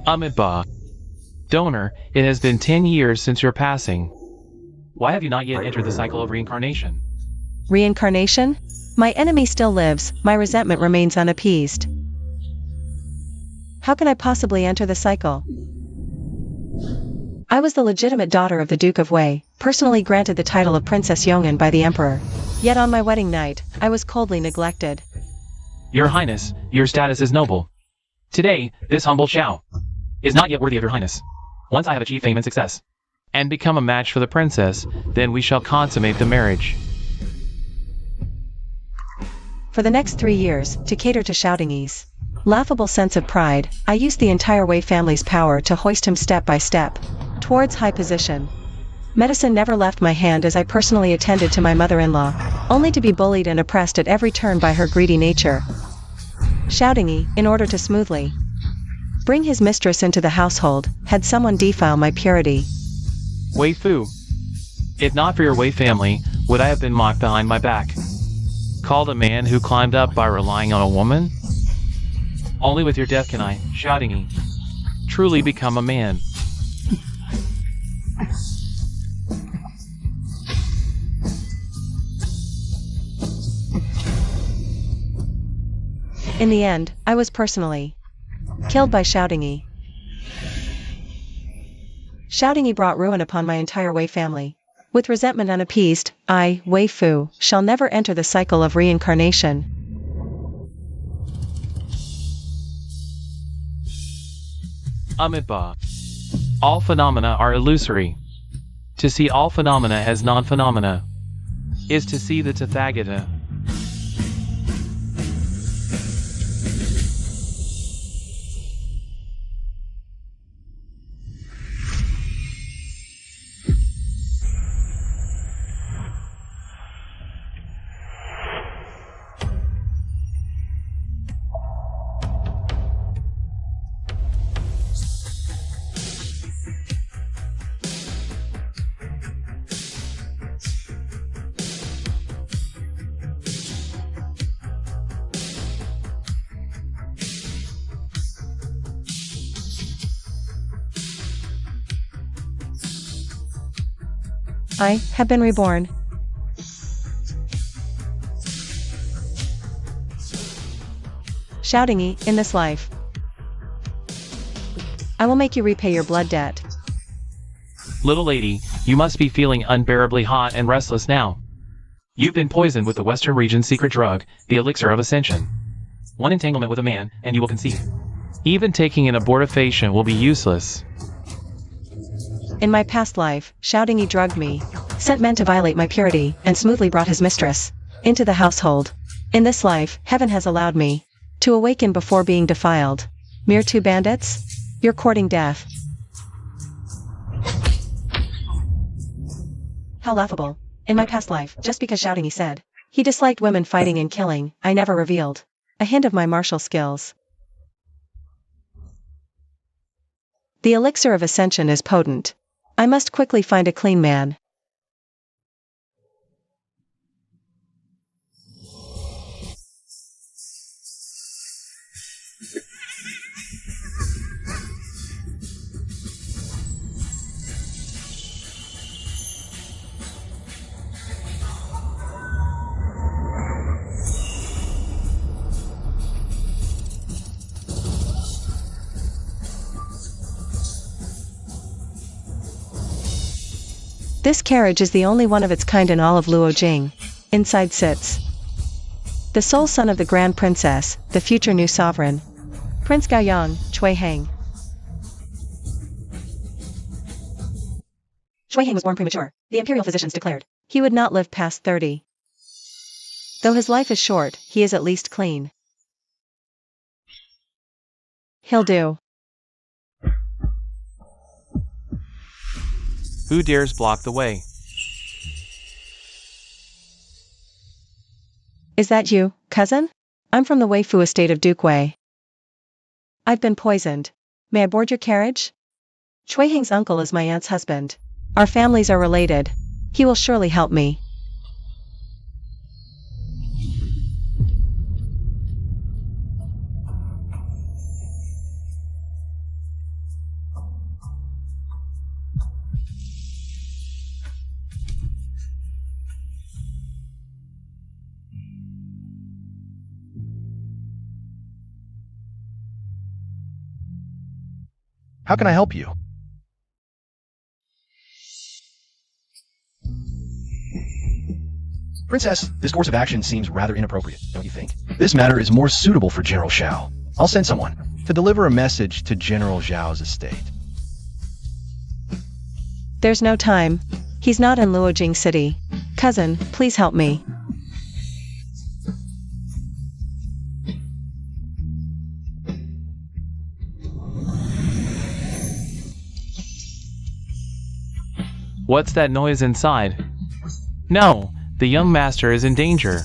Amiba. Donor, it has been 10 years since your passing. Why have you not yet entered the cycle of reincarnation? Reincarnation? My enemy still lives, my resentment remains unappeased. How can I possibly enter the cycle? I was the legitimate daughter of the Duke of Wei, personally granted the title of Princess Yongan by the Emperor. Yet on my wedding night, I was coldly neglected. Your Highness, your status is noble. Today, this humble Xiao is not yet worthy of your Highness. Once I have achieved fame and success, and become a match for the princess, then we shall consummate the marriage. For the next 3 years, to cater to Xiaodingyi's laughable sense of pride, I used the entire Wei family's power to hoist him step by step towards high position. Medicine never left my hand as I personally attended to my mother-in-law, only to be bullied and oppressed at every turn by her greedy nature. Xiaodingyi, in order to smoothly bring his mistress into the household, had someone defile my purity. Wei Fu. If not for your Wei family, would I have been mocked behind my back? Called a man who climbed up by relying on a woman? Only with your death can I, Xiaodingyi, truly become a man. In the end, I was personally killed by Xiaodingyi. Xiaodingyi brought ruin upon my entire Wei family. With resentment unappeased, I, Wei Fu, shall never enter the cycle of reincarnation. Amiba. All phenomena are illusory. To see all phenomena as non-phenomena is to see the Tathagata. I have been reborn. Xiaodingyi, in this life, I will make you repay your blood debt. Little lady, you must be feeling unbearably hot and restless now. You've been poisoned with the Western region's secret drug, the elixir of ascension. One entanglement with a man, and you will conceive. Even taking an abortifacient will be useless. In my past life, Xiaodingyi drugged me, sent men to violate my purity, and smoothly brought his mistress into the household. In this life, heaven has allowed me to awaken before being defiled. Mere 2 bandits? You're courting death. How laughable. In my past life, just because Xiaodingyi said he disliked women fighting and killing, I never revealed a hint of my martial skills. The elixir of ascension is potent. I must quickly find a clean man. This carriage is the only one of its kind in all of Luojing. Inside sits the sole son of the Grand Princess, the future new sovereign, Prince Gaoyang, Cui Hang. Cui Hang was born premature. The imperial physicians declared he would not live past 30. Though his life is short, he is at least clean. He'll do. Who dares block the way? Is that you, cousin? I'm from the Wei Fu estate of Duke Wei. I've been poisoned. May I board your carriage? Cui Hang's uncle is my aunt's husband. Our families are related. He will surely help me. How can I help you? Princess, this course of action seems rather inappropriate, don't you think? This matter is more suitable for General Zhao. I'll send someone to deliver a message to General Zhao's estate. There's no time. He's not in Luojing City. Cousin, please help me. What's that noise inside? No, the young master is in danger.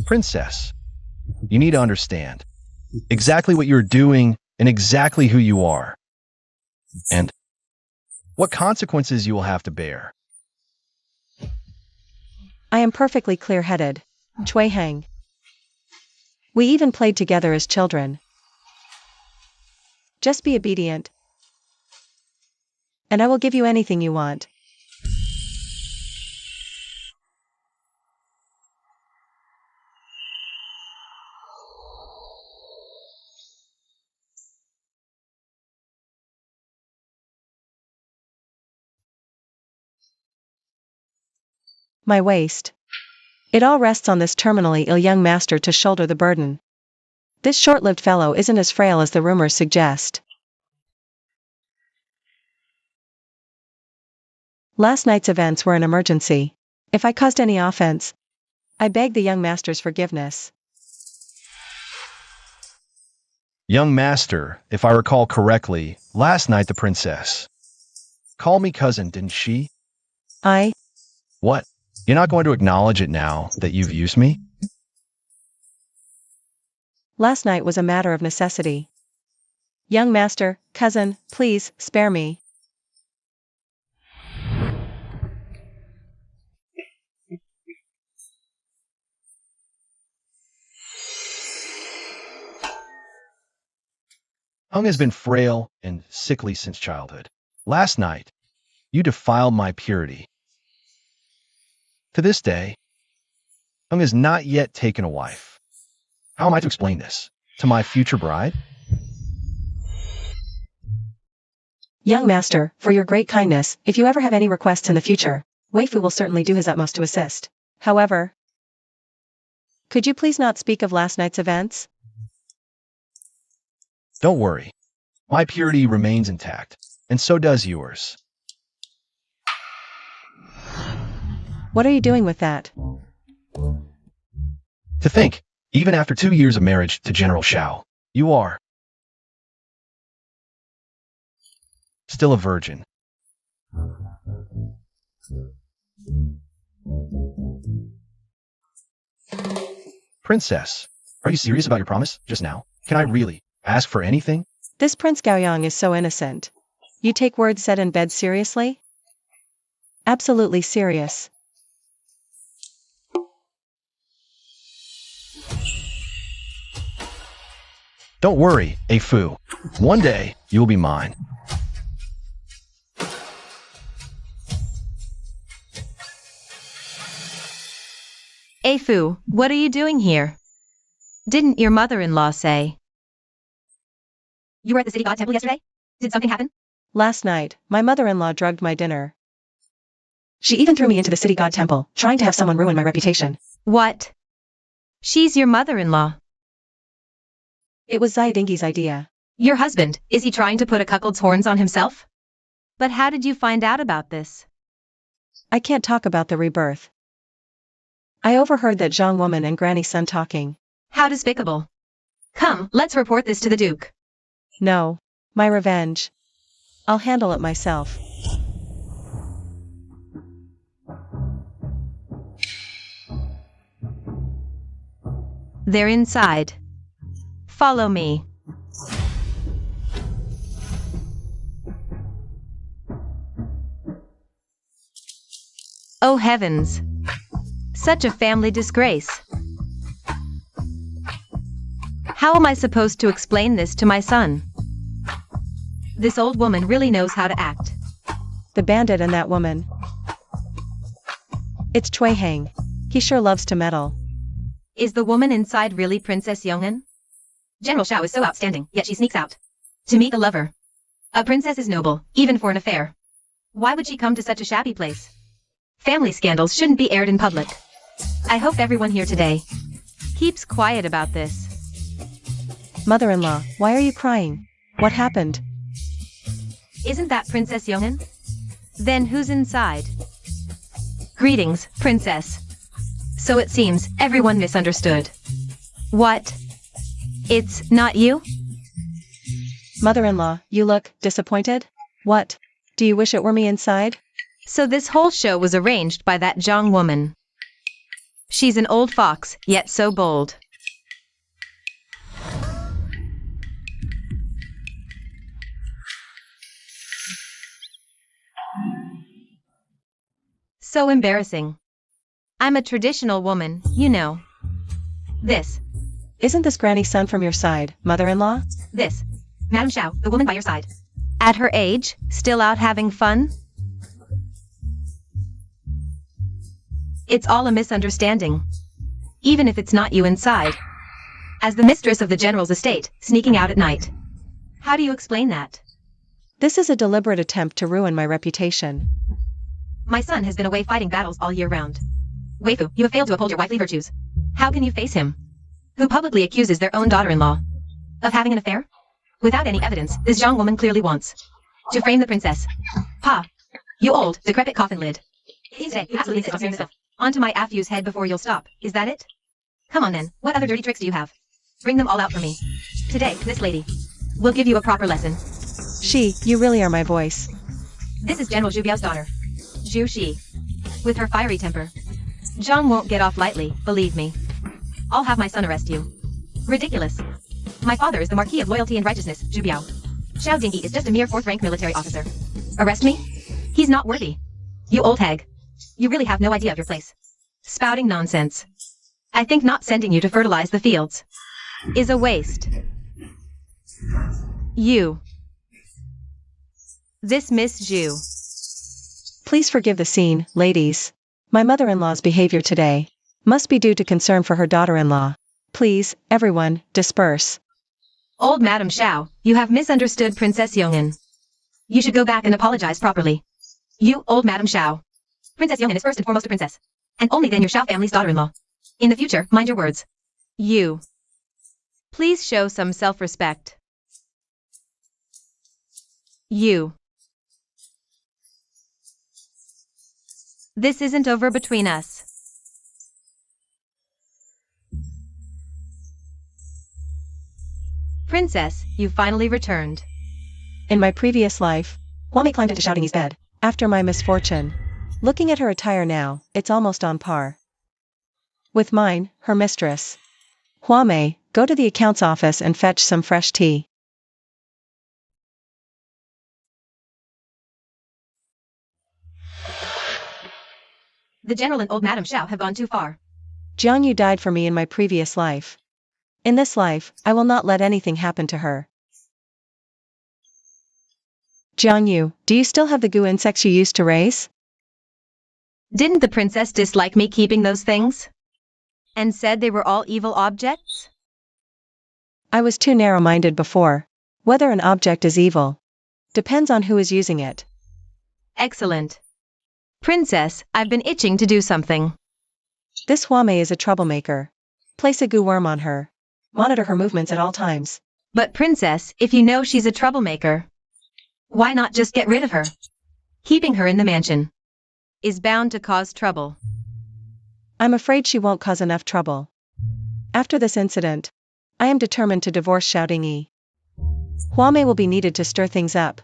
Princess, you need to understand exactly what you're doing and exactly who you are, and what consequences you will have to bear. I am perfectly clear-headed. Chui Hang. We even played together as children. Just be obedient, and I will give you anything you want. My waist. It all rests on this terminally ill young master to shoulder the burden. This short-lived fellow isn't as frail as the rumors suggest. Last night's events were an emergency. If I caused any offense, I beg the young master's forgiveness. Young master, if I recall correctly, last night the princess called me cousin, didn't she? What? You're not going to acknowledge it now that you've used me? Last night was a matter of necessity. Young master, cousin, please, spare me. Hung has been frail and sickly since childhood. Last night, you defiled my purity. To this day, Hung has not yet taken a wife. How am I to explain this to my future bride? Young master, for your great kindness, if you ever have any requests in the future, Weifu will certainly do his utmost to assist. However, could you please not speak of last night's events? Don't worry. My purity remains intact, and so does yours. What are you doing with that? To think, even after 2 years of marriage to General Zhao, you are still a virgin. Princess, are you serious about your promise just now? Can I really ask for anything? This Prince Gaoyang is so innocent. You take words said in bed seriously? Absolutely serious. Don't worry, Afu. One day, you will be mine. Afu, what are you doing here? Didn't your mother-in-law say? You were at the city god temple yesterday? Did something happen? Last night, my mother-in-law drugged my dinner. She even threw me into the city god temple, trying to have someone ruin my reputation. What? She's your mother-in-law. It was Zayadingi's idea. Your husband, is he trying to put a cuckold's horns on himself? But how did you find out about this? I can't talk about the rebirth. I overheard that Zhang woman and Granny Sun talking. How despicable. Come, let's report this to the Duke. No. My revenge. I'll handle it myself. They're inside. Follow me. Oh heavens! Such a family disgrace. How am I supposed to explain this to my son? This old woman really knows how to act. The bandit and that woman. It's Chui Hang. He sure loves to meddle. Is the woman inside really Princess Yonghan? General Xiao is so outstanding, yet she sneaks out to meet a lover. A princess is noble, even for an affair. Why would she come to such a shabby place? Family scandals shouldn't be aired in public. I hope everyone here today keeps quiet about this. Mother-in-law, why are you crying? What happened? Isn't that Princess Yonghan? Then who's inside? Greetings, Princess. So it seems everyone misunderstood. What? It's not you? Mother-in-law, you look disappointed? What? Do you wish it were me inside? So this whole show was arranged by that Zhang woman. She's an old fox, yet so bold. So embarrassing. I'm a traditional woman, you know. This. Isn't this Granny's son from your side, mother-in-law? This. Madame Xiao, the woman by your side. At her age, still out having fun? It's all a misunderstanding. Even if it's not you inside. As the mistress of the general's estate, sneaking out at night. How do you explain that? This is a deliberate attempt to ruin my reputation. My son has been away fighting battles all year round. Weifu, you have failed to uphold your wifely virtues. How can you face him? Who publicly accuses their own daughter-in-law of having an affair? Without any evidence, this Zhang woman clearly wants to frame the princess. Pa, you old, decrepit coffin lid. Today, you absolutely insist on yourself onto my Afu's head before you'll stop. Is that it? Come on then, what other dirty tricks do you have? Bring them all out for me. Today, this lady will give you a proper lesson. You really are my voice. This is General Zhu Biao's daughter, Zhu Shi. With her fiery temper, Zhang won't get off lightly, believe me. I'll have my son arrest you. Ridiculous. My father is the Marquis of Loyalty and Righteousness, Zhu Biao. Xiao Dingyi is just a mere fourth-rank military officer. Arrest me? He's not worthy. You old hag. You really have no idea of your place. Spouting nonsense. I think not sending you to fertilize the fields is a waste. You. This Miss Zhu. Please forgive the scene, ladies. My mother-in-law's behavior today must be due to concern for her daughter-in-law. Please, everyone, disperse. Old Madame Xiao, you have misunderstood Princess Yonghan. You should go back and apologize properly. You, old Madame Xiao. Princess Yonghan is first and foremost a princess. And only then your Xiao family's daughter-in-law. In the future, mind your words. You. Please show some self-respect. You. This isn't over between us. Princess, you finally returned. In my previous life, Huame climbed into Xiaodingyi's bed after my misfortune. Looking at her attire now, it's almost on par with mine, her mistress. Huame, go to the accounts office and fetch some fresh tea. The general and old Madame Xiao have gone too far. Jiang Yu died for me in my previous life. In this life, I will not let anything happen to her. Jiang Yu, do you still have the goo insects you used to raise? Didn't the princess dislike me keeping those things? And said they were all evil objects? I was too narrow-minded before. Whether an object is evil depends on who is using it. Excellent. Princess, I've been itching to do something. This Huame is a troublemaker. Place a goo worm on her. Monitor her movements at all times. But princess, if you know she's a troublemaker, why not just get rid of her? Keeping her in the mansion is bound to cause trouble. I'm afraid she won't cause enough trouble. After this incident, I am determined to divorce Xiao Dingyi. Huame will be needed to stir things up.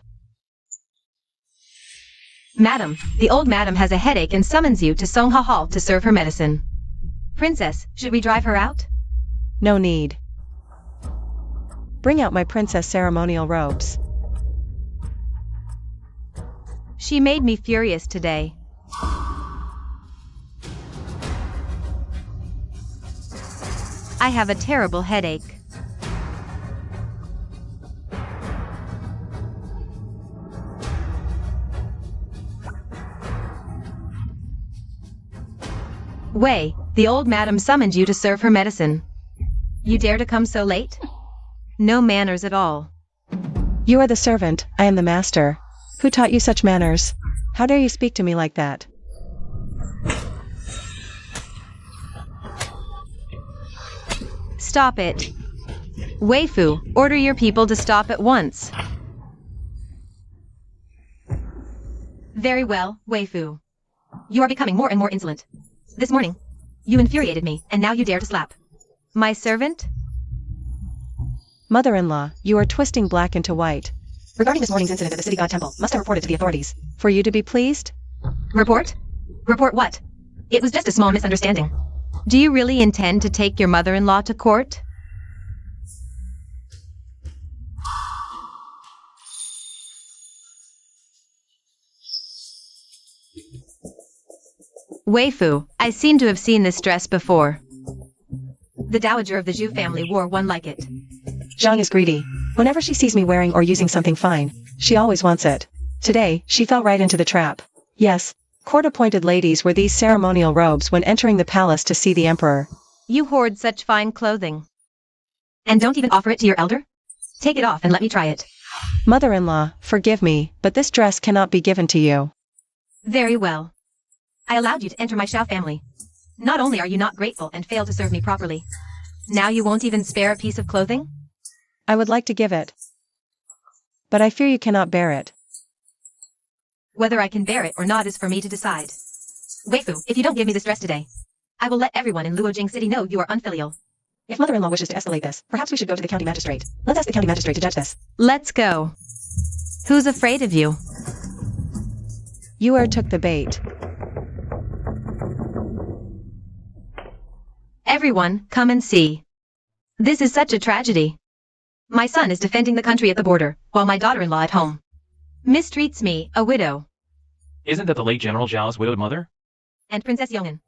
Madam, the old madam has a headache and summons you to Songha Hall to serve her medicine. Princess, should we drive her out? No need. Bring out my princess ceremonial robes. She made me furious today. I have a terrible headache. Wei, The old madam summoned you to serve her medicine. You dare to come so late? No manners at all. You are the servant, I am the master. Who taught you such manners? How dare you speak to me like that? Stop it. Wei Fu, order your people to stop at once. Very well, Wei Fu. You are becoming more and more insolent. This morning, you infuriated me, and now you dare to slap my servant? Mother-in-law, you are twisting black into white. Regarding this morning's incident at the city god temple, must I report it to the authorities? For you to be pleased? Report? Report what? It was just a small misunderstanding. Do you really intend to take your mother-in-law to court? Wei Fu, I seem to have seen this dress before. The dowager of the Zhu family wore one like it. Zhang is greedy. Whenever she sees me wearing or using something fine, she always wants it. Today, she fell right into the trap. Yes, court-appointed ladies wear these ceremonial robes when entering the palace to see the emperor. You hoard such fine clothing. And don't even offer it to your elder? Take it off and let me try it. Mother-in-law, forgive me, but this dress cannot be given to you. Very well. I allowed you to enter my Xiao family. Not only are you not grateful and fail to serve me properly, now you won't even spare a piece of clothing? I would like to give it. But I fear you cannot bear it. Whether I can bear it or not is for me to decide. Wei Fu, if you don't give me this dress today, I will let everyone in Luojing City know you are unfilial. If mother-in-law wishes to escalate this, perhaps we should go to the county magistrate. Let's ask the county magistrate to judge this. Let's go. Who's afraid of you? You took the bait. Everyone, come and see. This is such a tragedy. My son is defending the country at the border, while my daughter-in-law at home mistreats me, a widow. Isn't that the late General Zhao's widowed mother? And Princess Yong'an,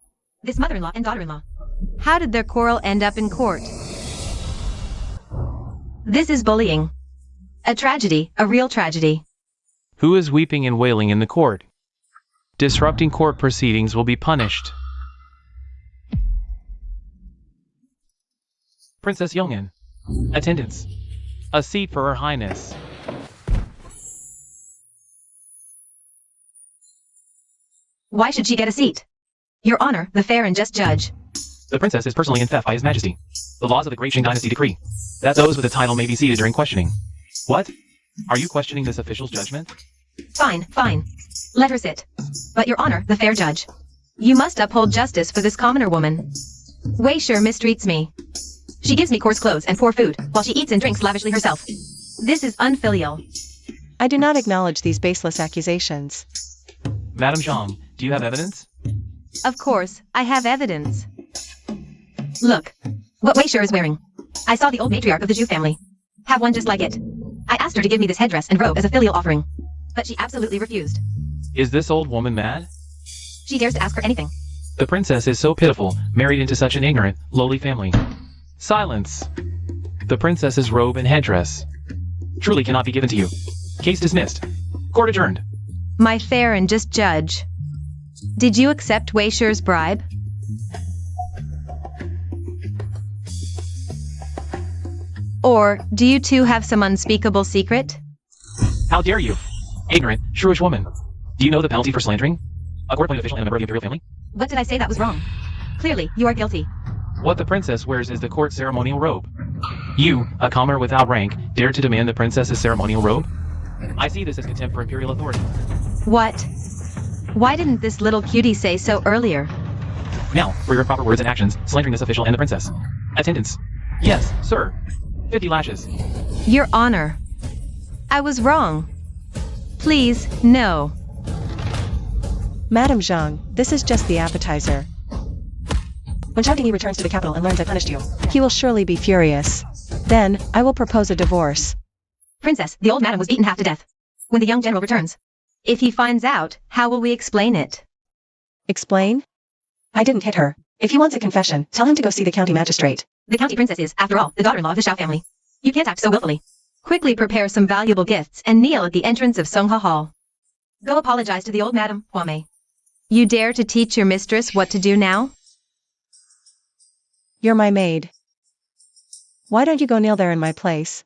this mother-in-law and daughter-in-law. How did their quarrel end up in court? This is bullying. A tragedy, a real tragedy. Who is weeping and wailing in the court? Disrupting court proceedings will be punished. Princess Yong'an. Attendants. A seat for Her Highness. Why should she get a seat? Your Honor, the fair and just judge. The princess is personally in theft by His Majesty. The laws of the Great Qing Dynasty decree that those with a title may be seated during questioning. What? Are you questioning this official's judgment? Fine, fine. Let her sit. But Your Honor, the fair judge, you must uphold justice for this commoner woman. Wei Shi mistreats me. She gives me coarse clothes and poor food, while she eats and drinks lavishly herself. This is unfilial. I do not acknowledge these baseless accusations. Madame Zhang, do you have evidence? Of course, I have evidence. Look, what Wei Shi is wearing. I saw the old matriarch of the Zhu family have one just like it. I asked her to give me this headdress and robe as a filial offering, but she absolutely refused. Is this old woman mad? She dares to ask for anything. The princess is so pitiful, married into such an ignorant, lowly family. Silence! The princess's robe and headdress truly cannot be given to you. Case dismissed. Court adjourned. My fair and just judge, did you accept Wei Shi's bribe? Or do you two have some unspeakable secret? How dare you? Ignorant, shrewish woman. Do you know the penalty for slandering a court-appointed official and a member of the imperial family? What did I say that was wrong? Clearly, you are guilty. What the princess wears is the court ceremonial robe. You, a commoner without rank, dare to demand the princess's ceremonial robe? I see this as contempt for imperial authority. What? Why didn't this little cutie say so earlier? Now, for your proper words and actions, slandering this official and the princess. Attendance. Yes, sir. 50 lashes. Your Honor, I was wrong. Please, no. Madame Zhang, this is just the appetizer. When Xiao Dingyi returns to the capital and learns I punished you, He will surely be furious. Then, I will propose a divorce. Princess, the old madam was beaten half to death. When the young general returns, if he finds out, how will we explain it? Explain? I didn't hit her. If he wants a confession, tell him to go see the county magistrate. The county princess is, after all, the daughter-in-law of the Xiao family. You can't act so willfully. Quickly prepare some valuable gifts and kneel at the entrance of Songha Hall. Go apologize to the old madam, Huame. You dare to teach your mistress what to do now? You're my maid. Why don't you go kneel there in my place?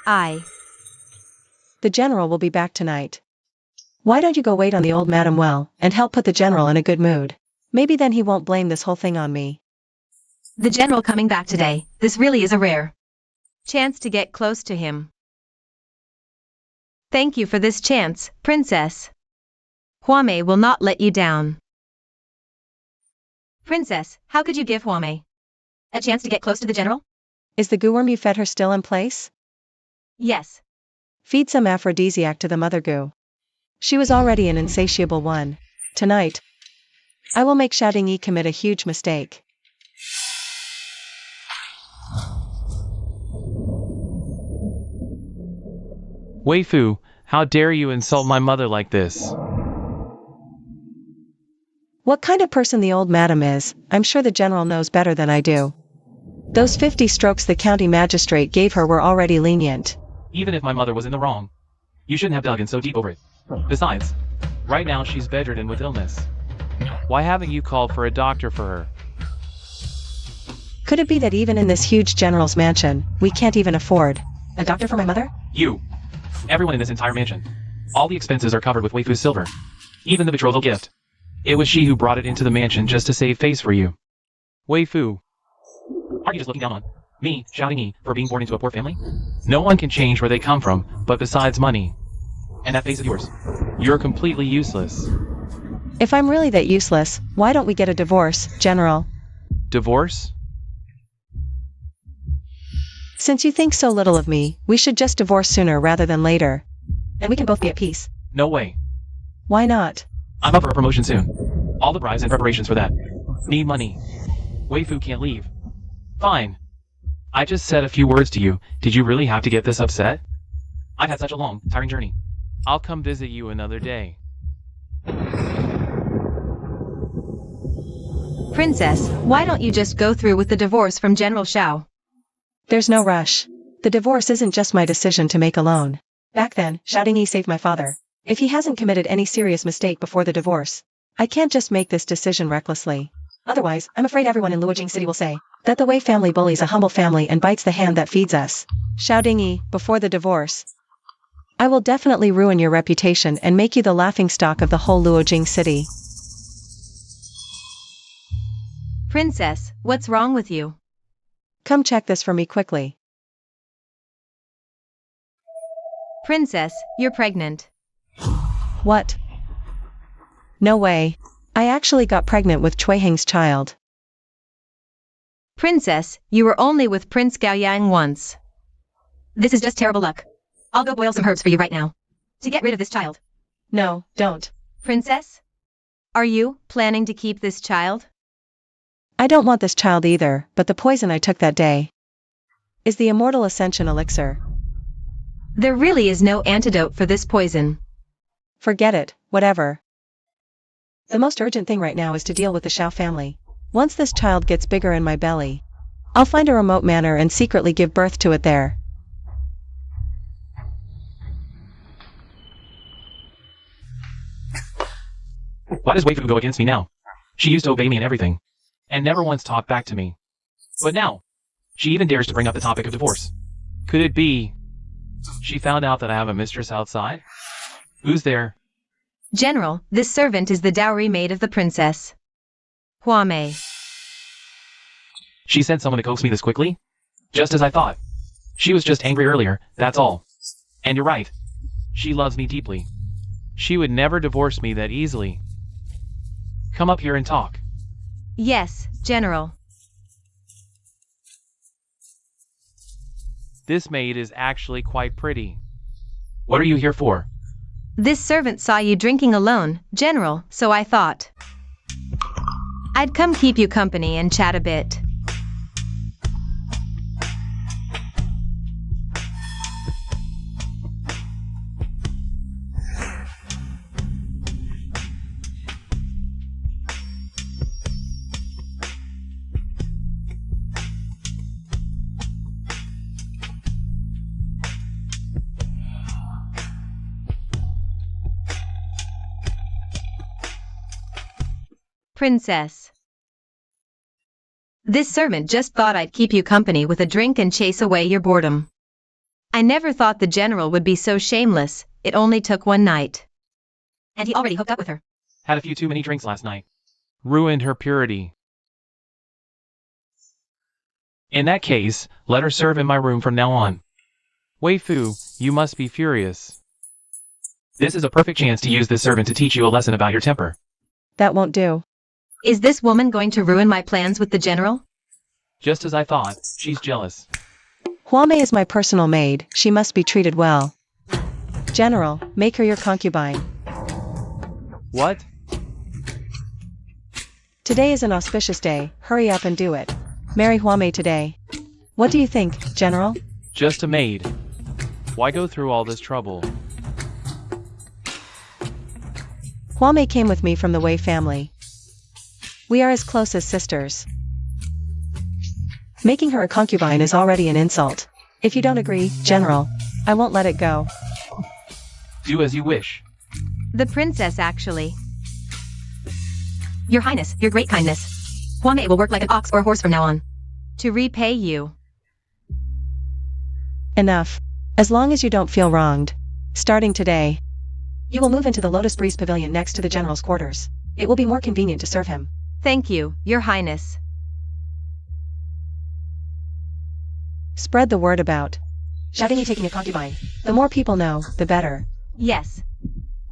The general will be back tonight. Why don't you go wait on the old madam well, and help put the general in a good mood? Maybe then he won't blame this whole thing on me. The general coming back today. This really is a rare chance to get close to him. Thank you for this chance, princess. Huame will not let you down. Princess, how could you give Huame a chance to get close to the general? Is the goo worm you fed her still in place? Yes. Feed some aphrodisiac to the mother goo. She was already an insatiable one. Tonight, I will make Shouting E commit a huge mistake. Wei Fu, how dare you insult my mother like this? What kind of person the old madam is, I'm sure the general knows better than I do. Those 50 strokes the county magistrate gave her were already lenient. Even if my mother was in the wrong, you shouldn't have dug in so deep over it. Besides, right now she's bedridden with illness. Why haven't you called for a doctor for her? Could it be that even in this huge general's mansion, we can't even afford A doctor for my mother? You. Everyone in this entire mansion. All the expenses are covered with Wei Fu's silver. Even the betrothal gift. It was she who brought it into the mansion just to save face for you. Wei Fu. Are you just looking down on me, Shouting E, for being born into a poor family? No one can change where they come from, but besides money. And that face of yours. You're completely useless. If I'm really that useless, why don't we get a divorce, General? Divorce? Since you think so little of me, we should just divorce sooner rather than later. And we can both be at peace. No way. Why not? I'm up for a promotion soon. All the bribes and preparations for that. Need money. Wei Fu can't leave. Fine. I just said a few words to you. Did you really have to get this upset? I've had such a long, tiring journey. I'll come visit you another day. Princess, why don't you just go through with the divorce from General Xiao? There's no rush. The divorce isn't just my decision to make alone. Back then, Shouting E saved my father. If he hasn't committed any serious mistake before the divorce, I can't just make this decision recklessly. otherwise, I'm afraid everyone in Luojing City will say That the Wei family bullies a humble family and bites the hand that feeds us. Shouting E, before the divorce. I will definitely ruin your reputation and make you the laughingstock of the whole Luojing City. Princess, what's wrong with you? Come check this for me quickly. Princess, you're pregnant. What? No way. I actually got pregnant with Cui Heng's child. Princess, you were only with Prince Gaoyang once. this is just terrible luck. I'll go boil some herbs for you right now. To get rid of this child. No, don't. Princess? Are you planning to keep this child? I don't want this child either, but the poison I took that day is the immortal ascension elixir. There really is no antidote for this poison. Forget it, whatever. The most urgent thing right now is to deal with the Xiao family. Once this child gets bigger in my belly, I'll find a remote manor and secretly give birth to it there. Why does Wei Fu go against me now? She used to obey me in everything, and never once talked back to me. But now, she even dares to bring up the topic of divorce. Could it be she found out that I have a mistress outside? Who's there? General, this servant is the dowry maid of the princess. Huame. She sent someone to coax me this quickly? Just as I thought. She was just angry earlier, that's all. And you're right. She loves me deeply. She would never divorce me that easily. Come up here and talk. Yes, General. This maid is actually quite pretty. What are you here for? This servant saw you drinking alone, General, so I thought I'd come keep you company and chat a bit. Princess. This servant just thought I'd keep you company with a drink and chase away your boredom. I never thought the general would be so shameless. It only took one night. And he already hooked up with her. Had a few too many drinks last night. Ruined her purity. In that case, let her serve in my room from now on. Wei Fu, you must be furious. This is a perfect chance to use this servant to teach you a lesson about your temper. That won't do. Is this woman going to ruin my plans with the general? Just as I thought, she's jealous. Huamei is my personal maid, she must be treated well. General, make her your concubine. What? Today is an auspicious day, hurry up and do it. Marry Huamei today. What do you think, General? Just a maid. Why go through all this trouble? Huamei came with me from the Wei family. We are as close as sisters. Making her a concubine is already an insult. If you don't agree, General, I won't let it go. Do as you wish. The princess, actually. Your Highness, your great kindness. Huamei will work like an ox or a horse from now on. To repay you. Enough. As long as you don't feel wronged. Starting today. You will move into the Lotus Breeze Pavilion next to the general's quarters. It will be more convenient to serve him. Thank you, Your Highness. Spread the word about. Xiaodingyi taking a concubine. The more people know, the better. Yes.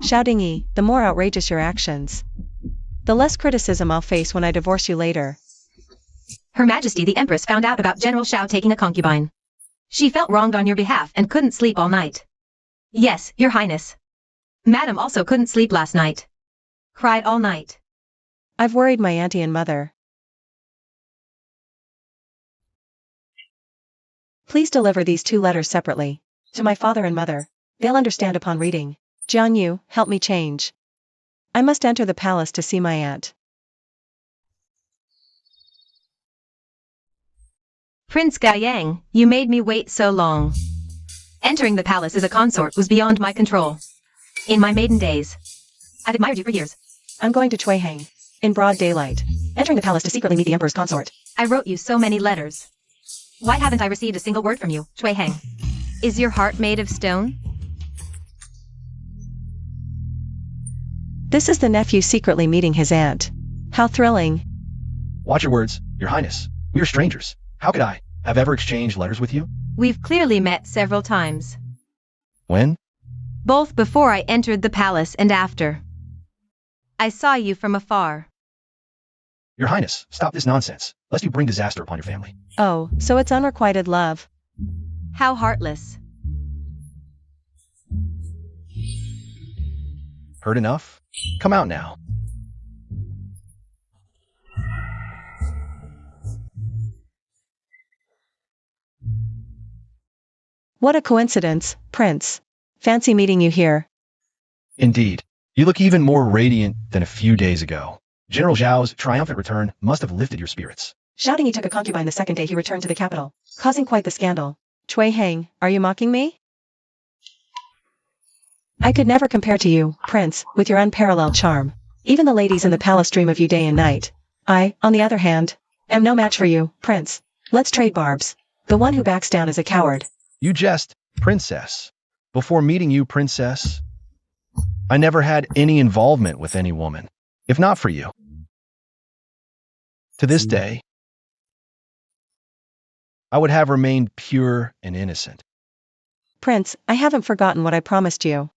Xiaodingyi, the more outrageous your actions, the less criticism I'll face when I divorce you later. Her Majesty the Empress found out about General Xiao taking a concubine. She felt wronged on your behalf and couldn't sleep all night. Yes, Your Highness. Madam also couldn't sleep last night. Cried all night. I've worried my auntie and mother. Please deliver these 2 letters separately. To my father and mother. They'll understand upon reading. Jiang Yu, help me change. I must enter the palace to see my aunt. Prince Gaoyang, you made me wait so long. Entering the palace as a consort was beyond my control. In my maiden days. I've admired you for years. I'm going to Chuihang. In broad daylight. Entering the palace to secretly meet the emperor's consort. I wrote you so many letters. Why haven't I received a single word from you, Chuihang? Is your heart made of stone? This is the nephew secretly meeting his aunt. How thrilling. Watch your words, Your Highness. We are strangers. How could I have ever exchanged letters with you? We've clearly met several times. When? Both before I entered the palace and after. I saw you from afar. Your Highness, stop this nonsense, lest you bring disaster upon your family. Oh, so it's unrequited love. How heartless. Heard enough? Come out now. What a coincidence, Prince. Fancy meeting you here. Indeed. You look even more radiant than a few days ago. General Zhao's triumphant return must have lifted your spirits. Xiaodingyi took a concubine the second day he returned to the capital, causing quite the scandal. Chuihang, are you mocking me? I could never compare to you, Prince, with your unparalleled charm. Even the ladies in the palace dream of you day and night. I, on the other hand, am no match for you, Prince. Let's trade barbs. The one who backs down is a coward. You jest, Princess. Before meeting you, Princess, I never had any involvement with any woman, if not for you. To this day, I would have remained pure and innocent. Prince, I haven't forgotten what I promised you.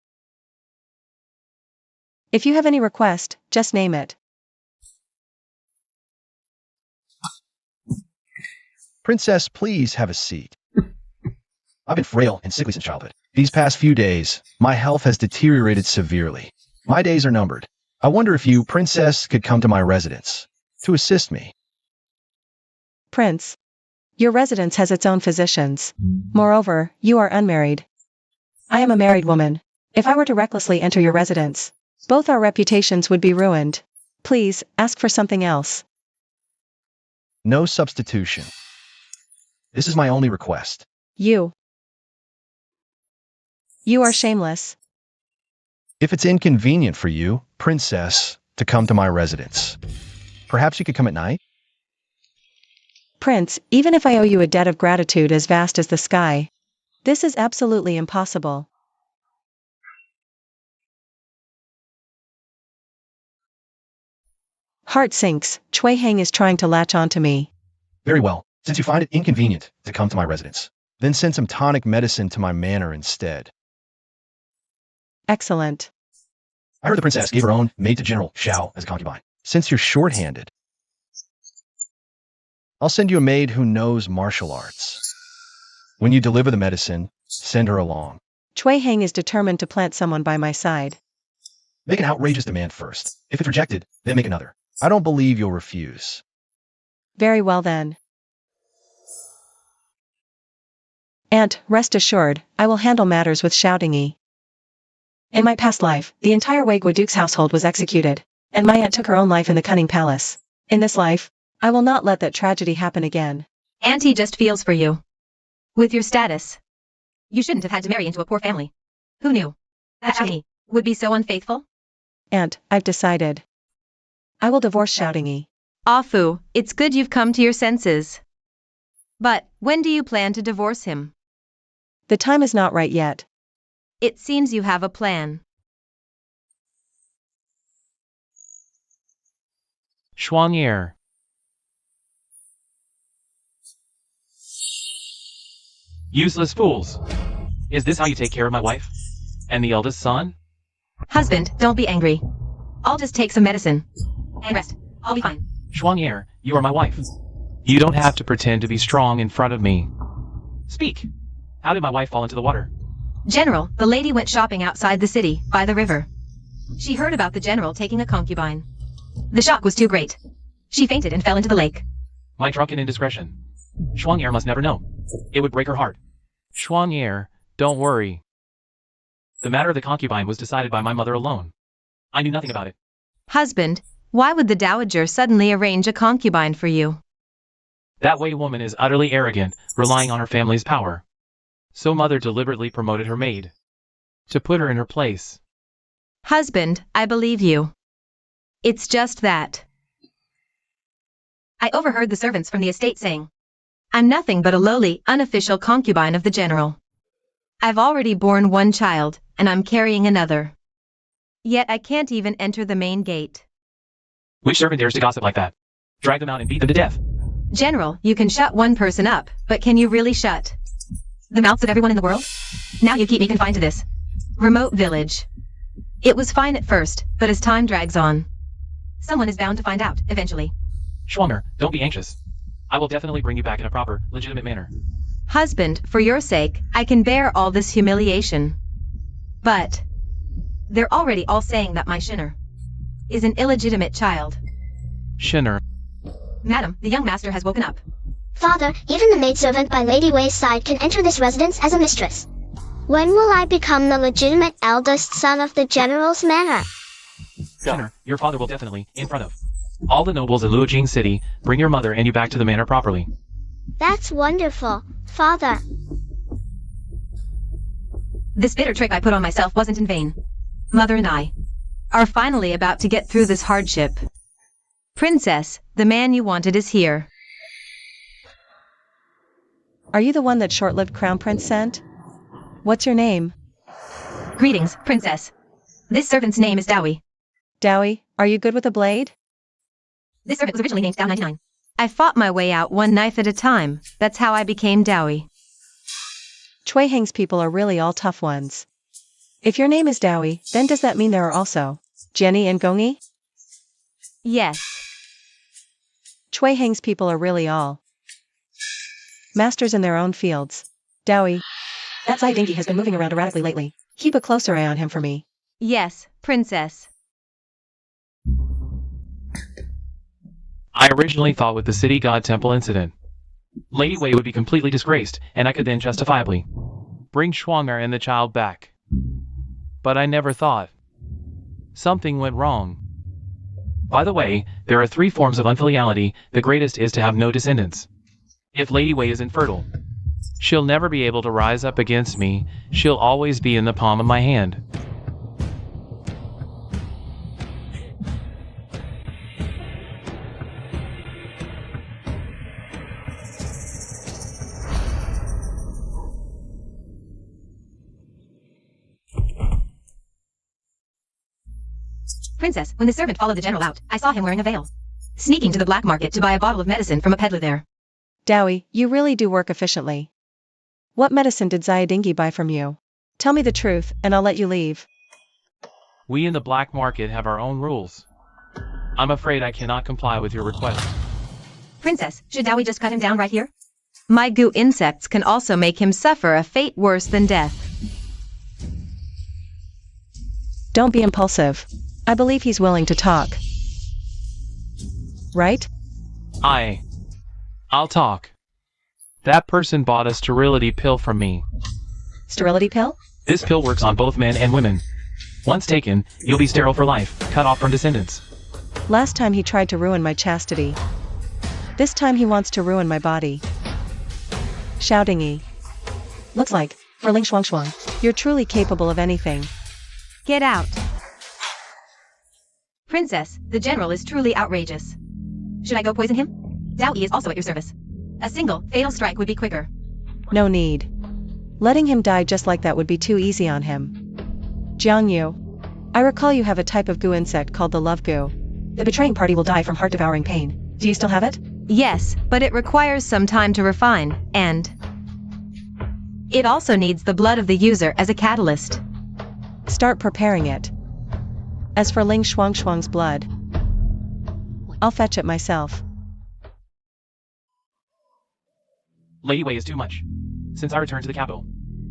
If you have any request, just name it. Princess, please have a seat. I've been frail and sickly since childhood. These past few days, my health has deteriorated severely. My days are numbered. I wonder if you, Princess, could come to my residence to assist me. Prince, your residence has its own physicians. Moreover, you are unmarried. I am a married woman. If I were to recklessly enter your residence, both our reputations would be ruined. Please, ask for something else. No substitution. This is my only request. You are shameless. If it's inconvenient for you, Princess, to come to my residence, perhaps you could come at night? Prince, even if I owe you a debt of gratitude as vast as the sky, this is absolutely impossible. Heart sinks, Chui Hang is trying to latch onto me. Very well, since you find it inconvenient to come to my residence, then send some tonic medicine to my manor instead. Excellent. I heard the princess gave her own maid to General Shao as a concubine. Since you're short-handed, I'll send you a maid who knows martial arts. When you deliver the medicine, send her along. Chui Hang is determined to plant someone by my side. Make an outrageous demand first. If it's rejected, then make another. I don't believe you'll refuse. Very well then. Aunt, rest assured, I will handle matters with shouting E. In my past life, the entire Wei Duke's household was executed, and my aunt took her own life in the cunning palace. In this life, I will not let that tragedy happen again. Auntie just feels for you. With your status. You shouldn't have had to marry into a poor family. Who knew that Shouting would be so unfaithful? Aunt, I've decided. I will divorce Shouting E. Afu, it's good you've come to your senses. But, when do you plan to divorce him? The time is not right yet. It seems you have a plan. Xuan'er. Useless fools. Is this how you take care of my wife? And the eldest son? Husband, don't be angry. I'll just take some medicine. And rest. I'll be fine. Xuan'er, you are my wife. You don't have to pretend to be strong in front of me. Speak. How did my wife fall into the water? General, the lady went shopping outside the city, by the river. She heard about the general taking a concubine. The shock was too great. She fainted and fell into the lake. My drunken indiscretion. Xuan'er must never know. It would break her heart. Xuan'er, don't worry. The matter of the concubine was decided by my mother alone. I knew nothing about it. Husband, why would the dowager suddenly arrange a concubine for you? That Wei woman is utterly arrogant, relying on her family's power. So mother deliberately promoted her maid. To put her in her place. Husband, I believe you. It's just that. I overheard the servants from the estate saying, I'm nothing but a lowly, unofficial concubine of the general. I've already borne one child, and I'm carrying another. Yet I can't even enter the main gate. Which servant dares to gossip like that? Drag them out and beat them to death. General, you can shut one person up, but can you really shut the mouths of everyone in the world? Now you keep me confined to this remote village. It was fine at first, but as time drags on, someone is bound to find out, eventually. Xuan'er, don't be anxious. I will definitely bring you back in a proper, legitimate manner. Husband, for your sake, I can bear all this humiliation. But they're already all saying that my Shinner is an illegitimate child. Shinner. Madam, the young master has woken up. Father, even the maidservant by Lady Wei's side can enter this residence as a mistress. When will I become the legitimate eldest son of the general's manor? Shinner, your father will definitely, in front of all the nobles in Luojing City, bring your mother and you back to the manor properly. That's wonderful, Father. This bitter trick I put on myself wasn't in vain. Mother and I are finally about to get through this hardship. Princess, the man you wanted is here. Are you the one that short-lived crown prince sent? What's your name? Greetings, Princess. This servant's name is Dowie. Dowie, are you good with a blade? This servant was originally named Dow 99. I fought my way out one knife at a time. That's how I became Dowie. Chui Hang's people are really all tough ones. If your name is Dowie, then does that mean there are also Jenny and Gongi? Yes. Chui Hang's people are really all masters in their own fields. Dowie, that Zai Dingy has been moving around erratically lately. Keep a closer eye on him for me. Yes, Princess. I originally thought with the City God Temple incident, Lady Wei would be completely disgraced, and I could then justifiably bring Xuan'er and the child back. But I never thought something went wrong. By the way, there are 3 forms of unfiliality. The greatest is to have no descendants. If Lady Wei is infertile, she'll never be able to rise up against me. She'll always be in the palm of my hand. Princess, when the servant followed the general out, I saw him wearing a veil. Sneaking to the black market to buy a bottle of medicine from a peddler there. Dowie, you really do work efficiently. What medicine did Zayadingi buy from you? Tell me the truth, and I'll let you leave. We in the black market have our own rules. I'm afraid I cannot comply with your request. Princess, should Dowie just cut him down right here? My goo insects can also make him suffer a fate worse than death. Don't be impulsive. I believe he's willing to talk. Right? I'll talk. That person bought a sterility pill from me. Sterility pill? This pill works on both men and women. Once taken, you'll be sterile for life, cut off from descendants. Last time he tried to ruin my chastity. This time he wants to ruin my body. Shouting-y. Looks like, Verling Shuang Shuang, you're truly capable of anything. Get out. Princess, the general is truly outrageous. Should I go poison him? Dowie is also at your service. A single, fatal strike would be quicker. No need. Letting him die just like that would be too easy on him. Jiang Yu, I recall you have a type of goo insect called the love goo. The betraying party will die from heart-devouring pain. Do you still have it? Yes, but it requires some time to refine, and it also needs the blood of the user as a catalyst. Start preparing it. As for Ling Shuang Shuang's blood, I'll fetch it myself. Lady Wei is too much. Since I returned to the capital,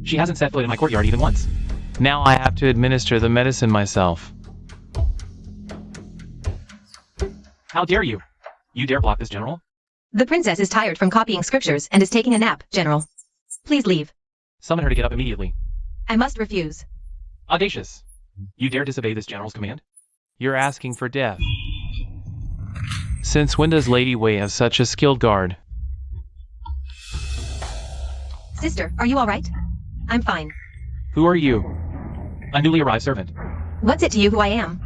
she hasn't set foot in my courtyard even once. Now I have to administer the medicine myself. How dare you? You dare block this, General? The princess is tired from copying scriptures and is taking a nap, General. Please leave. Summon her to get up immediately. I must refuse. Audacious. You dare disobey this General's command? You're asking for death. Since when does Lady Wei have such a skilled guard? Sister, are you alright? I'm fine. Who are you? A newly arrived servant. What's it to you who I am?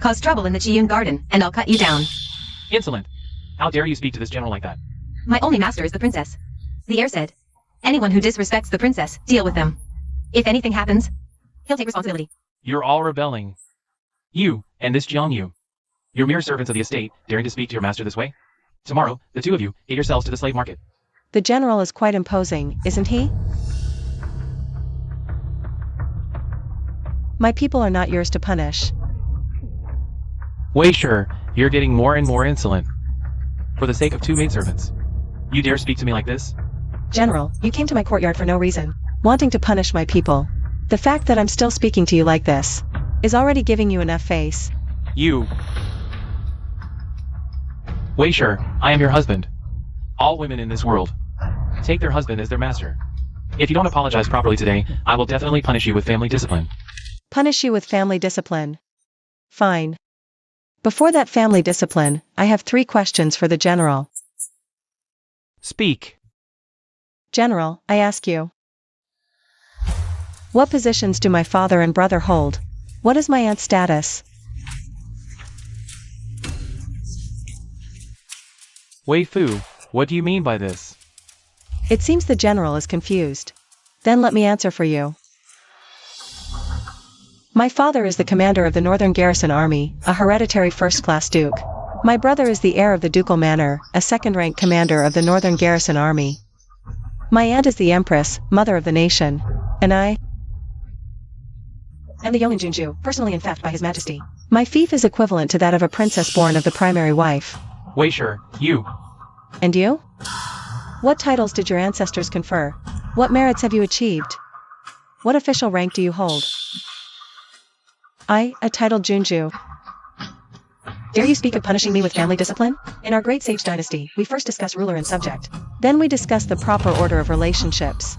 Cause trouble in the Chiyun garden, and I'll cut you down. Insolent. How dare you speak to this general like that? My only master is the princess. The heir said, anyone who disrespects the princess, deal with them. If anything happens, he'll take responsibility. You're all rebelling. You, and this Jiang Yu. You're mere servants of the estate, daring to speak to your master this way? Tomorrow, the two of you, get yourselves to the slave market. The general is quite imposing, isn't he? My people are not yours to punish. Wei Shi, you're getting more and more insolent. For the sake of two maidservants. You dare speak to me like this? General, you came to my courtyard for no reason, wanting to punish my people. The fact that I'm still speaking to you like this is already giving you enough face. You. Wei Shi, I am your husband. All women in this world take their husband as their master. If you don't apologize properly today, I will definitely punish you with family discipline. Punish you with family discipline. Fine. Before that family discipline, I have 3 questions for the general. Speak. General, I ask you. What positions do my father and brother hold? What is my aunt's status? Wei Fu, what do you mean by this? It seems the general is confused. Then let me answer for you. My father is the commander of the Northern Garrison Army, a hereditary first-class duke. My brother is the heir of the ducal manor, a second-rank commander of the Northern Garrison Army. My aunt is the empress, mother of the nation. And I am the Yongin Junju, personally infected by His Majesty. My fief is equivalent to that of a princess born of the primary wife. Wei Shi, you. And you? What titles did your ancestors confer? What merits have you achieved? What official rank do you hold? I, a titled Junju. Dare you speak of punishing me with family discipline? In our great sage dynasty, we first discuss ruler and subject. Then we discuss the proper order of relationships.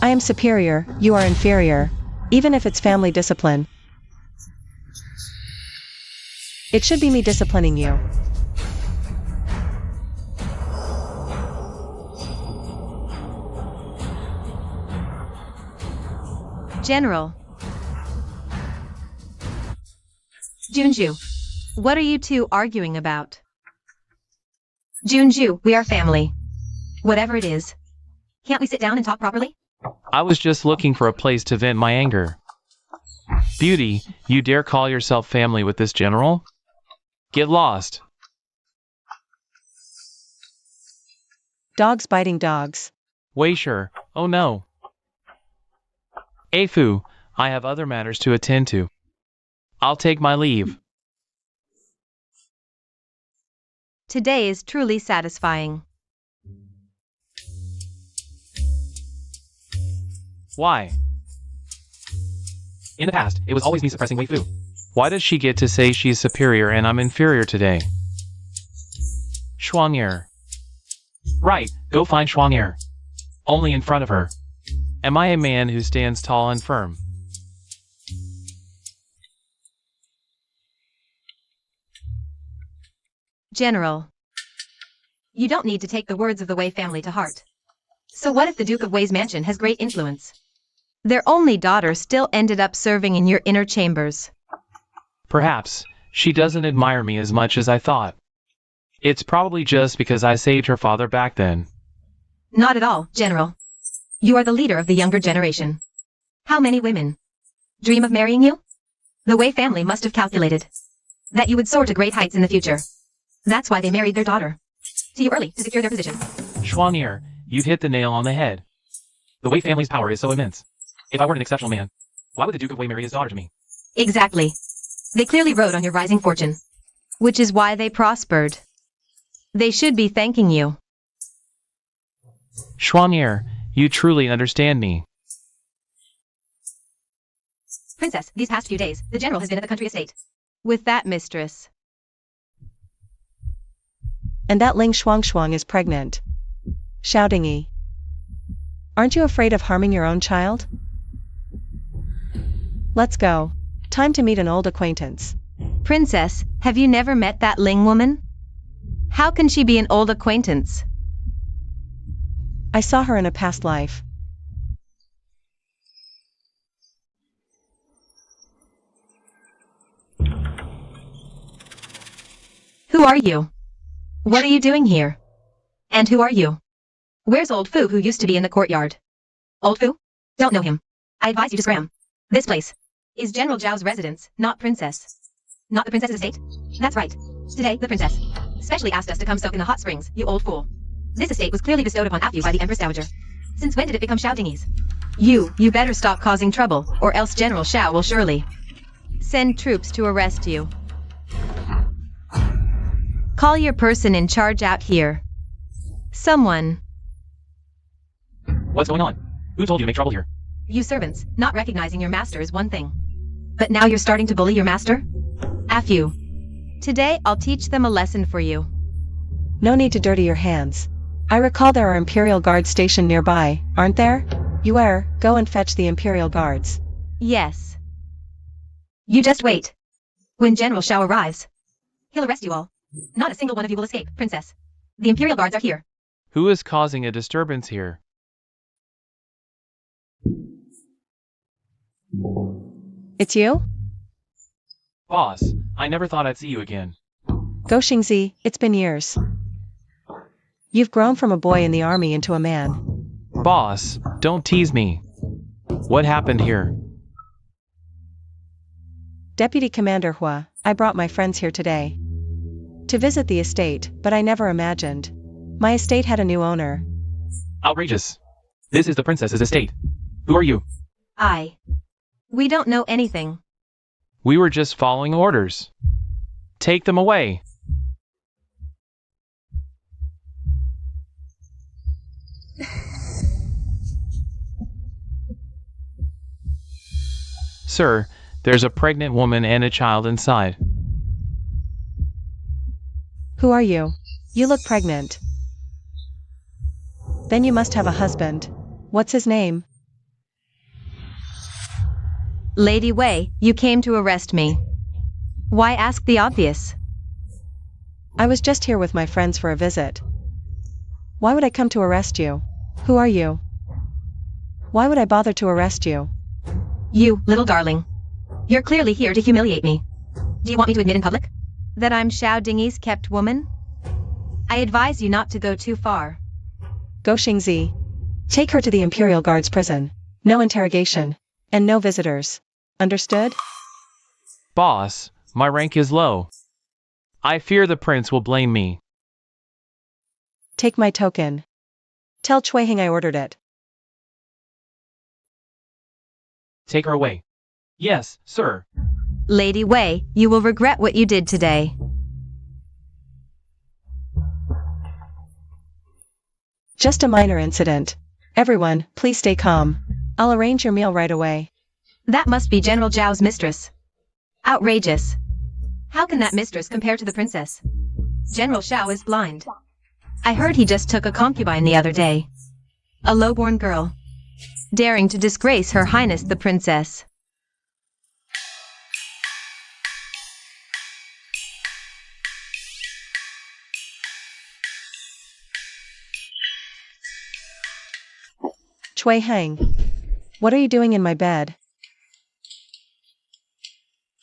I am superior, you are inferior. Even if it's family discipline. It should be me disciplining you. General. Junju, what are you two arguing about? Junju, we are family. Whatever it is. Can't we sit down and talk properly? I was just looking for a place to vent my anger. Beauty, you dare call yourself family with this general? Get lost. Dogs biting dogs. Wei Shi, oh no. Afu, I have other matters to attend to. I'll take my leave. Today is truly satisfying. Why? In the past, it was always me suppressing Wei Fu. Why does she get to say she's superior and I'm inferior today? Shuang'er. Right, go find Shuang'er. Only in front of her. Am I a man who stands tall and firm? General. You don't need to take the words of the Wei family to heart. So what if the Duke of Wei's mansion has great influence? Their only daughter still ended up serving in your inner chambers. Perhaps, she doesn't admire me as much as I thought. It's probably just because I saved her father back then. Not at all, General. You are the leader of the younger generation. How many women dream of marrying you? The Wei family must have calculated that you would soar to great heights in the future. That's why they married their daughter to you early to secure their position. Shuang'er, you've hit the nail on the head. The Wei family's power is so immense. If I weren't an exceptional man, why would the Duke of Wei marry his daughter to me? Exactly. They clearly rode on your rising fortune, which is why they prospered. They should be thanking you. Shuang'er, you truly understand me. Princess, these past few days, the general has been at the country estate. With that mistress. And that Ling Shuang is pregnant. Shouting Yi. Aren't you afraid of harming your own child? Let's go. Time to meet an old acquaintance. Princess, have you never met that Ling woman? How can she be an old acquaintance? I saw her in a past life. Who are you? What are you doing here? And who are you? Where's old Fu who used to be in the courtyard? Old Fu? Don't know him. I advise you to scram. This place is General Zhao's residence, not Princess. Not the princess's estate? That's right. Today, the princess specially asked us to come soak in the hot springs, you old fool. This estate was clearly bestowed upon Afu by the Empress Dowager. Since when did it become Xiaodingyi's? You better stop causing trouble, or else General Xiao will surely send troops to arrest you. Call your person in charge out here. Someone. What's going on? Who told you to make trouble here? You servants, not recognizing your master is one thing. But now you're starting to bully your master? Afu. Today I'll teach them a lesson for you. No need to dirty your hands. I recall there are Imperial Guards stationed nearby, aren't there? Yuer, go and fetch the Imperial Guards. Yes. You just wait. When General Xiao arrives, he'll arrest you all. Not a single one of you will escape, Princess. The Imperial Guards are here. Who is causing a disturbance here? It's you? Boss, I never thought I'd see you again. Go Xingzi, it's been years. You've grown from a boy in the army into a man. Boss, don't tease me. What happened here? Deputy Commander Hua, I brought my friends here today to visit the estate, but I never imagined my estate had a new owner. Outrageous. This is the princess's estate. Who are you? We don't know anything. We were just following orders. Take them away. Sir, there's a pregnant woman and a child inside. Who are you? You look pregnant. Then you must have a husband. What's his name? Lady Wei, you came to arrest me. Why ask the obvious? I was just here with my friends for a visit. Why would I come to arrest you? Who are you? Why would I bother to arrest you? You, little darling. You're clearly here to humiliate me. Do you want me to admit in public that I'm Xiaodingyi's kept woman? I advise you not to go too far. Go Xingzi. Take her to the Imperial Guards prison. No interrogation. And no visitors. Understood? Boss, my rank is low. I fear the prince will blame me. Take my token. Tell Chui Hing I ordered it. Take her away. Yes, sir. Lady Wei, you will regret what you did today. Just a minor incident. Everyone, please stay calm. I'll arrange your meal right away. That must be General Zhao's mistress. Outrageous. How can that mistress compare to the princess? General Zhao is blind. I heard he just took a concubine the other day. A lowborn girl. Daring to disgrace Her Highness the Princess. Chui Hang. What are you doing in my bed?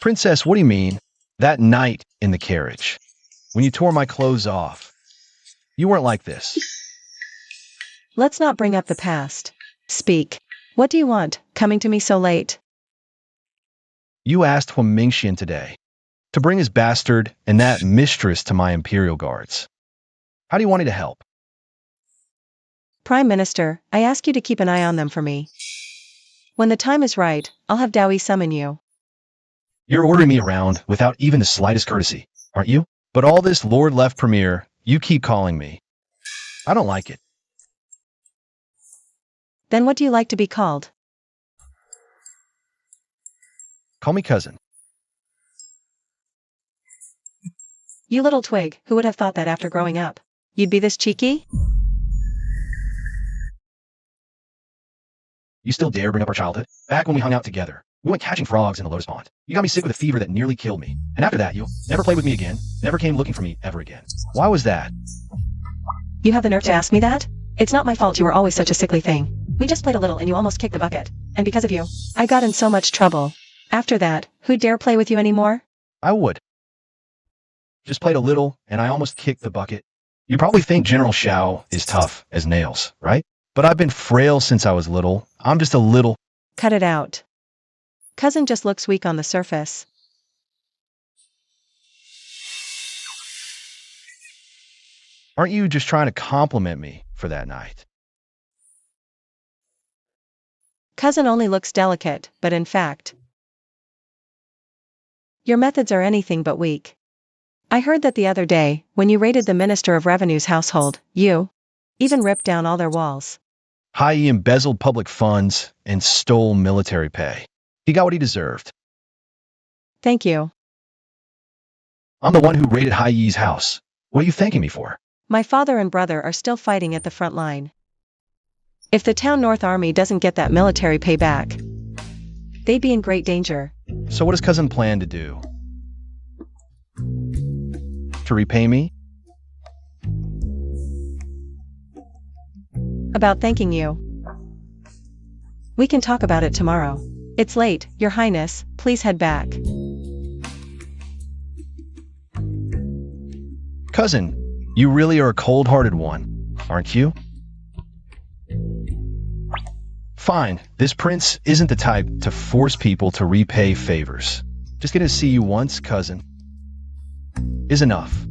Princess, what do you mean? That night in the carriage, when you tore my clothes off, you weren't like this. Let's not bring up the past. Speak. What do you want, coming to me so late? You asked Huang Mingxian today to bring his bastard and that mistress to my imperial guards. How do you want me to help? Prime Minister, I ask you to keep an eye on them for me. When the time is right, I'll have Dowie summon you. You're ordering me around without even the slightest courtesy, aren't you? But all this Lord Left Premier, you keep calling me. I don't like it. Then what do you like to be called? Call me cousin. You little twig, who would have thought that after growing up? You'd be this cheeky? You still dare bring up our childhood? Back when we hung out together. We went catching frogs in the lotus pond. You got me sick with a fever that nearly killed me. And after that, you never played with me again, never came looking for me ever again. Why was that? You have the nerve to ask me that? It's not my fault you were always such a sickly thing. We just played a little and you almost kicked the bucket. And because of you, I got in so much trouble. After that, who dare play with you anymore? I would. Just played a little, and I almost kicked the bucket. You probably think General Zhao is tough as nails, right? But I've been frail since I was little. I'm just a little... Cut it out. Cousin just looks weak on the surface. Aren't you just trying to compliment me for that night? Cousin only looks delicate, but in fact, your methods are anything but weak. I heard that the other day, when you raided the Minister of Revenue's household, you even ripped down all their walls. He embezzled public funds and stole military pay. He got what he deserved. Thank you. I'm the one who raided Hai Yi's house. What are you thanking me for? My father and brother are still fighting at the front line. If the Town North Army doesn't get that military pay back, they'd be in great danger. So what does cousin plan to do? To repay me? About thanking you. We can talk about it tomorrow. It's late, Your Highness, please head back. Cousin, you really are a cold-hearted one, aren't you? Fine, this prince isn't the type to force people to repay favors. Just getting to see you once, cousin, is enough.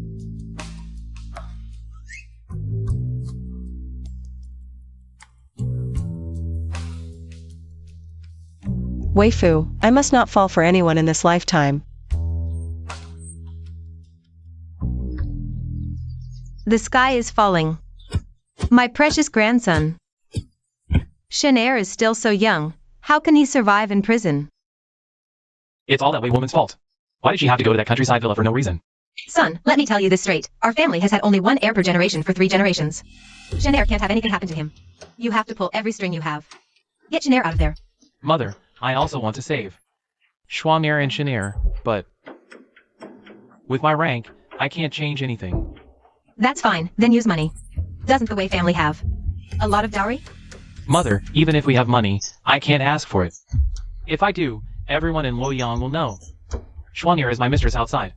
Weifu, I must not fall for anyone in this lifetime. The sky is falling. My precious grandson. Chenair is still so young. How can he survive in prison? It's all that Wei woman's fault. Why did she have to go to that countryside villa for no reason? Son, let me tell you this straight. Our family has had only one heir per generation for 3 generations. Chenair can't have anything happen to him. You have to pull every string you have. Get Chenair out of there. Mother, I also want to save Schwamir and Chenair, but with my rank, I can't change anything. That's fine, then use money. Doesn't the Wei family have a lot of dowry? Mother, even if we have money, I can't ask for it. If I do, everyone in Luoyang will know. Schwamir is my mistress outside.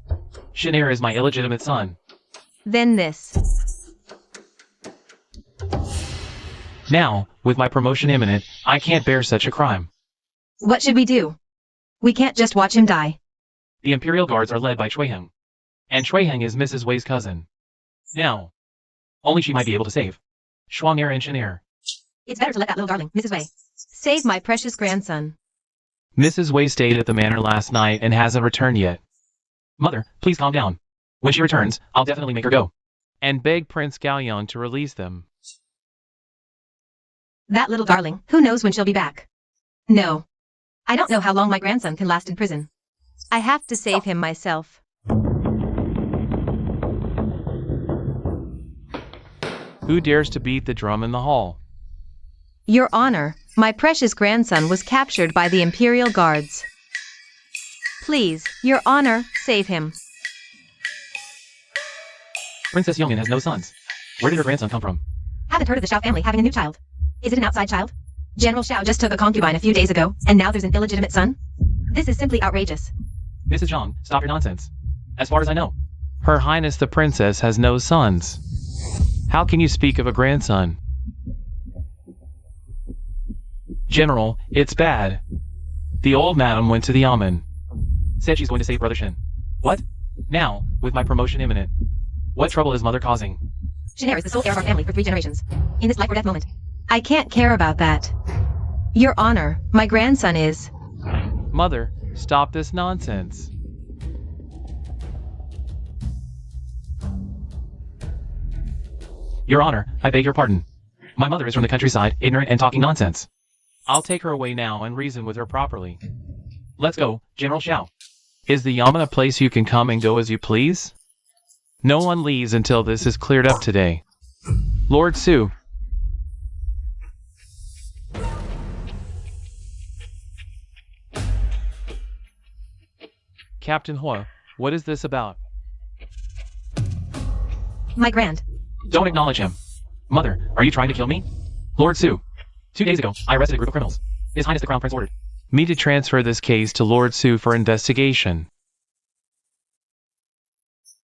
Chenair is my illegitimate son. Then this. Now, with my promotion imminent, I can't bear such a crime. What should we do? We can't just watch him die. The Imperial Guards are led by Chuiheng. And Chuiheng is Mrs. Wei's cousin. Now, only she might be able to save Shuang'er and Shen'er. It's better to let that little darling, Mrs. Wei, save my precious grandson. Mrs. Wei stayed at the manor last night and hasn't returned yet. Mother, please calm down. When she returns, I'll definitely make her go. And beg Prince Gaoyang to release them. That little darling, who knows when she'll be back? No. I don't know how long my grandson can last in prison. I have to save him myself. Who dares to beat the drum in the hall? Your Honor, my precious grandson was captured by the Imperial Guards. Please, Your Honor, save him. Princess Yongin has no sons. Where did her grandson come from? Haven't heard of the Xiao family having a new child. Is it an outside child? General Xiao just took a concubine a few days ago, and now there's an illegitimate son? This is simply outrageous. Mrs. Zhang, stop your nonsense. As far as I know, Her Highness the Princess has no sons. How can you speak of a grandson? General, it's bad. The old madam went to the Yamen. Said she's going to save Brother Shen. What? Now, with my promotion imminent. What trouble is mother causing? Shen'er is the sole heir of our family for 3 generations. In this life or death moment. I can't care about that. Your Honor, my grandson is... Mother, stop this nonsense. Your Honor, I beg your pardon. My mother is from the countryside, ignorant and talking nonsense. I'll take her away now and reason with her properly. Let's go, General Xiao. Is the Yamen a place you can come and go as you please? No one leaves until this is cleared up today. Lord Su. Captain Hua, what is this about? My grand. Don't acknowledge him. Mother, are you trying to kill me? Lord Su. 2 days ago, I arrested a group of criminals. His Highness the Crown Prince ordered me to transfer this case to Lord Su for investigation.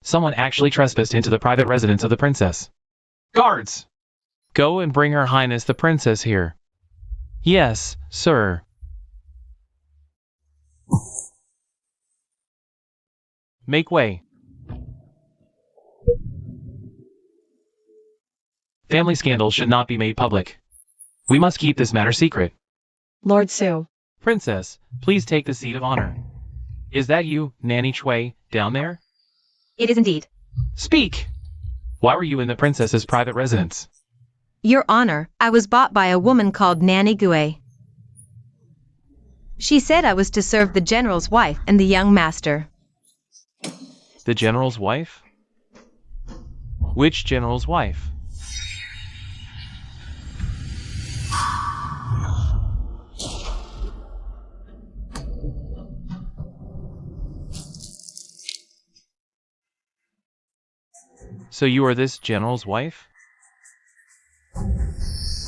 Someone actually trespassed into the private residence of the princess. Guards! Go and bring Her Highness the Princess here. Yes, sir. Make way. Family scandals should not be made public. We must keep this matter secret. Lord Su. Princess, please take the seat of honor. Is that you, Nanny Chui, down there? It is indeed. Speak! Why were you in the princess's private residence? Your Honor, I was bought by a woman called Nanny Gui. She said I was to serve the general's wife and the young master. The general's wife? Which general's wife? So you are this general's wife?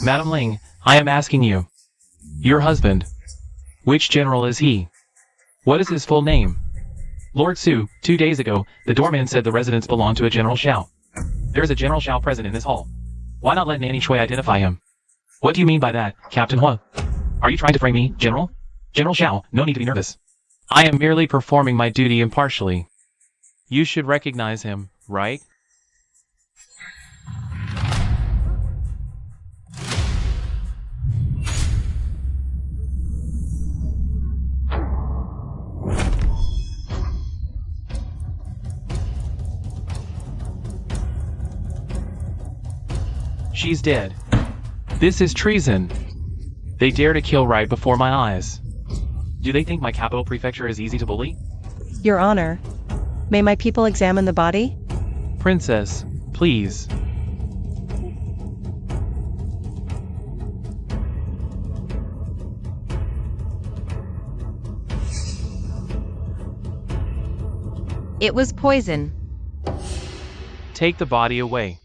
Madam Ling, I am asking you. Your husband. Which general is he? What is his full name? Lord Su, 2 days ago, the doorman said the residence belonged to a General Xiao. There is a General Xiao present in this hall. Why not let Nanny Chui identify him? What do you mean by that, Captain Hua? Are you trying to frame me, General? General Xiao, no need to be nervous. I am merely performing my duty impartially. You should recognize him, right? She's dead. This is treason. They dare to kill right before my eyes. Do they think my capital prefecture is easy to bully? Your Honor. May my people examine the body? Princess, please. It was poison. Take the body away.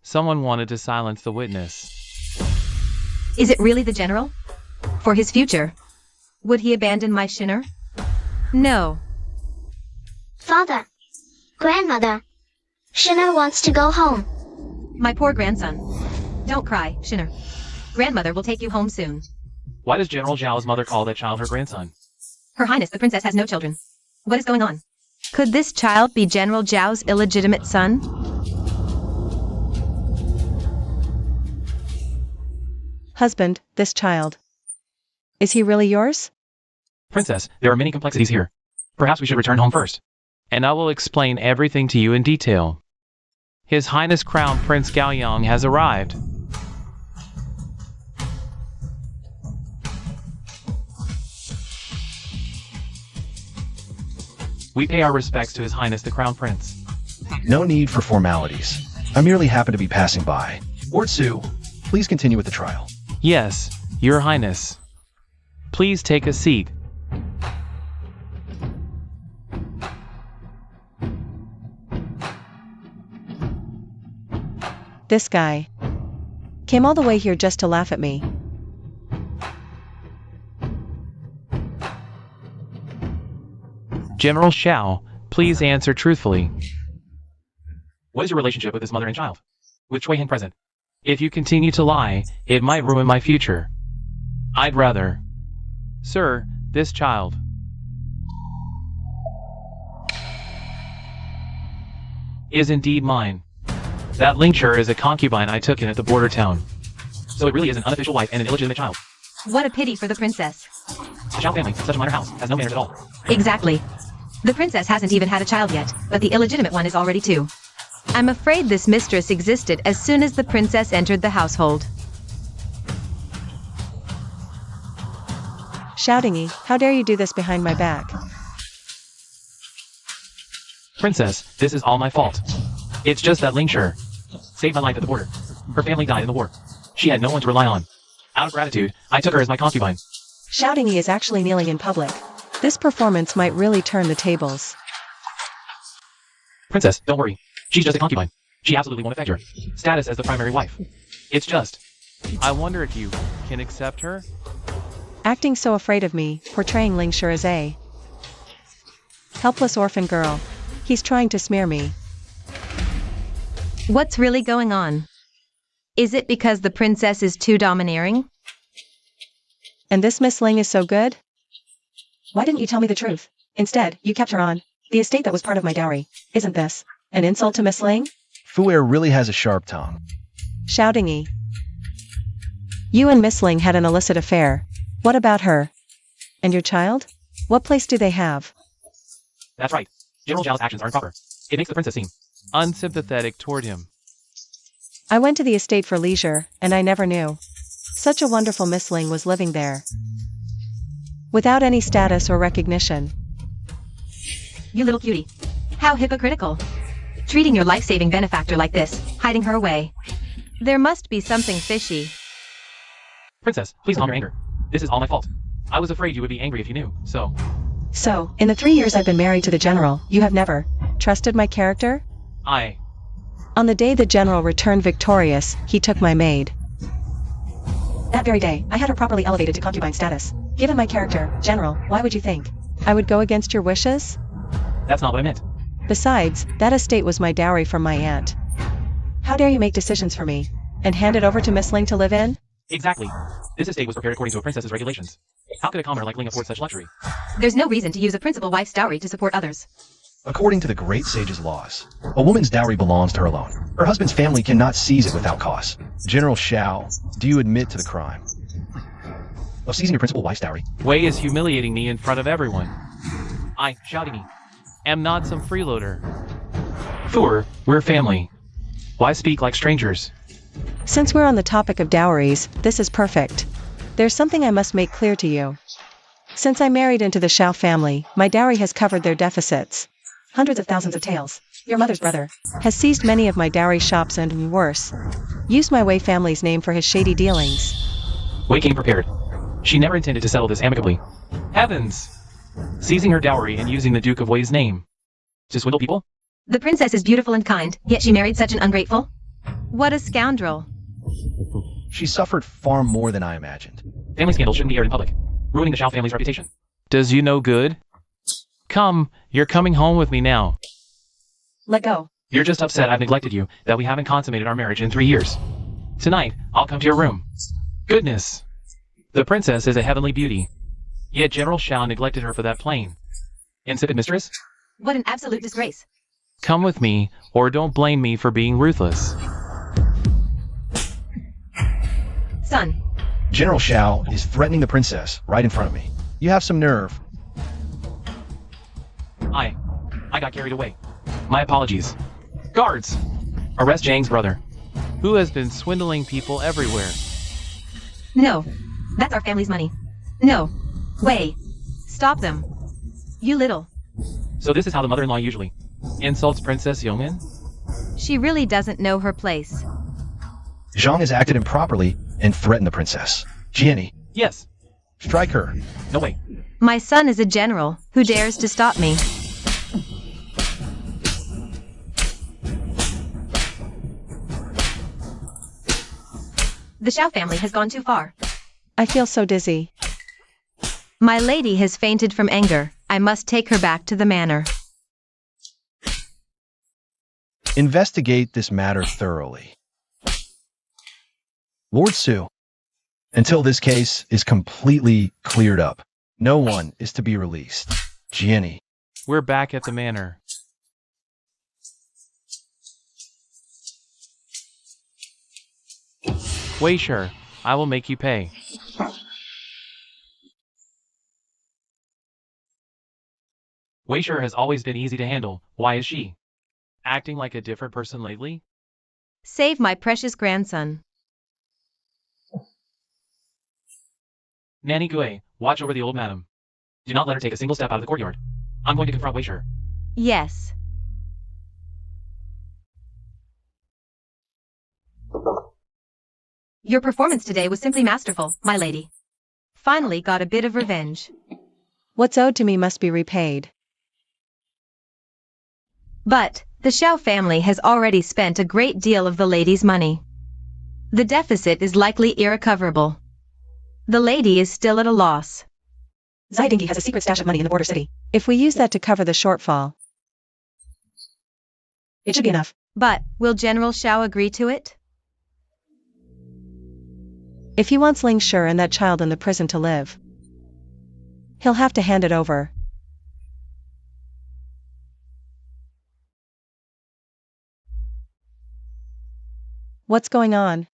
Someone wanted to silence the witness. Is it really the general? For his future? Would he abandon my Shinner? No. Father. Grandmother. Shinner wants to go home. My poor grandson. Don't cry, Shinner. Grandmother will take you home soon. Why does General Zhao's mother call that child her grandson? Her Highness the princess has no children. What is going on? Could this child be General Zhao's illegitimate son? Husband, this child. Is he really yours? Princess, there are many complexities here. Perhaps we should return home first. And I will explain everything to you in detail. His Highness Crown Prince Gaoyang has arrived. We pay our respects to His Highness the Crown Prince. No need for formalities. I merely happen to be passing by. Lord Su, please continue with the trial. Yes, Your Highness. Please take a seat. This guy came all the way here just to laugh at me. General Xiao, please answer truthfully. What is your relationship with this mother and child? With Cui Hin present? If you continue to lie, it might ruin my future. I'd rather. Sir, this child. Is indeed mine. That Lingcher is a concubine I took in at the border town. So it really is an unofficial wife and an illegitimate child. What a pity for the princess. The Xiao family, such a minor house, has no manners at all. Exactly. The princess hasn't even had a child yet, but the illegitimate one is already two. I'm afraid this mistress existed as soon as the princess entered the household. Shouting, how dare you do this behind my back? Princess, this is all my fault. It's just that Lingcher saved my life at the border. Her family died in the war. She had no one to rely on. Out of gratitude, I took her as my concubine. Shouting is actually kneeling in public. This performance might really turn the tables. Princess, don't worry. She's just a concubine. She absolutely won't affect your status as the primary wife. It's just, I wonder if you can accept her? Acting so afraid of me, portraying Lingshi as a helpless orphan girl. He's trying to smear me. What's really going on? Is it because the princess is too domineering? And this Miss Ling is so good? Why didn't you tell me the truth? Instead, you kept her on the estate that was part of my dowry. Isn't this an insult to Miss Ling? Fu'er really has a sharp tongue. Shouting. You and Miss Ling had an illicit affair. What about her? And your child? What place do they have? That's right. General Zhao's actions are improper. It makes the princess seem unsympathetic toward him. I went to the estate for leisure, and I never knew. Such a wonderful Miss Ling was living there. Without any status or recognition. You little cutie. How hypocritical. Treating your life-saving benefactor like this, hiding her away. There must be something fishy. Princess, please calm your anger. This is all my fault. I was afraid you would be angry if you knew, so... So, in the 3 years I've been married to the general, you have never trusted my character? On the day the general returned victorious, he took my maid. That very day, I had her properly elevated to concubine status. Given my character, General, why would you think I would go against your wishes? That's not what I meant. Besides, that estate was my dowry from my aunt. How dare you make decisions for me, and hand it over to Miss Ling to live in? Exactly. This estate was prepared according to a princess's regulations. How could a commoner like Ling afford such luxury? There's no reason to use a principal wife's dowry to support others. According to the great sage's laws, a woman's dowry belongs to her alone. Her husband's family cannot seize it without cause. General Xiao, do you admit to the crime of seizing your principal wife's dowry? Wei is humiliating me in front of everyone. I, shouting, am not some freeloader. Fu'er, we're family. Why speak like strangers? Since we're on the topic of dowries, this is perfect. There's something I must make clear to you. Since I married into the Xiao family, my dowry has covered their deficits. Hundreds of thousands of taels. Your mother's brother has seized many of my dowry shops and, worse, used my Wei family's name for his shady dealings. Wei came prepared. She never intended to settle this amicably. Heavens! Seizing her dowry and using the Duke of Wei's name. To swindle people? The princess is beautiful and kind, yet she married such an ungrateful. What a scoundrel. She suffered far more than I imagined. Family scandals shouldn't be aired in public, ruining the Xiao family's reputation. Does you no good? Come, you're coming home with me now. Let go. You're just upset I've neglected you, that we haven't consummated our marriage in 3 years. Tonight, I'll come to your room. Goodness! The princess is a heavenly beauty. Yet General Shao neglected her for that plain, insipid mistress? What an absolute disgrace. Come with me, or don't blame me for being ruthless. Son, General Shao is threatening the princess right in front of me. You have some nerve. I got carried away. My apologies. Guards! Arrest Zhang's brother, who has been swindling people everywhere. no. That's our family's money. No. Way. Stop them. You little. So this is how the mother-in-law usually insults Princess Yongmin? She really doesn't know her place. Zhang has acted improperly and threatened the princess. Jenny, Yes. strike her. No way. My son is a general who dares to stop me. The Shao family has gone too far. I feel so dizzy. My lady has fainted from anger. I must take her back to the manor. Investigate this matter thoroughly. Lord Su, until this case is completely cleared up, no one is to be released. Jenny, We're back at the manor. Wei Shi, I will make you pay. Wei Shi has always been easy to handle. Why is she acting like a different person lately? Save my precious grandson. Nanny Gui, watch over the old madam. Do not let her take a single step out of the courtyard. I'm going to confront Wei Shi. Yes. Your performance today was simply masterful, my lady. Finally got a bit of revenge. What's owed to me must be repaid. But, the Shao family has already spent a great deal of the lady's money. The deficit is likely irrecoverable. The lady is still at a loss. Zidingi has a secret stash of money in the border city. If we use that to cover the shortfall, it should be enough. But, will General Shao agree to it? If he wants Ling Shi and that child in the prison to live, he'll have to hand it over. What's going on?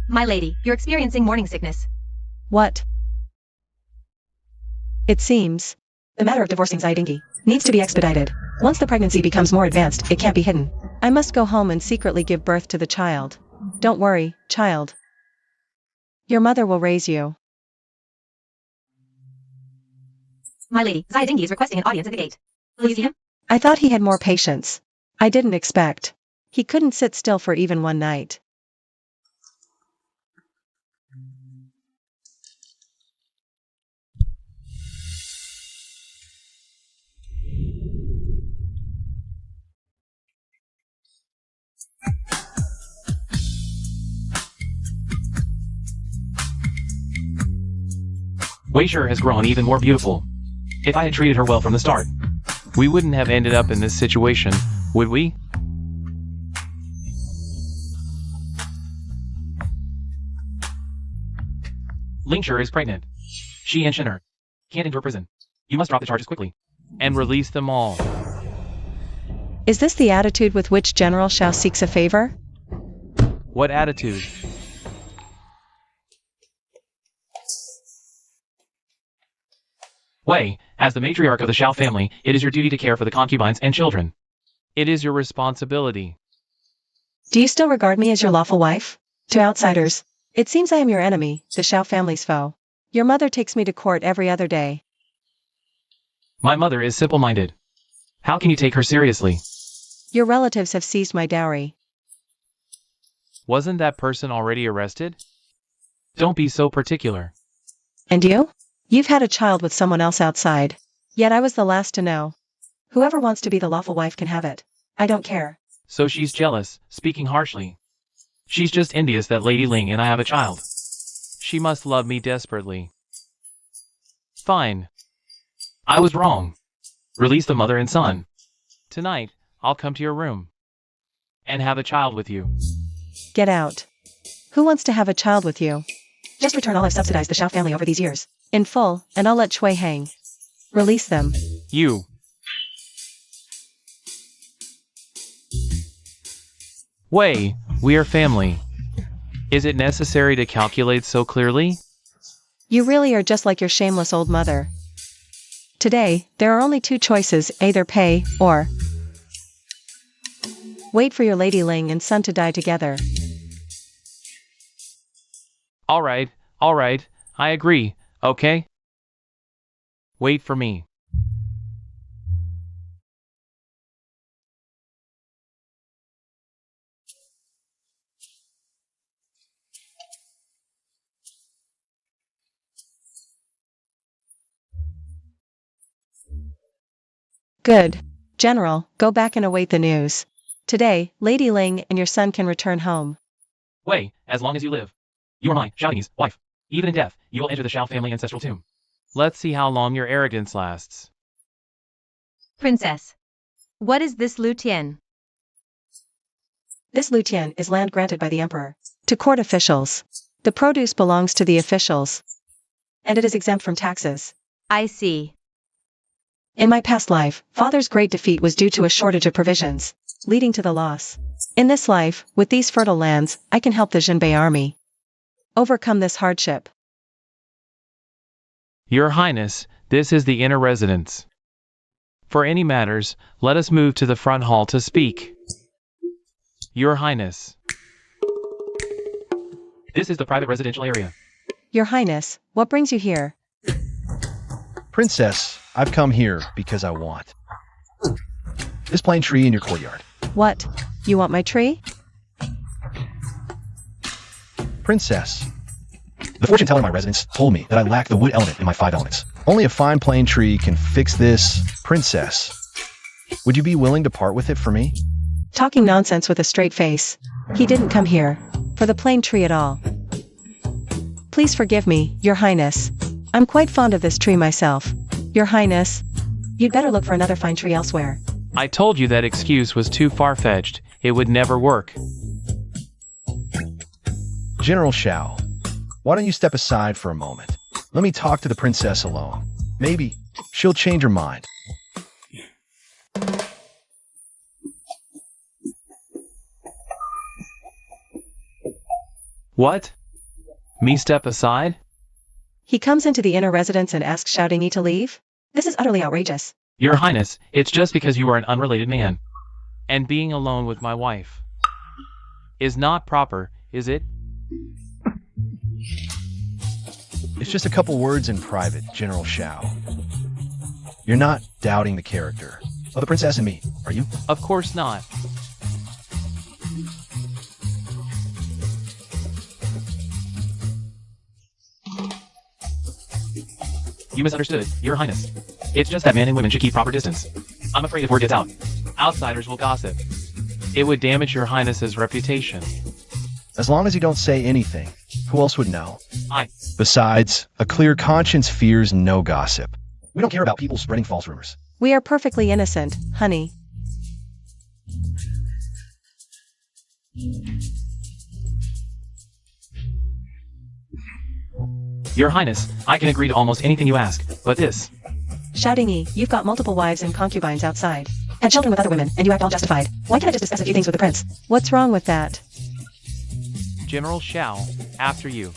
My lady, you're experiencing morning sickness. What? It seems the matter of divorcing Zidingi needs to be expedited. Once the pregnancy becomes more advanced, it can't be hidden. I must go home and secretly give birth to the child. Don't worry, child. Your mother will raise you. My lady, Zidingi is requesting an audience at the gate. Will you see him? I thought he had more patience. I didn't expect. He couldn't sit still for even one night. Wei Shi has grown even more beautiful. If I had treated her well from the start, we wouldn't have ended up in this situation, would we? Ling Shi is pregnant. She and Shinner can't endure prison. You must drop the charges quickly and release them all. Is this the attitude with which General Shao seeks a favor? What attitude? Wei, as the matriarch of the Shao family, it is your duty to care for the concubines and children. It is your responsibility. Do you still regard me as your lawful wife? To outsiders, it seems I am your enemy, the Shao family's foe. Your mother takes me to court every other day. My mother is simple-minded. How can you take her seriously? Your relatives have seized my dowry. Wasn't that person already arrested? Don't be so particular. And you? You've had a child with someone else outside. Yet I was the last to know. Whoever wants to be the lawful wife can have it. I don't care. So she's jealous, speaking harshly. She's just envious that Lady Ling and I have a child. She must love me desperately. Fine. I was wrong. Release the mother and son. Tonight, I'll come to your room and have a child with you. Get out. Who wants to have a child with you? Just return all I've subsidized the Xiao family over these years. In full, and I'll let Shui hang. Release them. You. Wei, we are family. Is it necessary to calculate so clearly? You really are just like your shameless old mother. Today, there are only two choices, either pay, or wait for your Lady Ling and son to die together. Alright, I agree, okay? Wait for me. Good. General, go back and await the news. Today, Lady Ling and your son can return home. Wei, as long as you live. You are my, Xiaoting's, wife. Even in death, you will enter the Xiao family ancestral tomb. Let's see how long your arrogance lasts. Princess. What is this Lu Tian? This Lu Tian is land granted by the emperor to court officials. The produce belongs to the officials, and it is exempt from taxes. I see. In my past life, father's great defeat was due to a shortage of provisions, leading to the loss. In this life, with these fertile lands, I can help the Jinbei army overcome this hardship. Your Highness, this is the inner residence. For any matters, let us move to the front hall to speak. Your Highness. This is the private residential area. Your Highness, what brings you here? Princess, I've come here because I want this plane tree in your courtyard. What? You want my tree? Princess, the fortune teller in my residence told me that I lack the wood element in my 5 elements. Only a fine plane tree can fix this. Princess, would you be willing to part with it for me? Talking nonsense with a straight face. He didn't come here for the plane tree at all. Please forgive me, Your Highness. I'm quite fond of this tree myself. Your Highness, you'd better look for another fine tree elsewhere. I told you that excuse was too far-fetched. It would never work. General Xiao, why don't you step aside for a moment? Let me talk to the princess alone. Maybe she'll change her mind. What? Me step aside? He comes into the inner residence and asks Shouting E to leave? This is utterly outrageous. Your Highness, it's just because you are an unrelated man. And being alone with my wife is not proper, is it? It's just a couple words in private, General Xiao. You're not doubting the character of the princess and me, are you? Of course not. You misunderstood, Your Highness. It's just that men and women should keep proper distance. I'm afraid if word gets out, outsiders will gossip. It would damage Your Highness's reputation. As long as you don't say anything, who else would know? I. Besides, a clear conscience fears no gossip. We don't care about people spreading false rumors. We are perfectly innocent, honey. Your Highness, I can agree to almost anything you ask, but this. Shouting E, you've got multiple wives and concubines outside. Had children with other women, and you act all justified. Why can't I just discuss a few things with the prince? What's wrong with that? General Xiao, after you.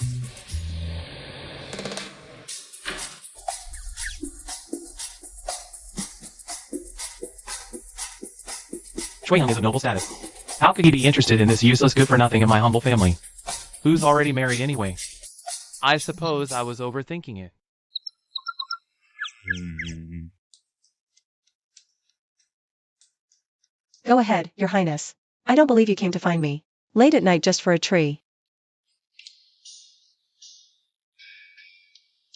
Shuiyang is of noble status. How could he be interested in this useless good-for-nothing in my humble family? Who's already married anyway? I suppose I was overthinking it. Go ahead, Your Highness. I don't believe you came to find me late at night just for a tree.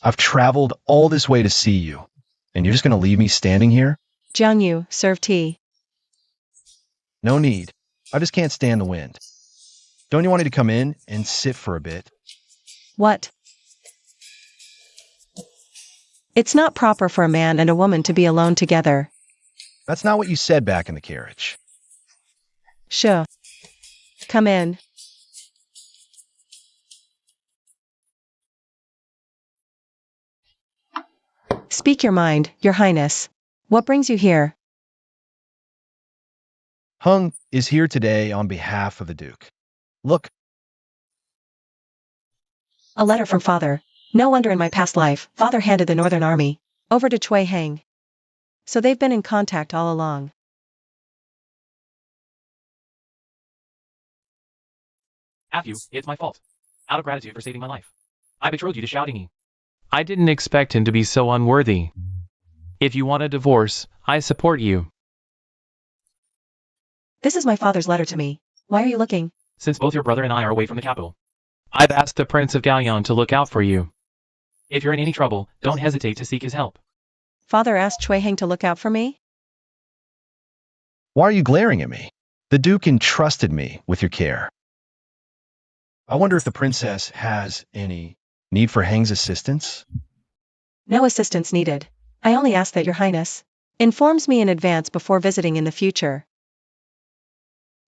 I've traveled all this way to see you, and you're just going to leave me standing here? Jiang Yu, serve tea. No need. I just can't stand the wind. Don't you want me to come in and sit for a bit? What? It's not proper for a man and a woman to be alone together. That's not what you said back in the carriage. Sure. Come in. Speak your mind, Your Highness. What brings you here? Hung is here today on behalf of the Duke. Look, A letter from father. No wonder in my past life, father handed the Northern Army over to Chui Hang. So they've been in contact all along. After you, it's my fault. Out of gratitude for saving my life, I betrothed you to Xiaodingy. I didn't expect him to be so unworthy. If you want a divorce, I support you. This is my father's letter to me. Why are you looking? Since both your brother and I are away from the capital, I've asked the Prince of Gallion to look out for you. If you're in any trouble, don't hesitate to seek his help. Father asked Chui Hang to look out for me? why are you glaring at me? The Duke entrusted me with your care. I wonder if the princess has any need for Hang's assistance? No assistance needed. I only ask that Your Highness informs me in advance before visiting in the future.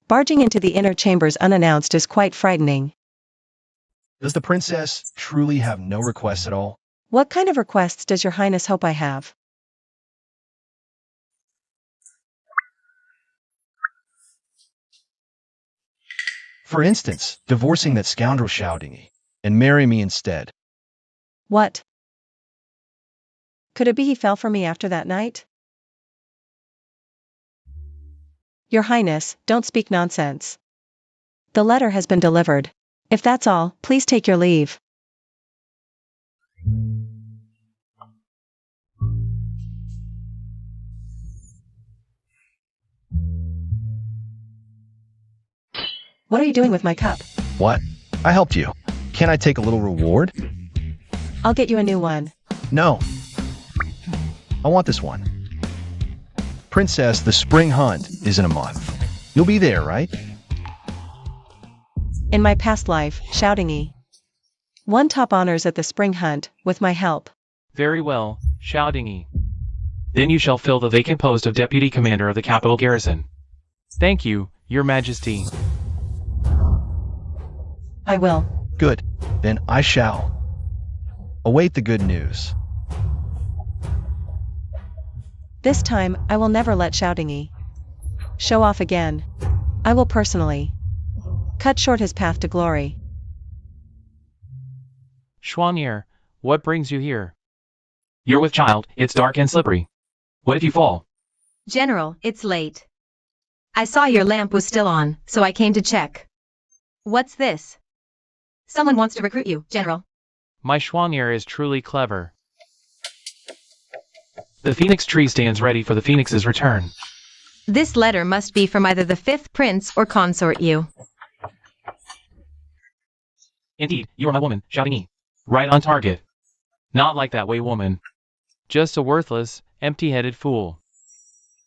Barging into the inner chambers unannounced is quite frightening. Does the princess truly have no requests at all? What kind of requests does Your Highness hope I have? For instance, divorcing that scoundrel Xiaodingy and marry me instead. What? Could it be he fell for me after that night? Your Highness, don't speak nonsense. The letter has been delivered. If that's all, please take your leave. What are you doing with my cup? What? I helped you. Can I take a little reward? I'll get you a new one. No. I want this one. Princess, the spring hunt is in a month. You'll be there, right? In my past life, Xiaodingy won top honors at the spring hunt, with my help. Very well, Xiaodingy. Then you shall fill the vacant post of Deputy Commander of the capital garrison. Thank you, Your Majesty. I will. Good. Then I shall. Await the good news. This time, I will never let Xiaodingy show off again. I will personally cut short his path to glory. Xuan'er, what brings you here? You're with child, it's dark and slippery. What if you fall? General, it's late. I saw your lamp was still on, so I came to check. What's this? Someone wants to recruit you, General. My Xuan'er is truly clever. The phoenix tree stands ready for the phoenix's return. This letter must be from either the fifth prince or consort you. Indeed, you are my woman, Xiaodingy. Right on target. Not like that way woman. Just a worthless, empty-headed fool.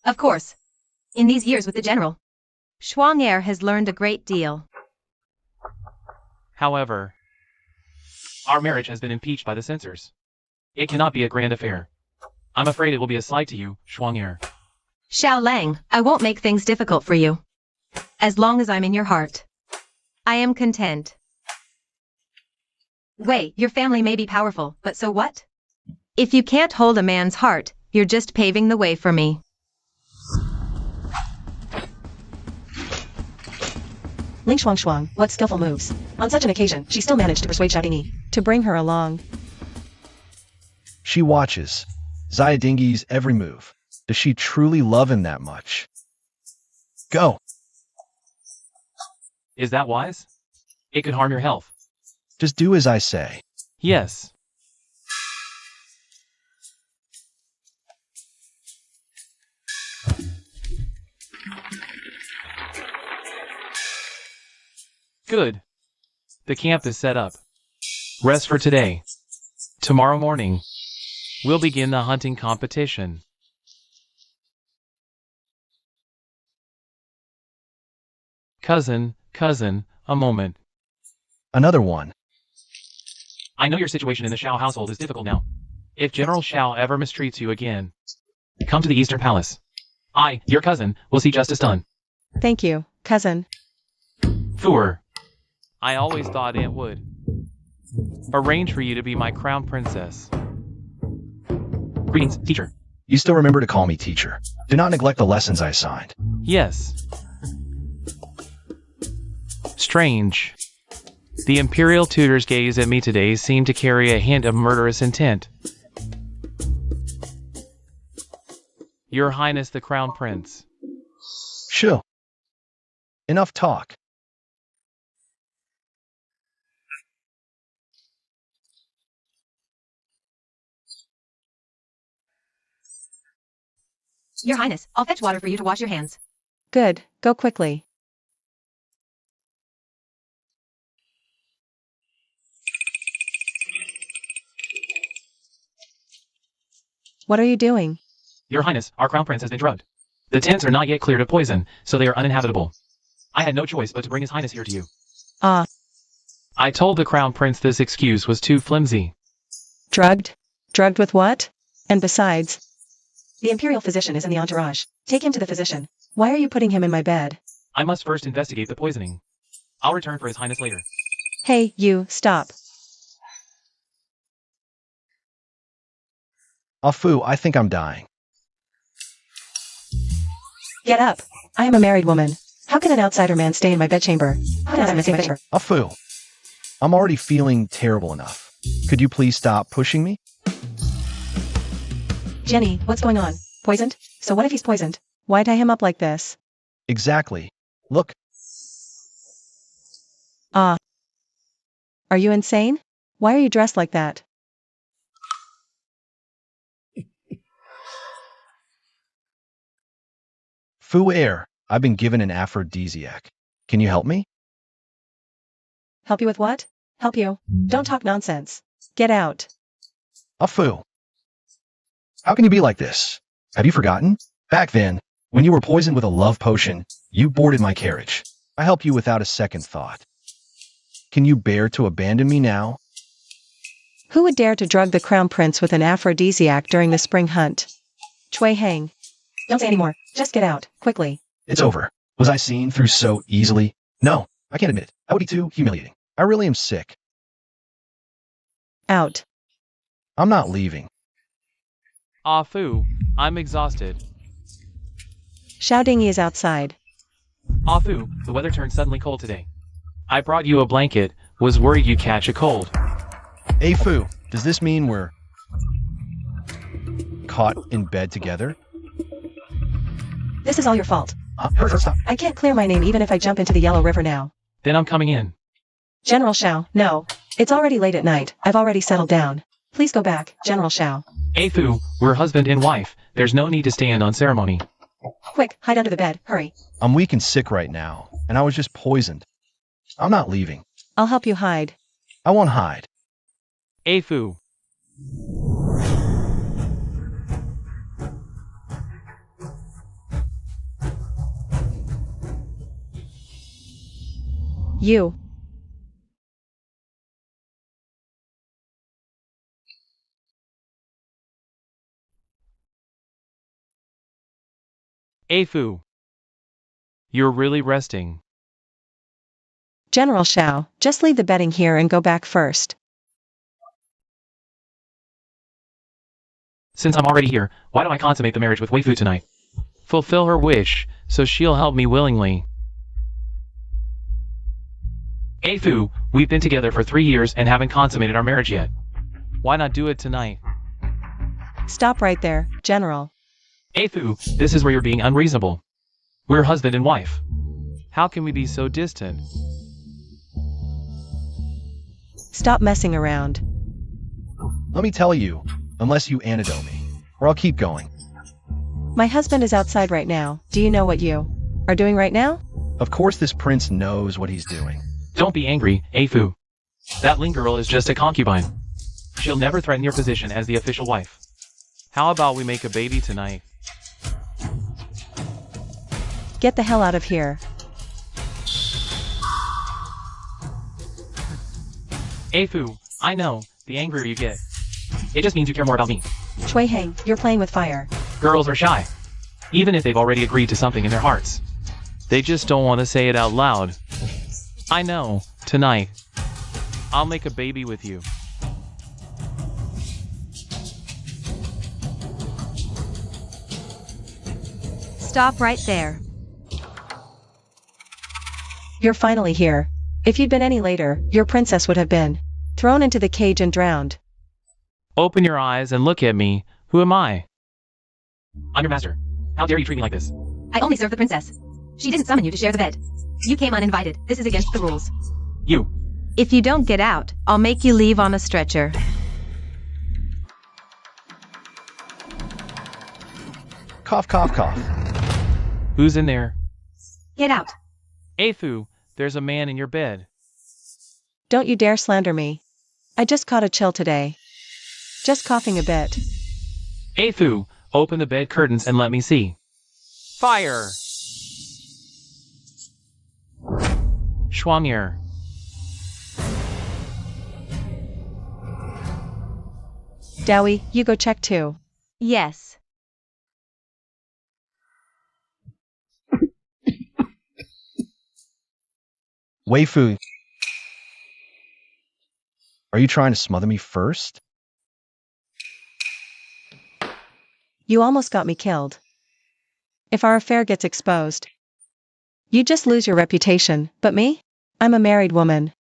Of course. In these years with the General, Xuan'er has learned a great deal. However, our marriage has been impeached by the censors. It cannot be a grand affair. I'm afraid it will be a slight to you, Xuan'er. Xiao Lang, I won't make things difficult for you. As long as I'm in your heart, I am content. Wei, your family may be powerful, but so what? If you can't hold a man's heart, you're just paving the way for me. Ling Shuang, what skillful moves. On such an occasion, she still managed to persuade Xiaodingy to bring her along. She watches Xiaodingy's every move. Does she truly love him that much? Go. Is that wise? It could harm your health. Just do as I say. Yes. Good. The camp is set up. Rest for today. Tomorrow morning, we'll begin the hunting competition. Cousin, a moment. Another one. I know your situation in the Shao household is difficult now. If General Shao ever mistreats you again, come to the Eastern Palace. I, your cousin, will see justice done. Thank you, cousin. Four. I always thought it would arrange for you to be my crown princess. Greetings, teacher. You still remember to call me teacher. Do not neglect the lessons I assigned. Yes. Strange. The imperial tutor's gaze at me today seemed to carry a hint of murderous intent. Your Highness the Crown Prince. Shoo. Enough talk. Your Highness, I'll fetch water for you to wash your hands. Good, go quickly. What are you doing? Your Highness, our Crown Prince has been drugged. The tents are not yet cleared of poison, so they are uninhabitable. I had no choice but to bring His Highness here to you. Ah. I told the Crown Prince this excuse was too flimsy. Drugged? Drugged with what? And besides, The imperial physician is in the entourage. Take him to the physician. why are you putting him in my bed? I must first investigate the poisoning. I'll return for His Highness later. Hey, you, stop. Afu, I think I'm dying. Get up. I am a married woman. How can an outsider man stay in my bedchamber? Afu, I'm already feeling terrible enough. Could you please stop pushing me? Jenny, what's going on? Poisoned? So what if he's poisoned? Why tie him up like this? Exactly. Look, Ah. Are you insane? Why are you dressed like that? Fu Air, I've been given an aphrodisiac. Can you help me? Help you with what? Help you? Don't talk nonsense. Get out. Afu. How can you be like this? Have you forgotten? Back then, when you were poisoned with a love potion, you boarded my carriage. I helped you without a second thought. Can you bear to abandon me now? Who would dare to drug the crown prince with an aphrodisiac during the spring hunt? Chui Hang. Don't say anymore. Just get out, quickly. It's over. Was I seen through so easily? No, I can't admit. That would be too humiliating. I really am sick. Out. I'm not leaving. Ah, Fu, I'm exhausted. Xiao Dingy is outside. Ah, Fu, the weather turned suddenly cold today. I brought you a blanket, was worried you'd catch a cold. Hey Fu, does this mean we're caught in bed together? This is all your fault. Stop. I can't clear my name even if I jump into the Yellow River now. Then I'm coming in. General Xiao, no. It's already late at night. I've already settled down. Please go back, General Xiao. Hey Fu, we're husband and wife. There's no need to stand on ceremony. Quick, hide under the bed. Hurry. I'm weak and sick right now, and I was just poisoned. I'm not leaving. I'll help you hide. I won't hide. Hey Fu. You. Hey Fu. You're really resting. General Xiao, just leave the bedding here and go back first. Since I'm already here, why don't I consummate the marriage with Wei Fu tonight? Fulfill her wish, so she'll help me willingly. Hey Fu, we've been together for 3 years and haven't consummated our marriage yet. Why not do it tonight? Stop right there, General. Hey Fu, this is where you're being unreasonable. We're husband and wife. How can we be so distant? Stop messing around. Let me tell you, unless you antidote me, or I'll keep going. My husband is outside right now. Do you know what you are doing right now? Of course this prince knows what he's doing. Don't be angry, Hey Fu. That Ling girl is just a concubine. She'll never threaten your position as the official wife. How about we make a baby tonight? Get the hell out of here. Hey Fu, I know, the angrier you get. It just means you care more about me. Chui Hang, you're playing with fire. Girls are shy. Even if they've already agreed to something in their hearts. They just don't want to say it out loud. I know, tonight. I'll make a baby with you. Stop right there. You're finally here. If you'd been any later, your princess would have been thrown into the cage and drowned. Open your eyes and look at me. Who am I? I'm your master. How dare you treat me like this? I only serve the princess. She didn't summon you to share the bed. You came uninvited. This is against the rules. You. If you don't get out, I'll make you leave on a stretcher. Cough, cough, cough. Who's in there? Get out. Afu, there's a man in your bed. Don't you dare slander me. I just caught a chill today. Just coughing a bit. Afu, open the bed curtains and let me see. Fire! Schwamir. Dowie, you go check too. Yes. Weifu. Are you trying to smother me first? You almost got me killed. If our affair gets exposed, you just lose your reputation, but me? I'm a married woman.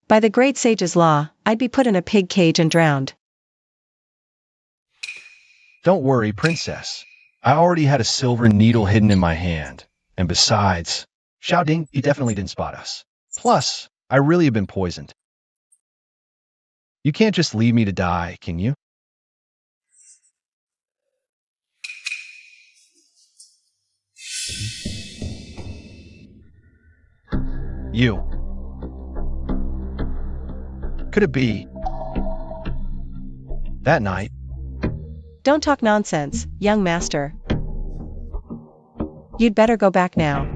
By the great sage's law, I'd be put in a pig cage and drowned. Don't worry, princess. I already had a silver needle hidden in my hand. And besides, Xiaoding, you definitely didn't spot us. Plus, I really have been poisoned. You can't just leave me to die, can you? You. Could it be that night? Don't talk nonsense, young master. You'd better go back now.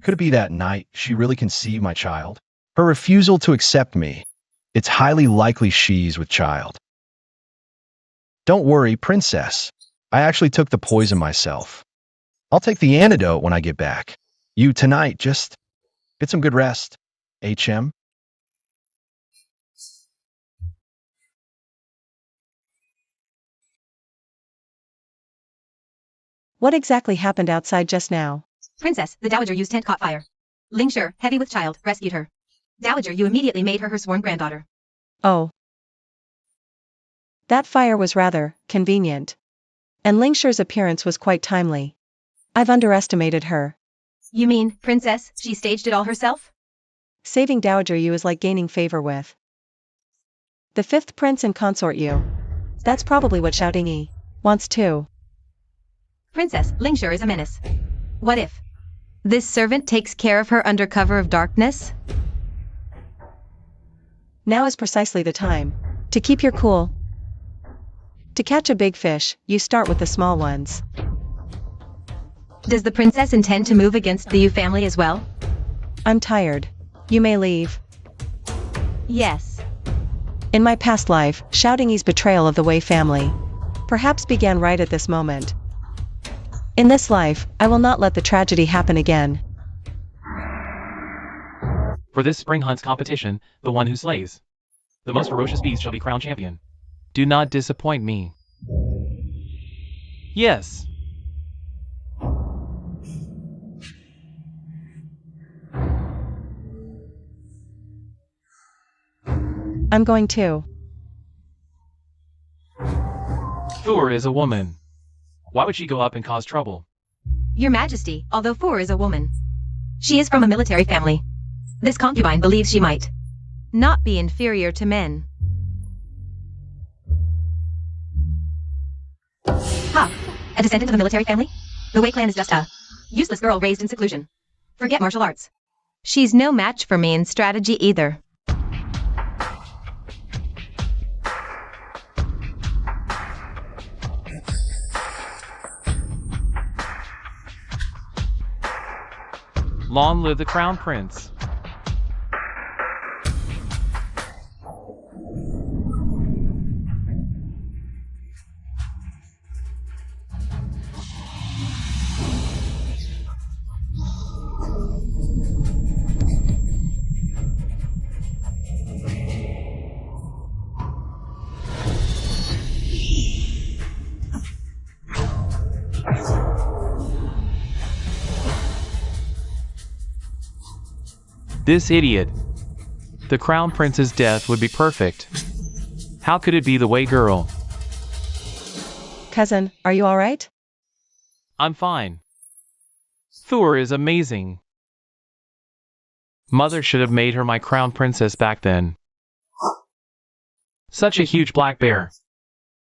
Could it be that night she really conceived my child? Her refusal to accept me. It's highly likely she's with child. Don't worry, princess. I actually took the poison myself. I'll take the antidote when I get back. You tonight, just get some good rest. HM? What exactly happened outside just now? Princess, the Dowager Yu's tent caught fire. Ling Shi, heavy with child, rescued her. Dowager Yu immediately made her sworn granddaughter. Oh. That fire was rather convenient. And Ling Shi's appearance was quite timely. I've underestimated her. You mean, princess, she staged it all herself? Saving Dowager Yu is like gaining favor with the fifth prince and consort Yu. That's probably what Xiaoding Yi wants too. Princess, Ling Shi is a menace. What if this servant takes care of her under cover of darkness? Now is precisely the time to keep your cool. To catch a big fish, you start with the small ones. Does the princess intend to move against the Yu family as well? I'm tired. You may leave. Yes. In my past life, Xiaoding Yi's betrayal of the Wei family perhaps began right at this moment. In this life, I will not let the tragedy happen again. For this spring hunt's competition, the one who slays the most ferocious beast shall be crowned champion. Do not disappoint me. Yes. I'm going to. Thor is a woman. Why would she go up and cause trouble? Your Majesty, although Fu is a woman, she is from a military family. This concubine believes she might not be inferior to men. Ha! A descendant of a military family? The Wei clan is just a useless girl raised in seclusion. Forget martial arts. She's no match for me in strategy either. Long live the crown prince. This idiot. The crown prince's death would be perfect. How could it be the way, girl? Cousin, are you alright? I'm fine. Thor is amazing. Mother should have made her my crown princess back then. Such a huge black bear.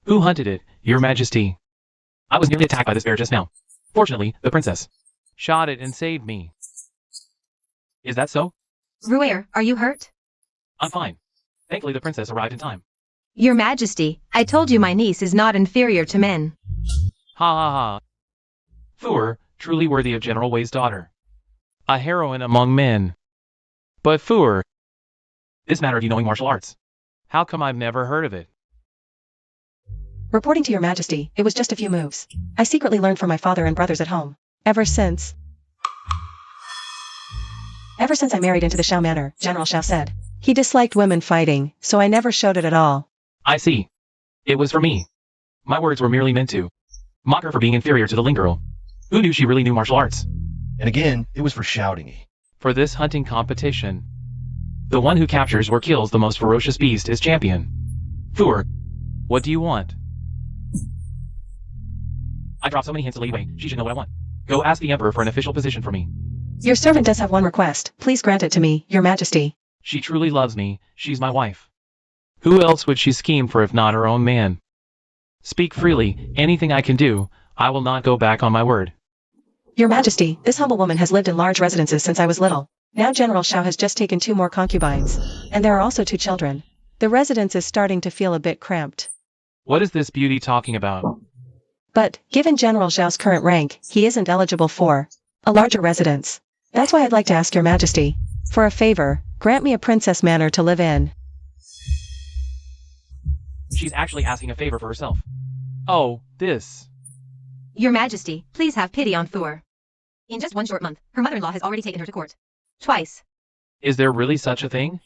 Who hunted it, Your Majesty? I was nearly attacked by this bear just now. Fortunately, the princess shot it and saved me. Is that so? Ruair, are you hurt? I'm fine. Thankfully, the princess arrived in time. Your Majesty, I told you my niece is not inferior to men. Ha ha ha. Thor, truly worthy of General Wei's daughter. A heroine among men. But Thor, this matter of you knowing martial arts. How come I've never heard of it? Reporting to your majesty, it was just a few moves. I secretly learned from my father and brothers at home. Ever since I married into the Shao manor, General Shao said. He disliked women fighting, so I never showed it at all. I see. It was for me. My words were merely meant to mock her for being inferior to the Ling girl. Who knew she really knew martial arts? And again, it was for shouting. For this hunting competition, the one who captures or kills the most ferocious beast is champion. Thor, what do you want? I dropped so many hints to Lady Wei, she should know what I want. Go ask the Emperor for an official position for me. Your servant does have one request. Please grant it to me, your majesty. She truly loves me, she's my wife. Who else would she scheme for if not her own man? Speak freely, anything I can do, I will not go back on my word. Your majesty, this humble woman has lived in large residences since I was little. Now General Shao has just taken 2 more concubines. And there are also 2 children. The residence is starting to feel a bit cramped. What is this beauty talking about? But, given General Zhao's current rank, he isn't eligible for a larger residence. That's why I'd like to ask your majesty for a favor, grant me a princess manor to live in. She's actually asking a favor for herself. Oh, this. Your Majesty, please have pity on Thor. In just 1 short month, her mother-in-law has already taken her to court. Twice. Is there really such a thing?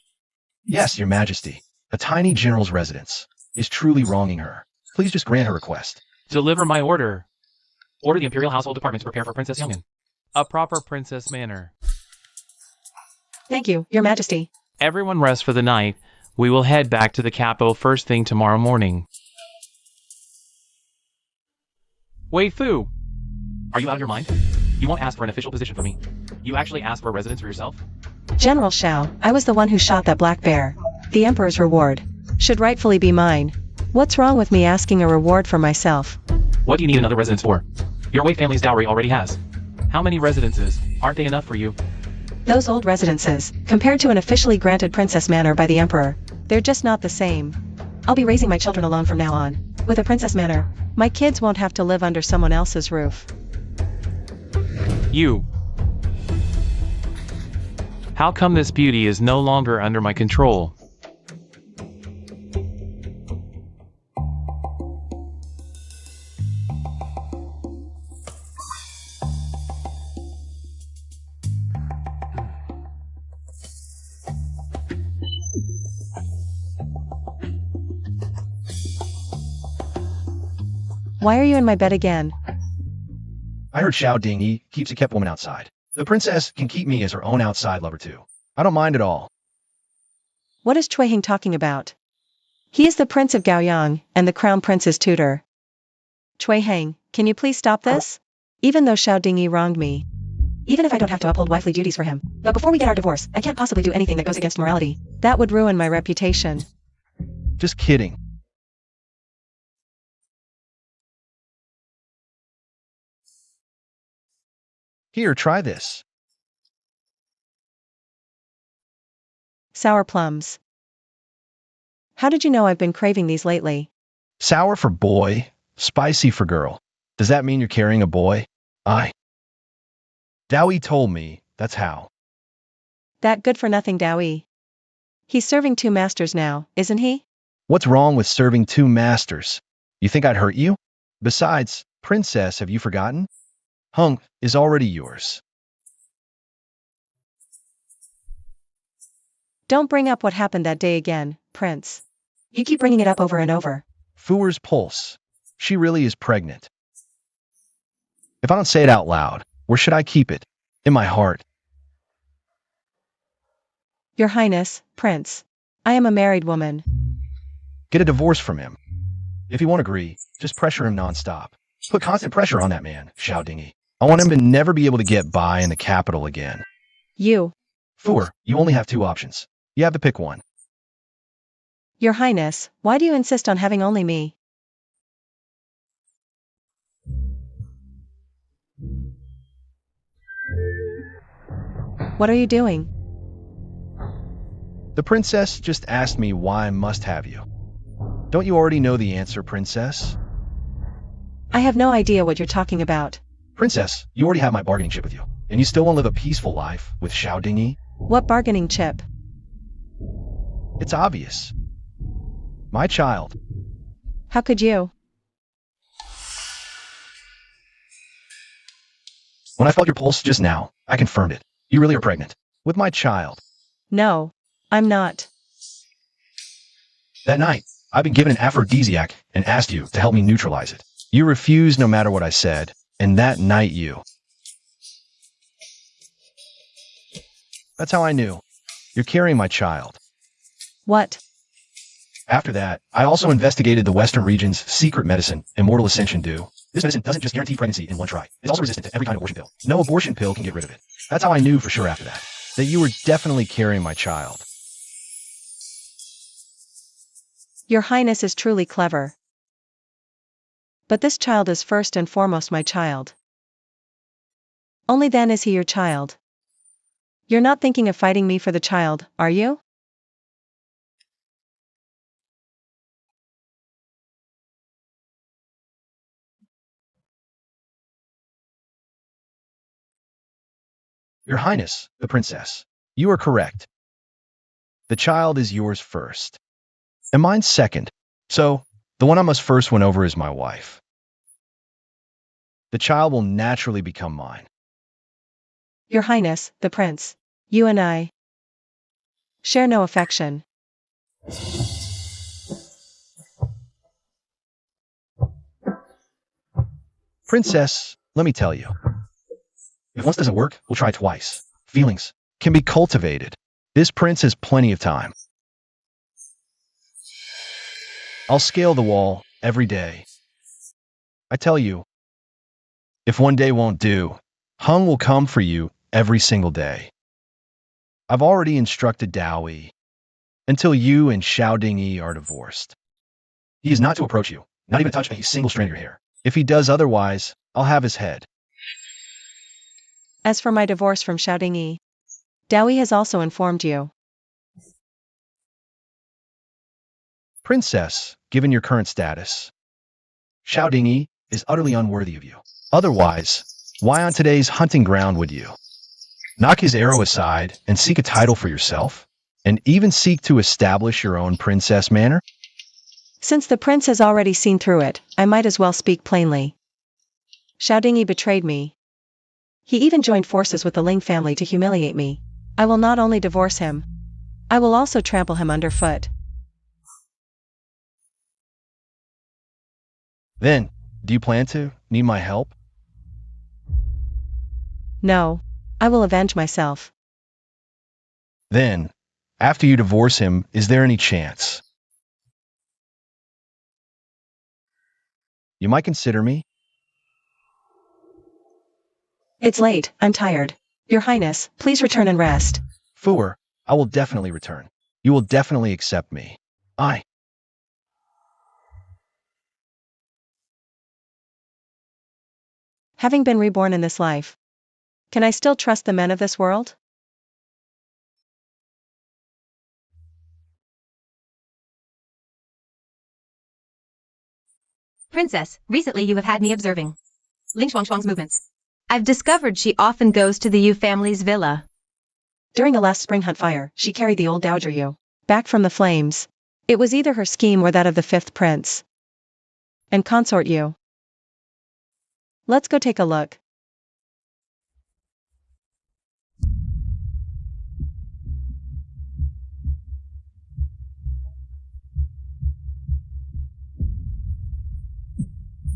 Yes, your majesty. A tiny general's residence is truly wronging her. Please just grant her request. Deliver my order. Order the Imperial Household Department to prepare for Princess Youngin. A proper princess manor. Thank you, your majesty. Everyone rest for the night. We will head back to the capital first thing tomorrow morning. Wei Fu! Are you out of your mind? You won't ask for an official position for me. You actually asked for a residence for yourself? General Shao, I was the one who shot that black bear. The Emperor's reward should rightfully be mine. What's wrong with me asking a reward for myself? What do you need another residence for? Your Wei family's dowry already has. How many residences? Aren't they enough for you? Those old residences, compared to an officially granted princess manor by the Emperor, they're just not the same. I'll be raising my children alone from now on. With a princess manor, my kids won't have to live under someone else's roof. You. How come this beauty is no longer under my control? Why are you in my bed again? I heard Xiao Ding he keeps a kept woman outside. The princess can keep me as her own outside lover too. I don't mind at all. What is Cui Hing talking about? He is the Prince of Gaoyang, and the Crown Prince's tutor. Cui Hing, can you please stop this? Even though Xiao Dingyi wronged me. Even if I don't have to uphold wifely duties for him. But before we get our divorce, I can't possibly do anything that goes against morality. That would ruin my reputation. Just kidding. Here, try this. Sour plums. How did you know I've been craving these lately? Sour for boy, spicy for girl. Does that mean you're carrying a boy? Dowie told me, that's how. That good-for-nothing Dowie. He's serving 2 masters now, isn't he? What's wrong with serving 2 masters? You think I'd hurt you? Besides, princess, have you forgotten? Hung is already yours. Don't bring up what happened that day again, Prince. You keep bringing it up over and over. Fuer's pulse. She really is pregnant. If I don't say it out loud, where should I keep it? In my heart. Your Highness, Prince. I am a married woman. Get a divorce from him. If he won't agree, just pressure him nonstop. Put constant pressure on that man, Xiao Dingy. I want him to never be able to get by in the capital again. You. Four, you only have two options. You have to pick one. Your Highness, why do you insist on having only me? What are you doing? The princess just asked me why I must have you. Don't you already know the answer, princess? I have no idea what you're talking about. Princess, you already have my bargaining chip with you, and you still want to live a peaceful life with Xiao Dingy? What bargaining chip? It's obvious. My child. How could you? When I felt your pulse just now, I confirmed it. You really are pregnant. With my child. No, I'm not. That night, I've been given an aphrodisiac and asked you to help me neutralize it. You refused no matter what I said, and that night you. That's how I knew. You're carrying my child. What? After that, I also investigated the Western region's secret medicine, Immortal Ascension Dew. This medicine doesn't just guarantee pregnancy in one try. It's also resistant to every kind of abortion pill. No abortion pill can get rid of it. That's how I knew for sure after that you were definitely carrying my child. Your Highness is truly clever. But this child is first and foremost my child. Only then is he your child. You're not thinking of fighting me for the child, are you? Your Highness, the princess, you are correct. The child is yours first. And mine second. So, the one I must first win over is my wife. The child will naturally become mine. Your Highness, the Prince. You and I share no affection. Princess, let me tell you. If once doesn't work, we'll try twice. Feelings can be cultivated. This prince has plenty of time. I'll scale the wall every day. I tell you, if one day won't do, Hung will come for you every single day. I've already instructed Dowie until you and Xiao Dingyi are divorced. He is not to approach you, not even touch a single strand of your hair. If he does otherwise, I'll have his head. As for my divorce from Xiao Dingyi, Dowie has also informed you. Princess, given your current status, Xiao Dingyi is utterly unworthy of you. Otherwise, why on today's hunting ground would you knock his arrow aside and seek a title for yourself, and even seek to establish your own princess manner? Since the prince has already seen through it, I might as well speak plainly. Xiao Dingyi betrayed me. He even joined forces with the Ling family to humiliate me. I will not only divorce him, I will also trample him underfoot. Then, do you plan to need my help? No, I will avenge myself. Then, after you divorce him, is there any chance you might consider me? It's late, I'm tired. Your Highness, please return and rest. Fuer, I will definitely return. You will definitely accept me. Having been reborn in this life, can I still trust the men of this world? Princess, recently you have had me observing Ling Shuangshuang's movements. I've discovered she often goes to the Yu family's villa. During the last spring hunt fire, she carried the old Dowager Yu back from the flames. It was either her scheme or that of the fifth prince and consort Yu. Let's go take a look.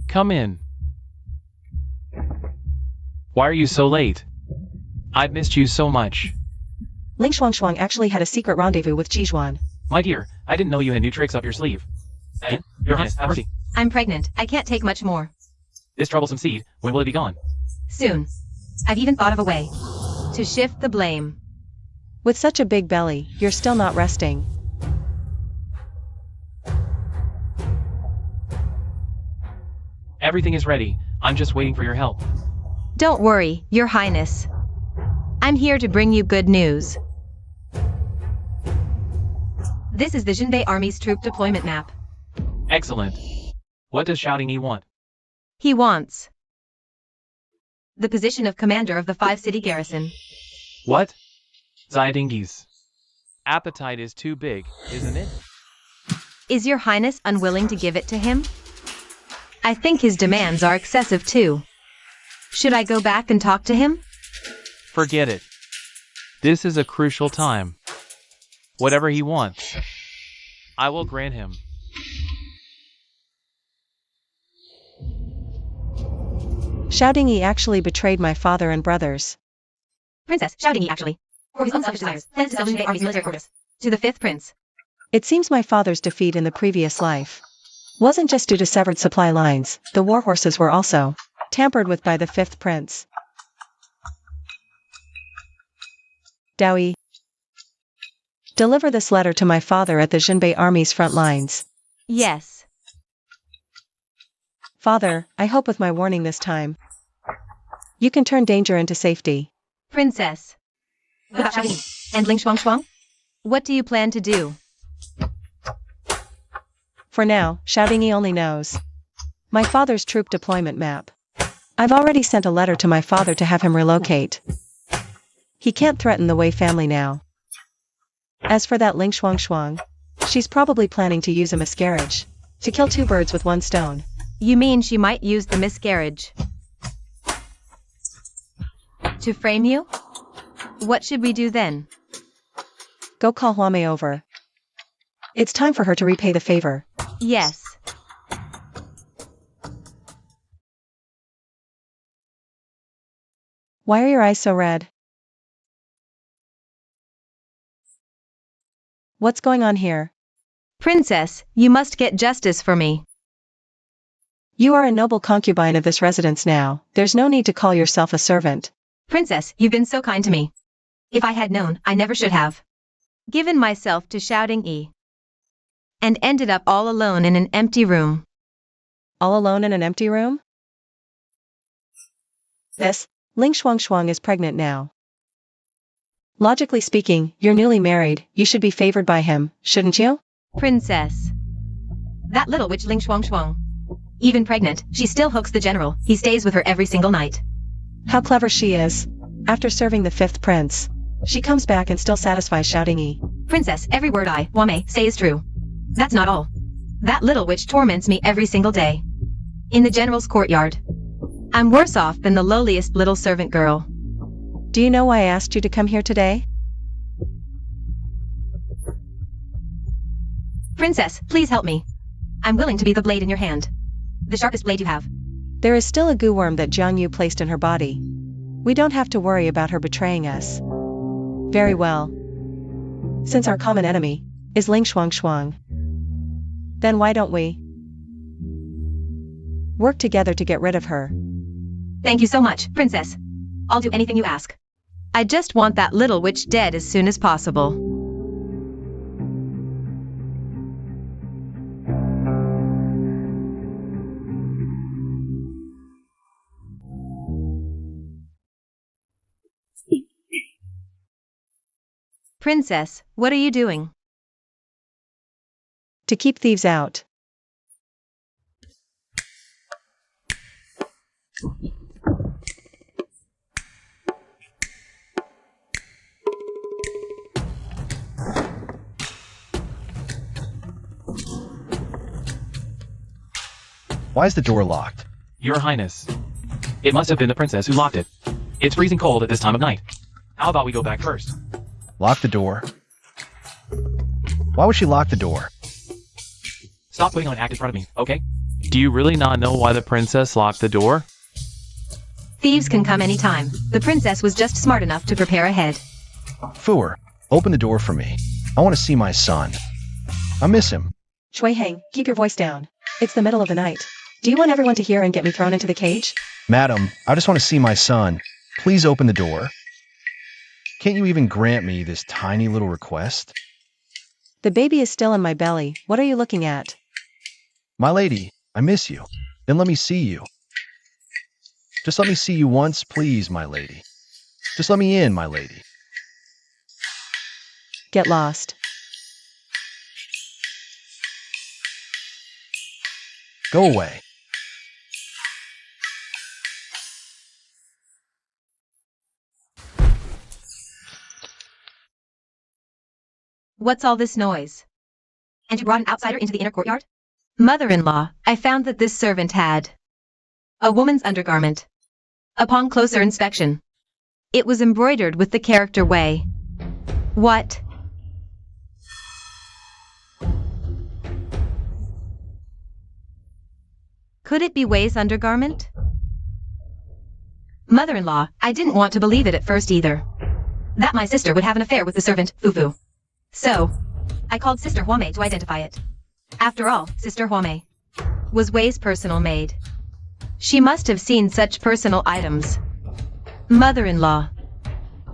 Come in. Why are you so late? I've missed you so much. Ling Shuangshuang actually had a secret rendezvous with Qizhuan. My dear, I didn't know you had new tricks up your sleeve. And, Your Highness, have mercy. I'm pregnant. I can't take much more. This troublesome seed, when will it be gone? Soon. I've even thought of a way to shift the blame. With such a big belly, you're still not resting. Everything is ready. I'm just waiting for your help. Don't worry, Your Highness. I'm here to bring you good news. This is the Jinbei Army's troop deployment map. Excellent. What does Shouting E want? He wants the position of commander of the 5-city garrison. What? Zayadingis. Appetite is too big, isn't it? Is Your Highness unwilling to give it to him? I think his demands are excessive too. Should I go back and talk to him? Forget it. This is a crucial time. Whatever he wants, I will grant him. Shouting Yi actually betrayed my father and brothers. Princess, Shouting Yi actually, for his own selfish desires, plans to sell Jinbei Army's military quarters to the 5th Prince. It seems my father's defeat in the previous life wasn't just due to severed supply lines, the war horses were also tampered with by the 5th Prince. Dowie, deliver this letter to my father at the Jinbei Army's front lines. Yes. Father, I hope with my warning this time, you can turn danger into safety. Princess. What about Shouting Yi and Ling Shuangshuang? What do you plan to do? For now, Shouting Yi only knows my father's troop deployment map. I've already sent a letter to my father to have him relocate. He can't threaten the Wei family now. As for that Ling Shuangshuang, she's probably planning to use a miscarriage to kill 2 birds with 1 stone. You mean she might use the miscarriage to frame you? What should we do then? Go call Huamei over. It's time for her to repay the favor. Yes. Why are your eyes so red? What's going on here? Princess, you must get justice for me. You are a noble concubine of this residence now. There's no need to call yourself a servant. Princess, you've been so kind to me. If I had known, I never should have given myself to Shouting Yi and ended up all alone in an empty room. All alone in an empty room? This, Ling Shuangshuang is pregnant now. Logically speaking, you're newly married, you should be favored by him, shouldn't you? Princess. That little witch Ling Shuangshuang. Even pregnant, she still hooks the general. He stays with her every single night. How clever she is. After serving the 5th Prince, she comes back and still satisfies Shouting Yi. Princess, every word I, Huamei, say is true. That's not all. That little witch torments me every single day. In the general's courtyard. I'm worse off than the lowliest little servant girl. Do you know why I asked you to come here today? Princess, please help me. I'm willing to be the blade in your hand. The sharpest blade you have. There is still a goo worm that Jiang Yu placed in her body. We don't have to worry about her betraying us. Very well. Since our common enemy is Ling Shuangshuang, then why don't we work together to get rid of her? Thank you so much, Princess. I'll do anything you ask. I just want that little witch dead as soon as possible. Princess, what are you doing? To keep thieves out. Why is the door locked? Your Highness. It must have been the princess who locked it. It's freezing cold at this time of night. How about we go back first? Lock the door. Why would she lock the door? Stop putting on an act in front of me, okay? Do you really not know why the princess locked the door? Thieves can come anytime. The princess was just smart enough to prepare ahead. Fool her. Open the door for me. I want to see my son. I miss him. Shui Hang, keep your voice down. It's the middle of the night. Do you want everyone to hear and get me thrown into the cage? Madam, I just want to see my son. Please open the door. Can't you even grant me this tiny little request? The baby is still in my belly. What are you looking at? My lady, I miss you. Then let me see you. Just let me see you once, please, my lady. Just let me in, my lady. Get lost. Go away. What's all this noise? And you brought an outsider into the inner courtyard? Mother-in-law, I found that this servant had a woman's undergarment. Upon closer inspection, it was embroidered with the character Wei. What? Could it be Wei's undergarment? Mother-in-law, I didn't want to believe it at first either. That my sister would have an affair with the servant, Fufu. So, I called Sister Huamei to identify it. After all, Sister Huamei was Wei's personal maid. She must have seen such personal items. Mother-in-law,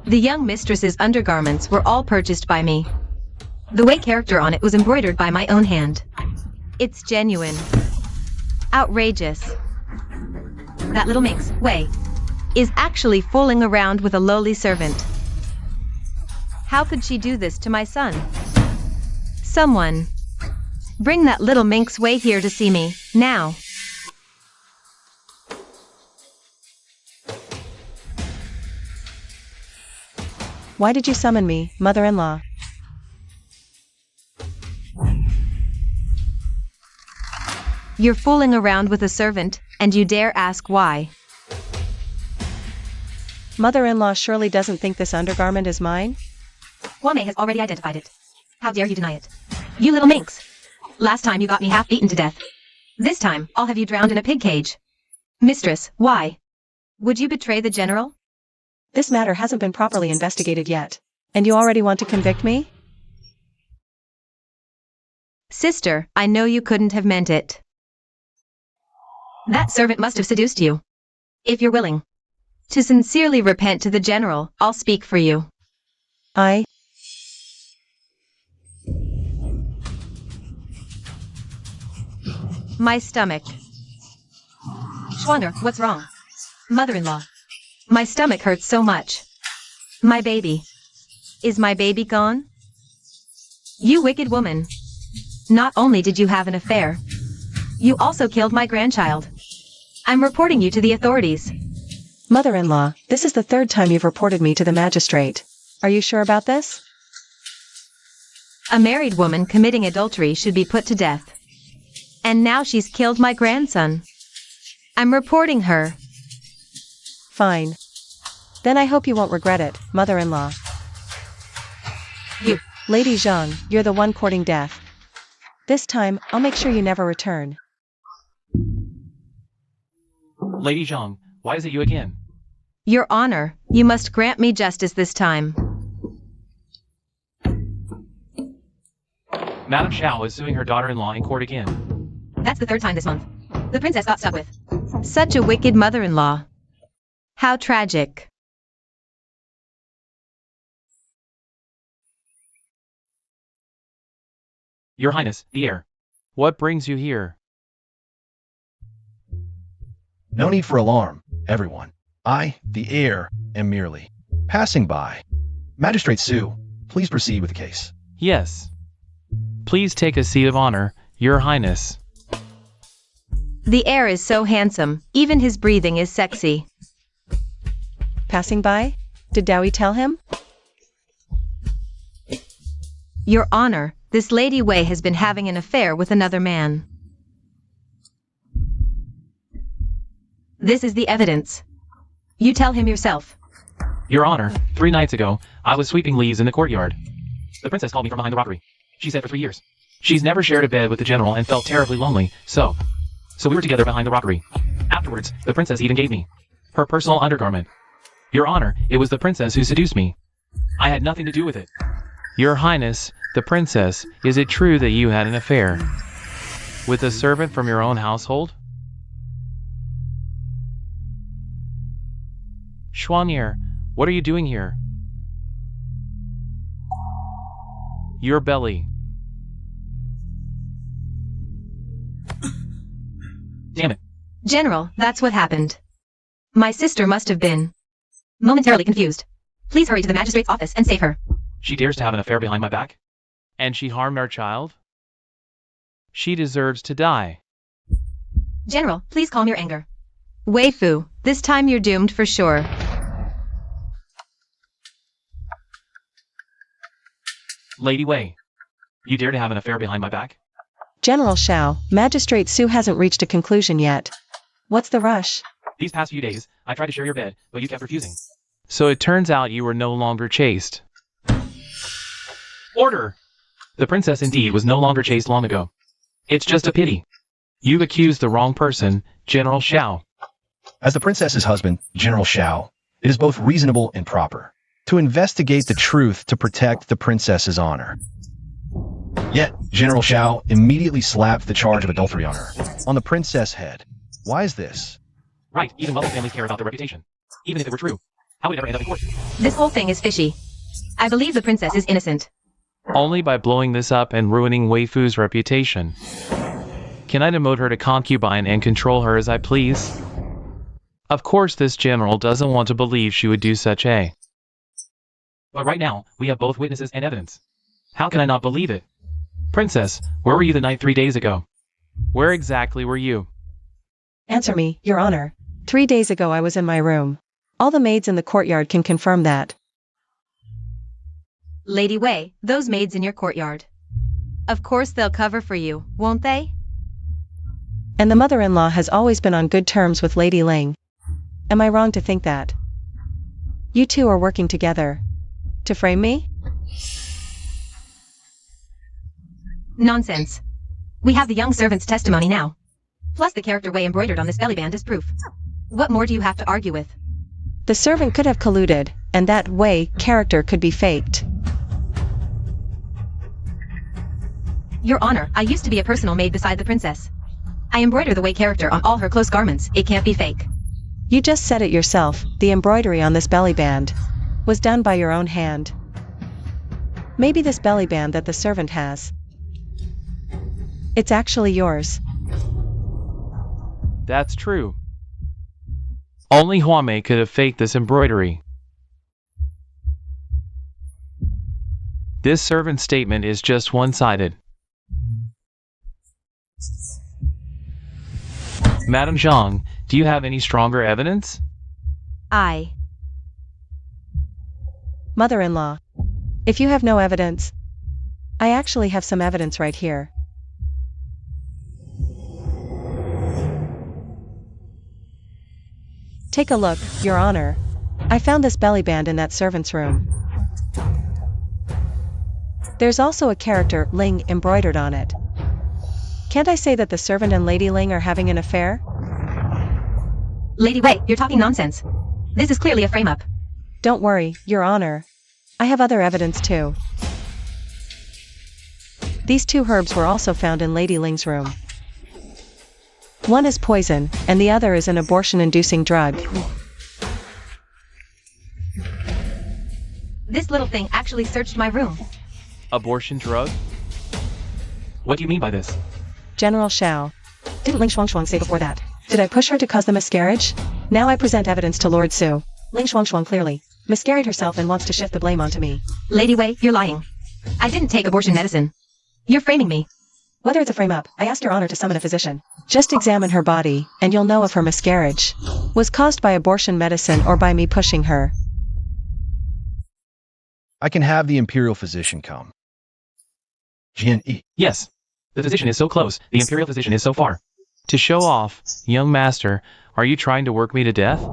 the young mistress's undergarments were all purchased by me. The Wei character on it was embroidered by my own hand. It's genuine. Outrageous. That little minx, Wei, is actually fooling around with a lowly servant. How could she do this to my son? Someone, bring that little minx Wei here to see me, now. Why did you summon me, mother-in-law? You're fooling around with a servant, and you dare ask why. Mother-in-law surely doesn't think this undergarment is mine? Huamei has already identified it. How dare you deny it? You little minx! Last time you got me half beaten to death. This time, I'll have you drowned in a pig cage. Mistress, why? Would you betray the general? This matter hasn't been properly investigated yet. And you already want to convict me? Sister, I know you couldn't have meant it. That servant must have seduced you. If you're willing to sincerely repent to the general, I'll speak for you. My stomach. Schwander, what's wrong? Mother-in-law. My stomach hurts so much. My baby. Is my baby gone? You wicked woman. Not only did you have an affair, you also killed my grandchild. I'm reporting you to the authorities. Mother-in-law, this is the third time you've reported me to the magistrate. Are you sure about this? A married woman committing adultery should be put to death. And now she's killed my grandson. I'm reporting her. Fine. Then I hope you won't regret it, mother-in-law. You. Lady Zhang, you're the one courting death. This time, I'll make sure you never return. Lady Zhang, why is it you again? Your Honor, you must grant me justice this time. Madame Xiao is suing her daughter-in-law in court again. That's the third time this month. The princess got stuck with such a wicked mother-in-law. How tragic. Your Highness, the heir. What brings you here? No need for alarm, everyone. I, the heir, am merely passing by. Magistrate Su, please proceed with the case. Yes. Please take a seat of honor, Your Highness. The heir is so handsome, even his breathing is sexy. Passing by? Did Dowie tell him? Your Honor, this Lady Wei has been having an affair with another man. This is the evidence. You tell him yourself. Your Honor, 3 nights ago, I was sweeping leaves in the courtyard. The princess called me from behind the rockery. She said for 3 years. She's never shared a bed with the general and felt terribly lonely, so we were together behind the rockery. Afterwards, the princess even gave me her personal undergarment. Your Honor, it was the princess who seduced me. I had nothing to do with it. Your Highness, the princess, is it true that you had an affair with a servant from your own household? Schwanier, what are you doing here? Your belly. Damn it. General, that's what happened. My sister must have been momentarily confused. Please hurry to the magistrate's office and save her. She dares to have an affair behind my back? And she harmed our child? She deserves to die. General, please calm your anger. Wei Fu, this time you're doomed for sure. Lady Wei, you dare to have an affair behind my back? General Shao, Magistrate Su hasn't reached a conclusion yet. What's the rush? These past few days, I tried to share your bed, but you kept refusing. So it turns out you were no longer chaste. Order! The princess indeed was no longer chaste long ago. It's just a pity. You've accused the wrong person, General Shao. As the princess's husband, General Shao, it is both reasonable and proper to investigate the truth to protect the princess's honor. Yet, General Shao immediately slapped the charge of adultery on the princess' head. Why is this? Right, even wealthy families care about their reputation. Even if it were true, how would it ever end up in court? This whole thing is fishy. I believe the princess is innocent. Only by blowing this up and ruining Wei Fu's reputation. Can I demote her to concubine and control her as I please? Of course this general doesn't want to believe she would do such a. But right now, we have both witnesses and evidence. How can I not believe it? Princess, where were you the night 3 days ago? Where exactly were you? Answer me, Your Honor. 3 days ago I was in my room. All the maids in the courtyard can confirm that. Lady Wei, those maids in your courtyard. Of course they'll cover for you, won't they? And the mother-in-law has always been on good terms with Lady Ling. Am I wrong to think that? You two are working together. To frame me? Nonsense. We have the young servant's testimony now. Plus the character Wei embroidered on this bellyband is proof. What more do you have to argue with? The servant could have colluded, and that Wei character could be faked. Your Honor, I used to be a personal maid beside the princess. I embroider the Wei character on all her close garments. It can't be fake. You just said it yourself, the embroidery on this bellyband was done by your own hand. Maybe this bellyband that the servant has, it's actually yours. That's true. Only Huame could have faked this embroidery. This servant's statement is just one-sided. Madame Zhang, do you have any stronger evidence? Mother-in-law, if you have no evidence, I actually have some evidence right here. Take a look, Your Honor. I found this bellyband in that servant's room. There's also a character, Ling, embroidered on it. Can't I say that the servant and Lady Ling are having an affair? Lady Wei, you're talking nonsense. This is clearly a frame-up. Don't worry, Your Honor. I have other evidence too. These 2 herbs were also found in Lady Ling's room. One is poison, and the other is an abortion-inducing drug. This little thing actually searched my room. Abortion drug? What do you mean by this? General Shao. Didn't Ling Shuangshuang say before that? Did I push her to cause the miscarriage? Now I present evidence to Lord Su. Ling Shuangshuang clearly miscarried herself and wants to shift the blame onto me. Lady Wei, you're lying. I didn't take abortion medicine. You're framing me. Whether it's a frame-up, I asked Your Honor to summon a physician. Just examine her body, and you'll know if her miscarriage was caused by abortion medicine or by me pushing her. I can have the imperial physician come. Jian Yi. Yes. The physician is so close, the imperial physician is so far. To show off, young master, are you trying to work me to death?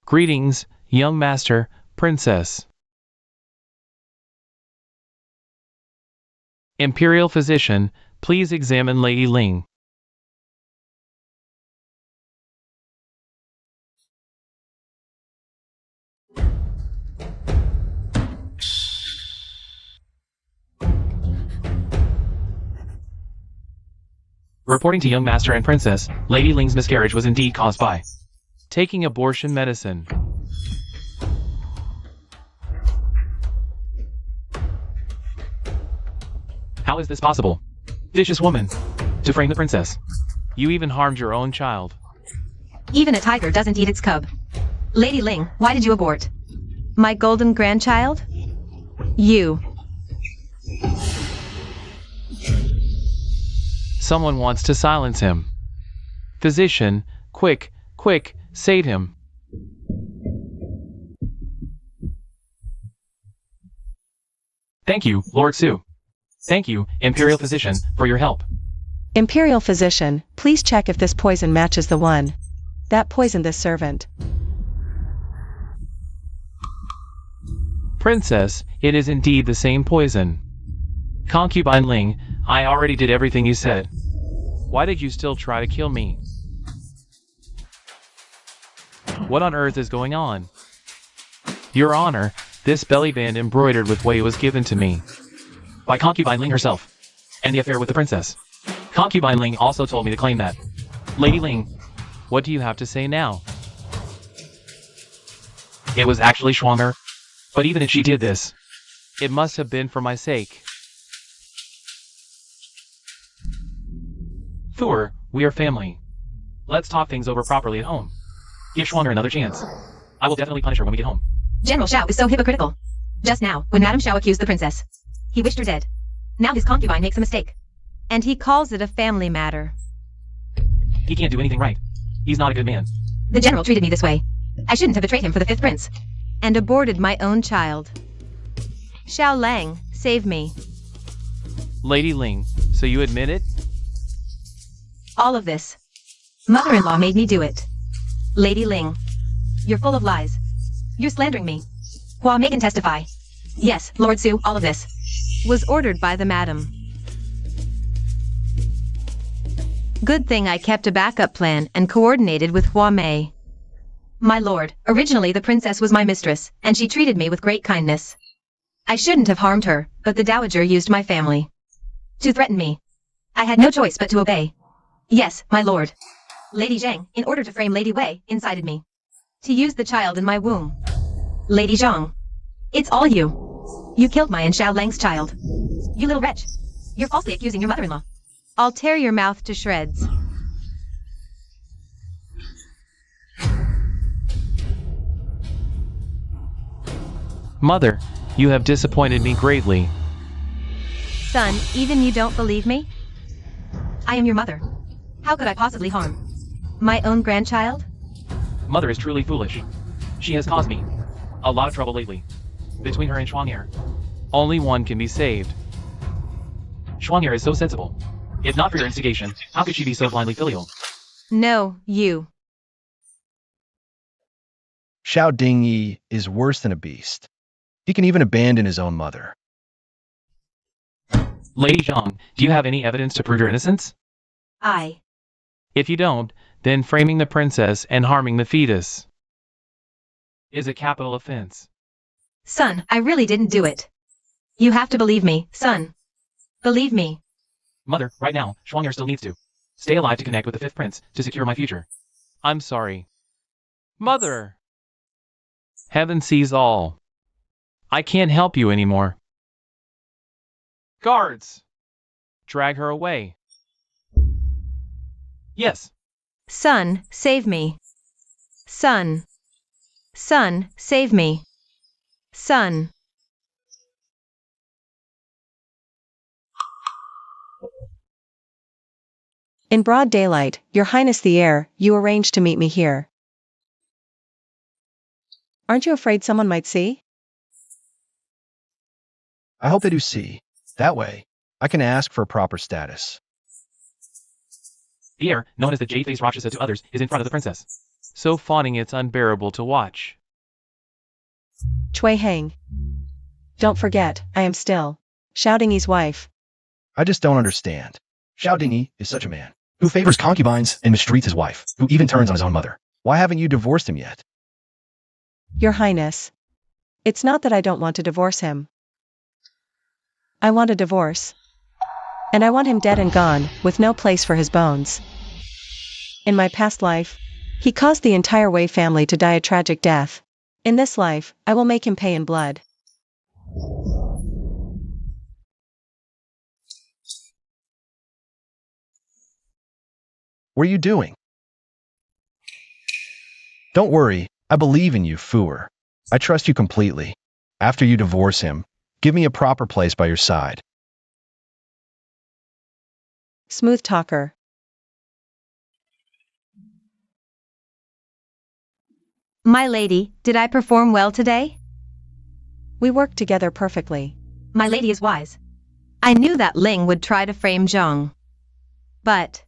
Greetings, young master, princess. Imperial physician, please examine Lady Ling. Reporting to young master and princess, Lady Ling's miscarriage was indeed caused by taking abortion medicine. How is this possible? Vicious woman. To frame the princess. You even harmed your own child. Even a tiger doesn't eat its cub. Lady Ling, why did you abort? My golden grandchild? You. Someone wants to silence him. Physician, quick, quick, save him. Thank you, Lord Su. Thank you, Imperial Physician, for your help. Imperial Physician, please check if this poison matches the one that poisoned this servant. Princess, it is indeed the same poison. Concubine Ling, I already did everything you said. Why did you still try to kill me? What on earth is going on? Your Honor, this belly band embroidered with Wei was given to me by Concubine Ling herself, and the affair with the princess. Concubine Ling also told me to claim that. Lady Ling, what do you have to say now? It was actually Schwanger, but even if she did this, it must have been for my sake. Thor, we are family. Let's talk things over properly at home. Give Schwanger another chance. I will definitely punish her when we get home. General Shao is so hypocritical. Just now, when Madame Shao accused the princess, he wished her dead. Now his concubine makes a mistake. And he calls it a family matter. He can't do anything right. He's not a good man. The general treated me this way. I shouldn't have betrayed him for the fifth prince. And aborted my own child. Xiao Lang, save me. Lady Ling, so you admit it? All of this. Mother-in-law made me do it. Lady Ling, you're full of lies. You're slandering me. Hua Mei can testify. Yes, Lord Su, all of this was ordered by the madam. Good thing I kept a backup plan and coordinated with Hua Mei. My lord, originally the princess was my mistress, and she treated me with great kindness. I shouldn't have harmed her, but the dowager used my family to threaten me. I had no choice but to obey. Yes, my lord. Lady Zhang, in order to frame Lady Wei, incited me to use the child in my womb. Lady Zhang, it's all you. You killed my and Xiao Lang's child. You little wretch. You're falsely accusing your mother-in-law. I'll tear your mouth to shreds. Mother, you have disappointed me greatly. Son, even you don't believe me? I am your mother. How could I possibly harm my own grandchild? Mother is truly foolish. She has caused me a lot of trouble lately. Between her and Schwanger, only one can be saved. Schwanger is so sensible. If not for your instigation, how could she be so blindly filial? No, you. Xiao Dingyi is worse than a beast. He can even abandon his own mother. Lady Zhang, do you have any evidence to prove your innocence? If you don't, then framing the princess and harming the fetus is a capital offense. Son, I really didn't do it. You have to believe me, son. Believe me. Mother, right now, Schwanger still needs to stay alive to connect with the fifth prince to secure my future. I'm sorry. Mother! Heaven sees all. I can't help you anymore. Guards! Drag her away. Yes. Son, save me. Son. Son, save me. Son. In broad daylight, Your Highness the Heir, you arranged to meet me here. Aren't you afraid someone might see? I hope they do see. That way, I can ask for a proper status. The heir, known as the jade-faced Rakshasa to others, is in front of the princess. So fawning it's unbearable to watch. Cui Hang. Don't forget, I am still Xiao Dingyi's wife. I just don't understand. Xiao Dingyi is such a man who favors concubines and mistreats his wife, who even turns on his own mother. Why haven't you divorced him yet? Your Highness. It's not that I don't want to divorce him. I want a divorce. And I want him dead and gone, with no place for his bones. In my past life, he caused the entire Wei family to die a tragic death. In this life, I will make him pay in blood. What are you doing? Don't worry, I believe in you, Fuer. I trust you completely. After you divorce him, give me a proper place by your side. Smooth talker. My lady, did I perform well today? We worked together perfectly. My lady is wise. I knew that Ling would try to frame Zhang. But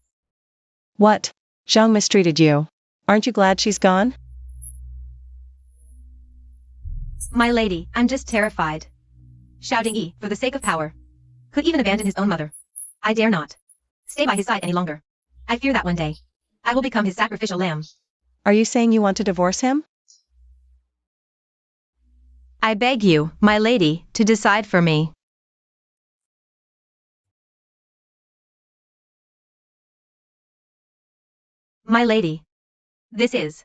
What? Zhang mistreated you. Aren't you glad she's gone? my lady, I'm just terrified. Xiao Dingyi, for the sake of power, could even abandon his own mother. I dare not stay by his side any longer. I fear that one day I will become his sacrificial lamb. Are you saying you want to divorce him? I beg you, my lady, to decide for me. My lady, this is.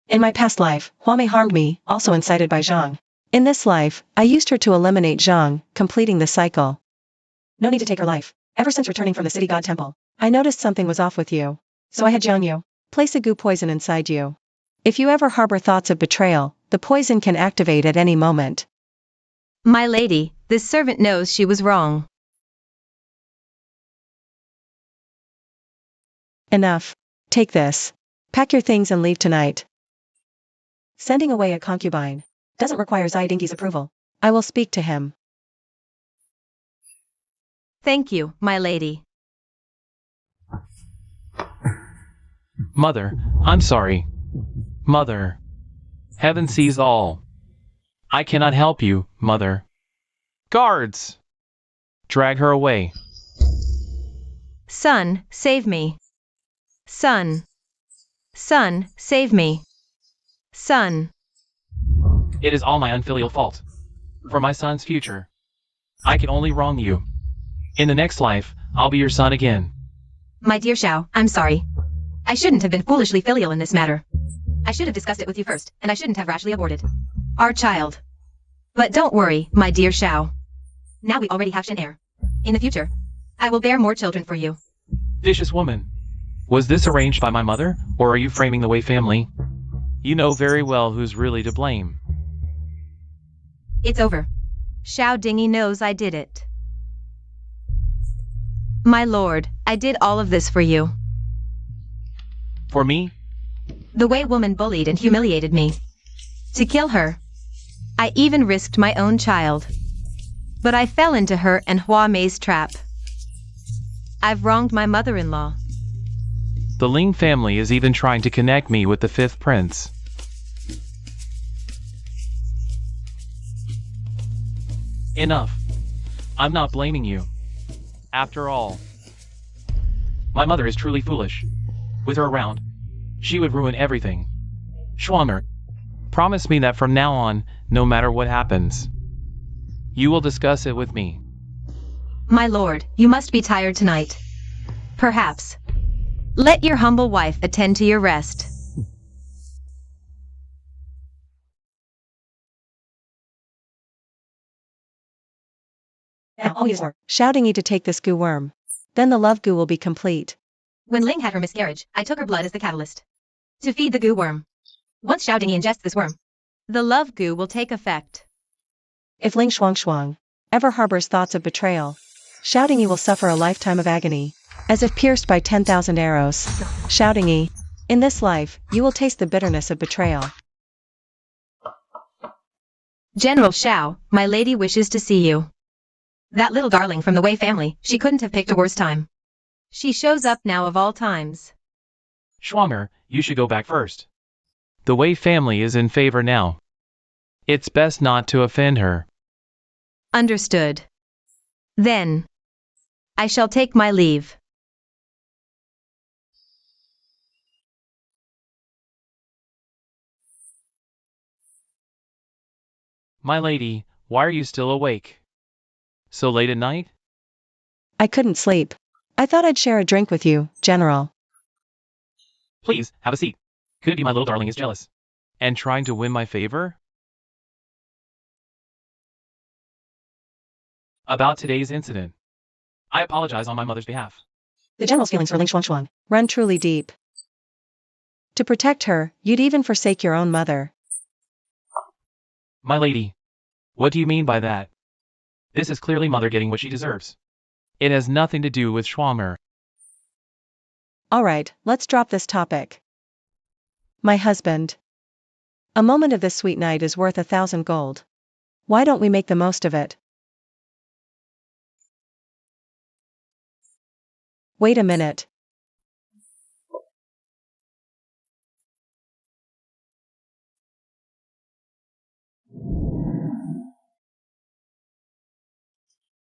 In my past life, Huamei harmed me, also incited by Zhang. In this life, I used her to eliminate Zhang, completing the cycle. No need to take her life. Ever since returning from the city god temple, I noticed something was off with you. So I had Zhang Yu place a goo poison inside you. If you ever harbor thoughts of betrayal, the poison can activate at any moment. My lady, this servant knows she was wrong. Enough. Take this. Pack your things and leave tonight. Sending away a concubine doesn't require Zai Dingyi's approval. I will speak to him. Thank you, my lady. Mother, I'm sorry. Mother. Heaven sees all. I cannot help you, Mother. Guards! Drag her away. Son, save me. Son. Son, save me. Son. It is all my unfilial fault. For my son's future. I can only wrong you. In the next life, I'll be your son again. My dear Xiao, I'm sorry. I shouldn't have been foolishly filial in this matter. I should have discussed it with you first, and I shouldn't have rashly aborted our child. But don't worry, my dear Xiao. Now we already have Shen heir. In the future, I will bear more children for you. Vicious woman. Was this arranged by my mother, or are you framing the Wei family? You know very well who's really to blame. It's over. Xiao Dingyi knows I did it. My lord, I did all of this for you. For me? The Wei woman bullied and humiliated me. To kill her, I even risked my own child. But I fell into her and Hua Mei's trap. I've wronged my mother-in-law. The Ling family is even trying to connect me with the fifth prince. Enough. I'm not blaming you. After all, my mother is truly foolish. With her around, she would ruin everything. Schwanger, promise me that from now on, no matter what happens, you will discuss it with me. My lord, you must be tired tonight. Perhaps. Let your humble wife attend to your rest. Now I'll use more. Shouting you to take this goo worm. Then the love goo will be complete. When Ling had her miscarriage, I took her blood as the catalyst to feed the goo worm. Once Xiao Dingyi ingests this worm, the love goo will take effect. If Ling Shuang ever harbors thoughts of betrayal, Shouting you will suffer a lifetime of agony, as if pierced by 10,000 arrows. Shouting you, in this life, you will taste the bitterness of betrayal. General Xiao, my lady wishes to see you. That little darling from the Wei family, she couldn't have picked a worse time. She shows up now of all times. Schwanger, you should go back first. The Wei family is in favor now. It's best not to offend her. Understood. Then, I shall take my leave. My lady, why are you still awake? So late at night? I couldn't sleep. I thought I'd share a drink with you, General. Please, have a seat. Could it be my little darling is jealous? And trying to win my favor? About today's incident. I apologize on my mother's behalf. The General's feelings for Ling Shuang run truly deep. To protect her, you'd even forsake your own mother. My lady, what do you mean by that? This is clearly mother getting what she deserves. It has nothing to do with Schwammer. Alright, let's drop this topic. My husband. A moment of this sweet night is worth 1,000 gold. Why don't we make the most of it? Wait a minute.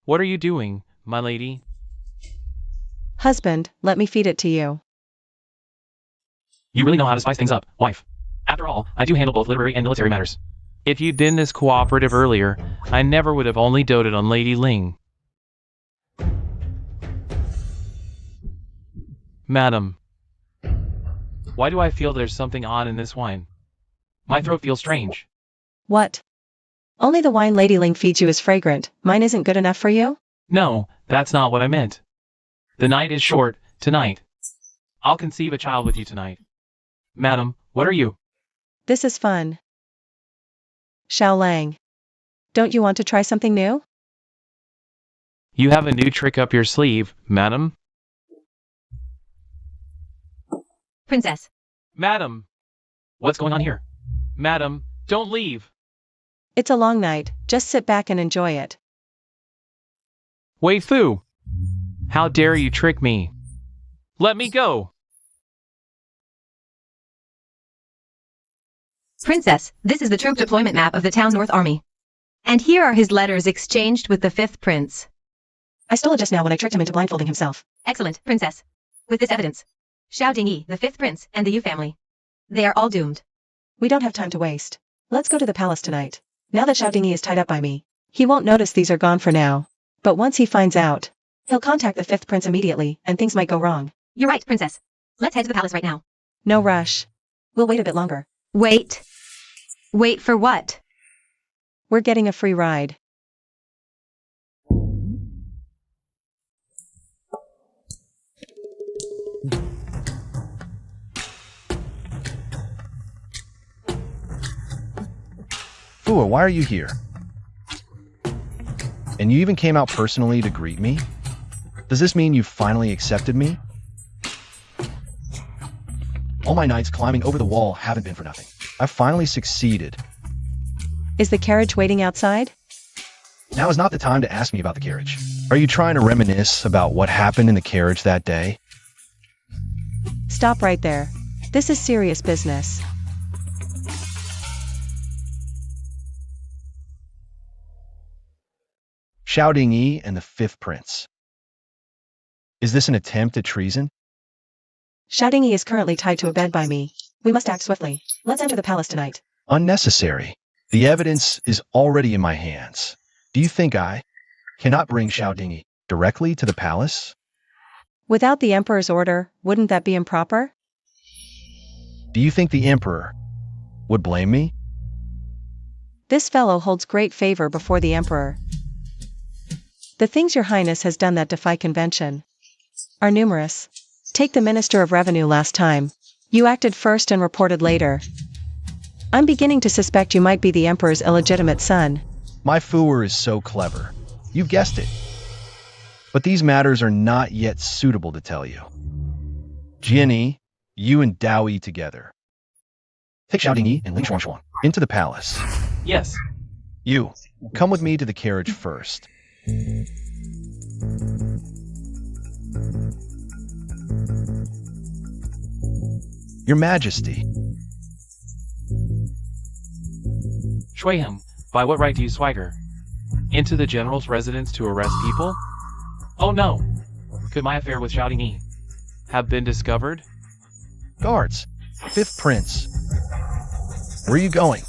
What are you doing, my lady? Husband, let me feed it to you. You really know how to spice things up, wife. After all, I do handle both literary and military matters. If you'd been this cooperative earlier, I never would have only doted on Lady Ling. Madam, why do I feel there's something odd in this wine? My throat feels strange. What? Only the wine Lady Ling feeds you is fragrant, mine isn't good enough for you? No, that's not what I meant. The night is short, tonight. I'll conceive a child with you tonight. Madam, what are you? This is fun. Xiao Lang. Don't you want to try something new? You have a new trick up your sleeve, madam? Princess. Madam! What's going on here? Madam, don't leave! It's a long night, just sit back and enjoy it. Wei Fu! How dare you trick me? Let me go! Princess, this is the troop deployment map of the town North Army. And here are his letters exchanged with the 5th prince. I stole it just now when I tricked him into blindfolding himself. Excellent, Princess. With this evidence, Xiao Dingyi, the 5th prince, and the Yu family. They are all doomed. We don't have time to waste. Let's go to the palace tonight. Now that Xiao Dingyi is tied up by me, he won't notice these are gone for now. But once he finds out, he'll contact the 5th prince immediately, and things might go wrong. You're right, Princess. Let's head to the palace right now. No rush. We'll wait a bit longer. Wait. Wait for what? We're getting a free ride. Fua, why are you here? And you even came out personally to greet me? Does this mean you finally accepted me? All my nights climbing over the wall haven't been for nothing. I finally succeeded. Is the carriage waiting outside? Now is not the time to ask me about the carriage. Are you trying to reminisce about what happened in the carriage that day? Stop right there. This is serious business. Xiao Dingyi and the 5th prince. Is this an attempt at treason? Xiao Dingyi is currently tied to a bed by me. We must act swiftly. Let's enter the palace tonight. Unnecessary. The evidence is already in my hands. Do you think I cannot bring Xiao Dingyi directly to the palace? Without the emperor's order, wouldn't that be improper? Do you think the emperor would blame me? This fellow holds great favor before the emperor. The things your highness has done that defy convention are numerous. Take the Minister of Revenue last time. You acted first and reported later. I'm beginning to suspect you might be the emperor's illegitimate son. My Fuer is so clever. You've guessed it. But these matters are not yet suitable to tell you. Jinny, you and Daoyi together. Take Xiao Dingyi and Ling Shuang into the palace. Yes. You, come with me to the carriage first. Your Majesty. Shuihim, by what right do you swagger? Into the general's residence to arrest people? Oh no! Could my affair with Xiao Dingyi have been discovered? Guards, 5th prince. Where are you going?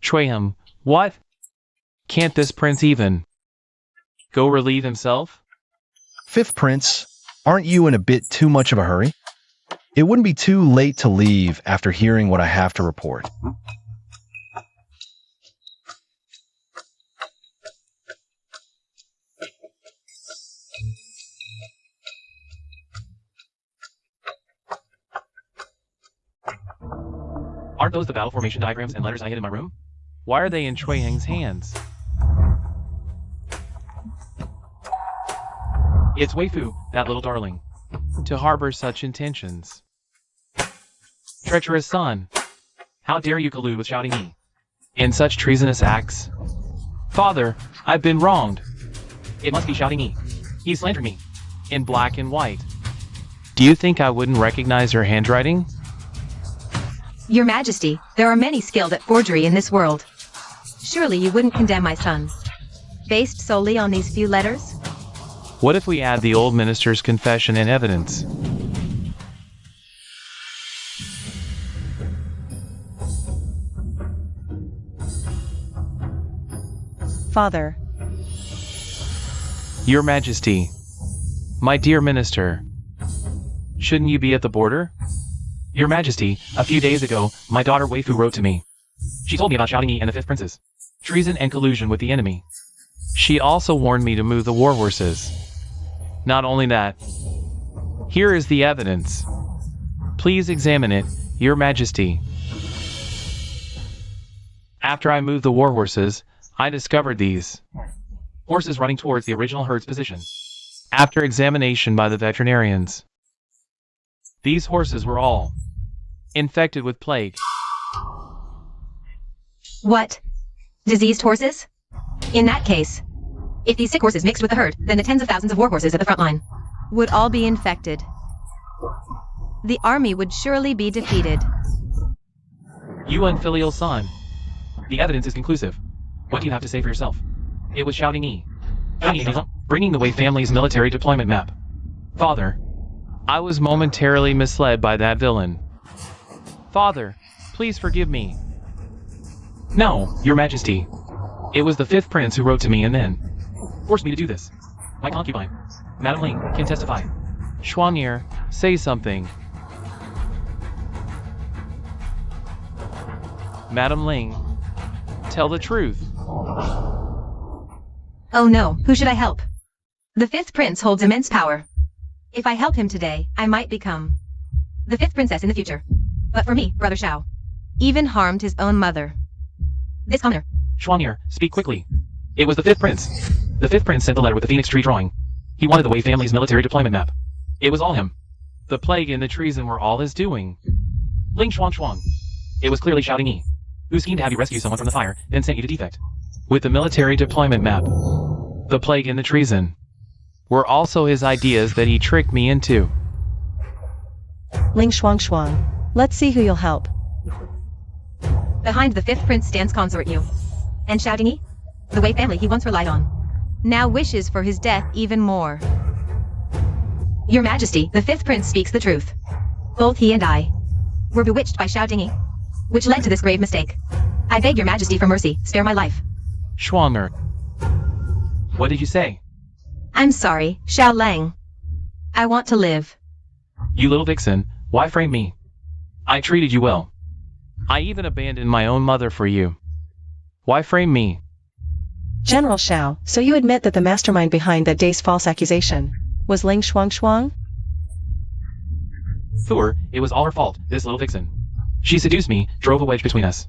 Shuihim, what? Can't this prince even go relieve himself? Fifth Prince, aren't you in a bit too much of a hurry? It wouldn't be too late to leave after hearing what I have to report. Aren't those the battle formation diagrams and letters I hid in my room? Why are they in Chui Heng's hands? It's Wei Fu, that little darling, to harbor such intentions. Treacherous son, how dare you collude with Shouting Yi in such treasonous acts? Father, I've been wronged. It must be Shouting Yi. He slandered me, in black and white. Do you think I wouldn't recognize her handwriting? Your Majesty, there are many skilled at forgery in this world. Surely you wouldn't condemn my son, based solely on these few letters? What if we add the old minister's confession and evidence? Father, Your Majesty, my dear minister, shouldn't you be at the border? Your Majesty, a few days ago, my daughter Wei Fu wrote to me. She told me about Shouting Yi and the Fifth Princess, treason and collusion with the enemy. She also warned me to move the war horses. Not only that, here is the evidence. Please examine it, Your Majesty. After I moved the war horses, I discovered these horses running towards the original herd's position. After examination by the veterinarians, these horses were all infected with plague. What? Diseased horses? In that case, if these sick horses mixed with the herd, then the tens of thousands of war horses at the front line would all be infected. The army would surely be defeated. You unfilial son. The evidence is conclusive. What do you have to say for yourself? It was Shouting Yi. Bringing the Wei family's military deployment map. Father, I was momentarily misled by that villain. Father, please forgive me. No, Your Majesty. It was the Fifth Prince who wrote to me and then forced me to do this. My concubine, Madame Ling, can testify. Xuan'er, say something. Madame Ling, tell the truth. Oh no, who should I help? The Fifth Prince holds immense power. If I help him today, I might become the Fifth Princess in the future. But for me, Brother Shao even harmed his own mother. This commoner. Xuan'er, speak quickly. It was the Fifth Prince. The Fifth Prince sent the letter with the phoenix tree drawing. He wanted the Wei family's military deployment map. It was all him. The plague and the treason were all his doing. Ling Xuang. It was clearly Shouting Yi, who schemed to have you rescue someone from the fire, then sent you to defect. With the military deployment map, the plague and the treason were also his ideas that he tricked me into. Ling Xuang. Let's see who you'll help. Behind the Fifth Prince stands Consort Yu. And Shouting Yi? The Wei family he once relied on now wishes for his death even more. Your Majesty, the Fifth Prince speaks the truth. Both he and I were bewitched by Shouting Yi, which led to this grave mistake. I beg Your Majesty for mercy, spare my life. Xuan'er, what did you say? I'm sorry, Xiao Lang. I want to live. You little vixen, why frame me? I treated you well. I even abandoned my own mother for you. Why frame me? General Shao, so you admit that the mastermind behind that day's false accusation was Ling Xuang? Thor, it was all her fault, this little vixen. She seduced me, drove a wedge between us.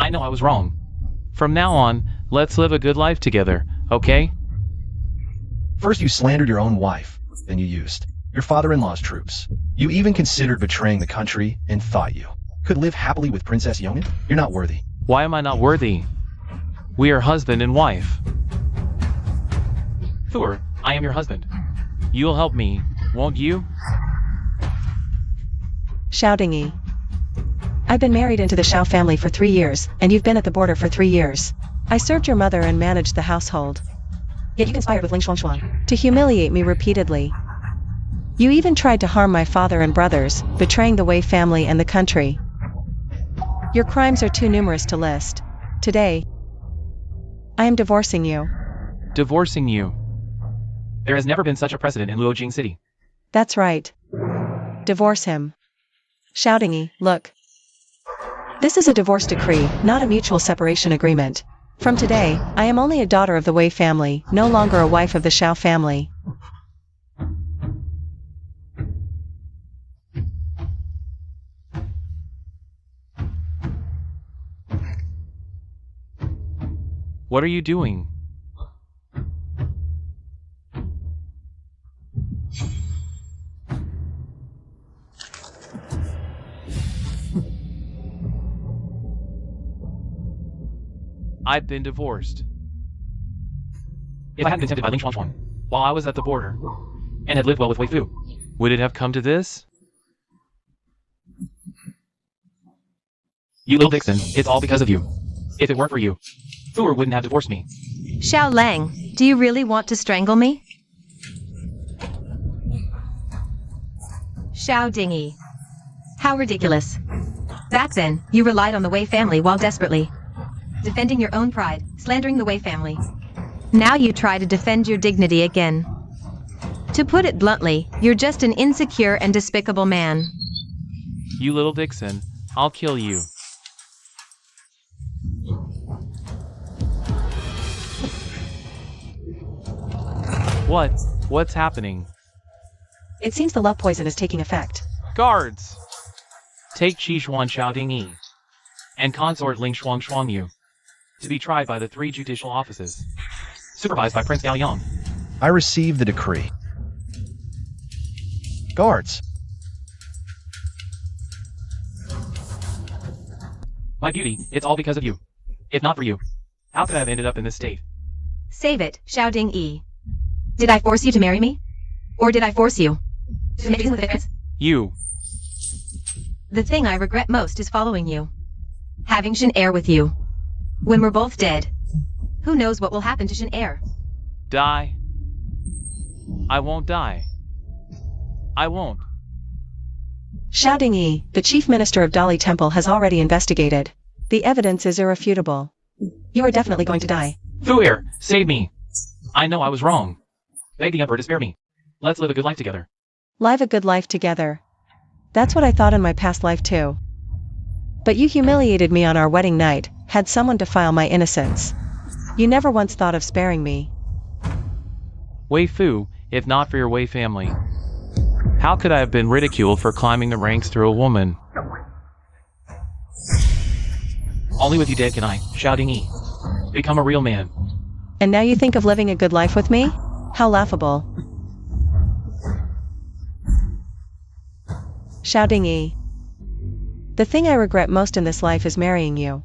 I know I was wrong. From now on, let's live a good life together, okay? First you slandered your own wife, then you used your father-in-law's troops. You even considered betraying the country and thought you could live happily with Princess Yongin? You're not worthy. Why am I not worthy? We are husband and wife. Thor, I am your husband. You'll help me, won't you? Shouting Yi. I've been married into the Shao family for 3 years, and you've been at the border for 3 years. I served your mother and managed the household. Yet you conspired with Ling Xuang to humiliate me repeatedly. You even tried to harm my father and brothers, betraying the Wei family and the country. Your crimes are too numerous to list. Today, I am divorcing you. Divorcing you. There has never been such a precedent in Luojing City. That's right. Divorce him. Shouting E, look. This is a divorce decree, not a mutual separation agreement. From today, I am only a daughter of the Wei family, no longer a wife of the Xiao family. What are you doing? I've been divorced. If I hadn't been tempted by Ling Shuangshuang while I was at the border, and had lived well with Wei Fu, would it have come to this? You little vixen, it's all because of you. If it weren't for you, Fu wouldn't have divorced me. Xiao Lang, do you really want to strangle me? Xiao Dingy. How ridiculous. Back then, you relied on the Wei family while desperately defending your own pride, slandering the Wei family. Now you try to defend your dignity again. To put it bluntly, you're just an insecure and despicable man. You little vixen, I'll kill you. What's happening? It seems the love poison is taking effect. Guards! Take Qi Xuan Xiaoding Yi and consort Ling Shuang Yu to be tried by the 3 judicial offices, supervised by Prince Gao Yang. I receive the decree. Guards, My beauty, it's all because of you. If not for you, how could I have ended up in this state? Save it, Xiao Ding-yi. Did I force you to marry me? Or did I force you to make with it? You. The thing I regret most is following you. Having Shin Air with you. When we're both dead, who knows what will happen to Shin Air? Die. I won't die. I won't. Shouting E, the chief minister of Dali Temple has already investigated. The evidence is irrefutable. You are definitely going to die. Fuir, save me. I know I was wrong. Beg the Emperor to spare me. Let's live a good life together. Live a good life together. That's what I thought in my past life too. But you humiliated me on our wedding night, had someone defile my innocence. You never once thought of sparing me. Wei Fu, if not for your Wei family, how could I have been ridiculed for climbing the ranks through a woman? Only with you dead can I, shouting E, become a real man. And now you think of living a good life with me? How laughable. Shouting E. The thing I regret most in this life is marrying you.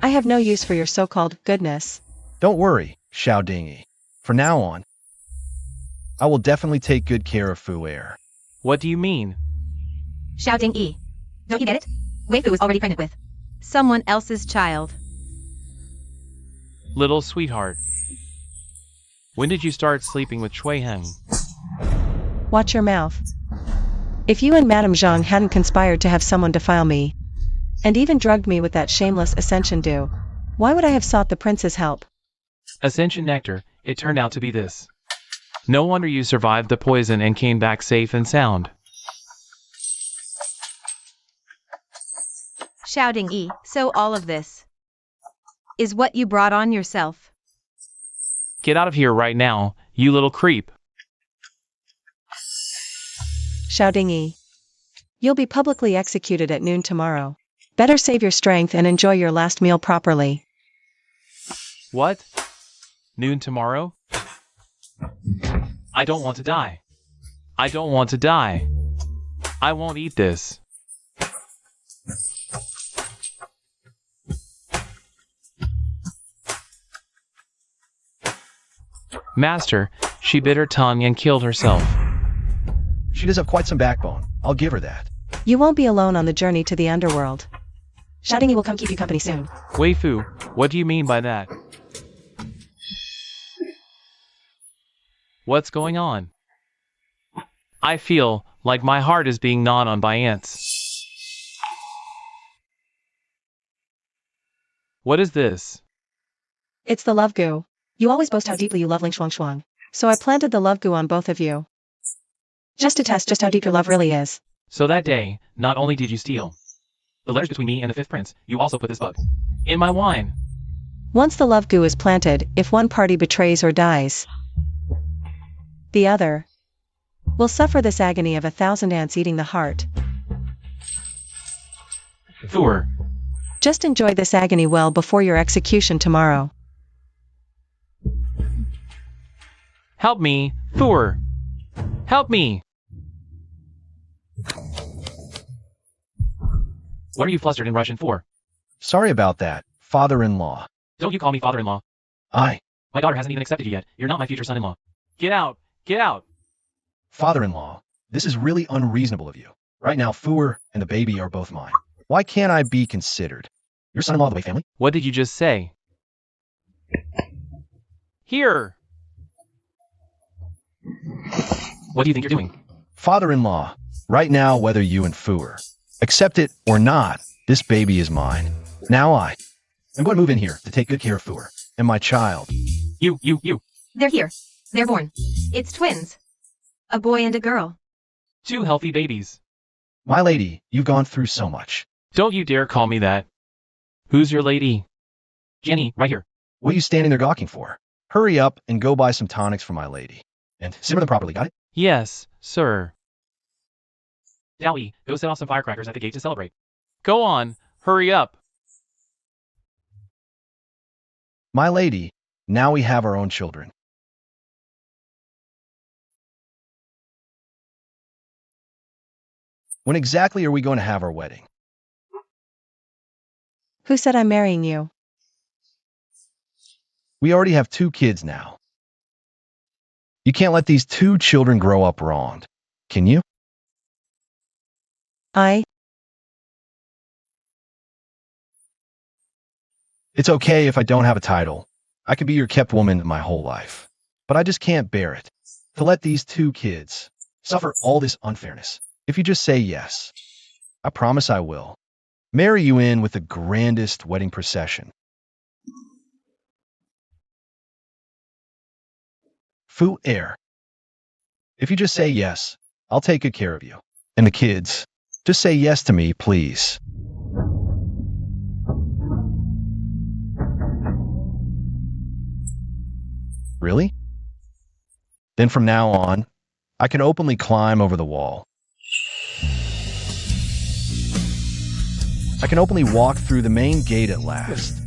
I have no use for your so-called goodness. don't worry, Xiao Dingy. From now on, I will definitely take good care of Fu Air. What do you mean? Xiao Ding-yi. Don't you get it? Wei Fu is already pregnant with someone else's child. Little sweetheart. When did you start sleeping with Chui Heng? Watch your mouth. If you and Madame Zhang hadn't conspired to have someone defile me, and even drugged me with that shameless Ascension dew, why would I have sought the prince's help? Ascension nectar, it turned out to be this. No wonder you survived the poison and came back safe and sound. Shouting E, so all of this is what you brought on yourself. Get out of here right now, you little creep. Shouting E. You'll be publicly executed at noon tomorrow. Better save your strength and enjoy your last meal properly. What? Noon tomorrow? I don't want to die. I don't want to die. I won't eat this. Master, she bit her tongue and killed herself. She does have quite some backbone. I'll give her that. You won't be alone on the journey to the underworld. Shouting E will come keep you company soon. Wei Fu, what do you mean by that? What's going on? I feel like my heart is being gnawed on by ants. What is this? It's the love goo. You always boast how deeply you love Ling Shuang Shuang. So I planted the love goo on both of you. Just to test just how deep your love really is. So that day, not only did you steal the letters between me and the fifth prince, you also put this bug in my wine. Once the love goo is planted, if one party betrays or dies, the other will suffer this agony of 1,000 ants eating the heart. Four. Just enjoy this agony well before your execution tomorrow. Help me, Four. Help me. What are you flustered in Russian for? Sorry about that, father-in-law. Don't you call me father-in-law. My daughter hasn't even accepted you yet. You're not my future son-in-law. Get out. Get out. father-in-law, this is really unreasonable of you. Right now, Fuer and the baby are both mine. Why can't I be considered your son-in-law of the Wei family? What did you just say? Here. What do you think you're doing? Father-in-law, right now, whether you and Fuer accept it or not, this baby is mine. Now I'm going to move in here to take good care of Fuer and my child. You. They're here. They're born. It's twins. A boy and a girl. 2 healthy babies. My lady, you've gone through so much. Don't you dare call me that. Who's your lady? Jenny, right here. What are you standing there gawking for? Hurry up and go buy some tonics for my lady. And simmer them properly, got it? Yes, sir. Dowie, go set off some firecrackers at the gate to celebrate. Go on, hurry up. My lady, now we have our own children. When exactly are we going to have our wedding? Who said I'm marrying you? We already have 2 kids now. You can't let these 2 children grow up wronged, can you? It's okay if I don't have a title. I could be your kept woman my whole life. But I just can't bear it to let these 2 kids suffer all this unfairness. If you just say yes, I promise I will marry you in with the grandest wedding procession. Fu Air. If you just say yes, I'll take good care of you. And the kids, just say yes to me, please. Really? Then from now on, I can openly climb over the wall. I can openly walk through the main gate at last.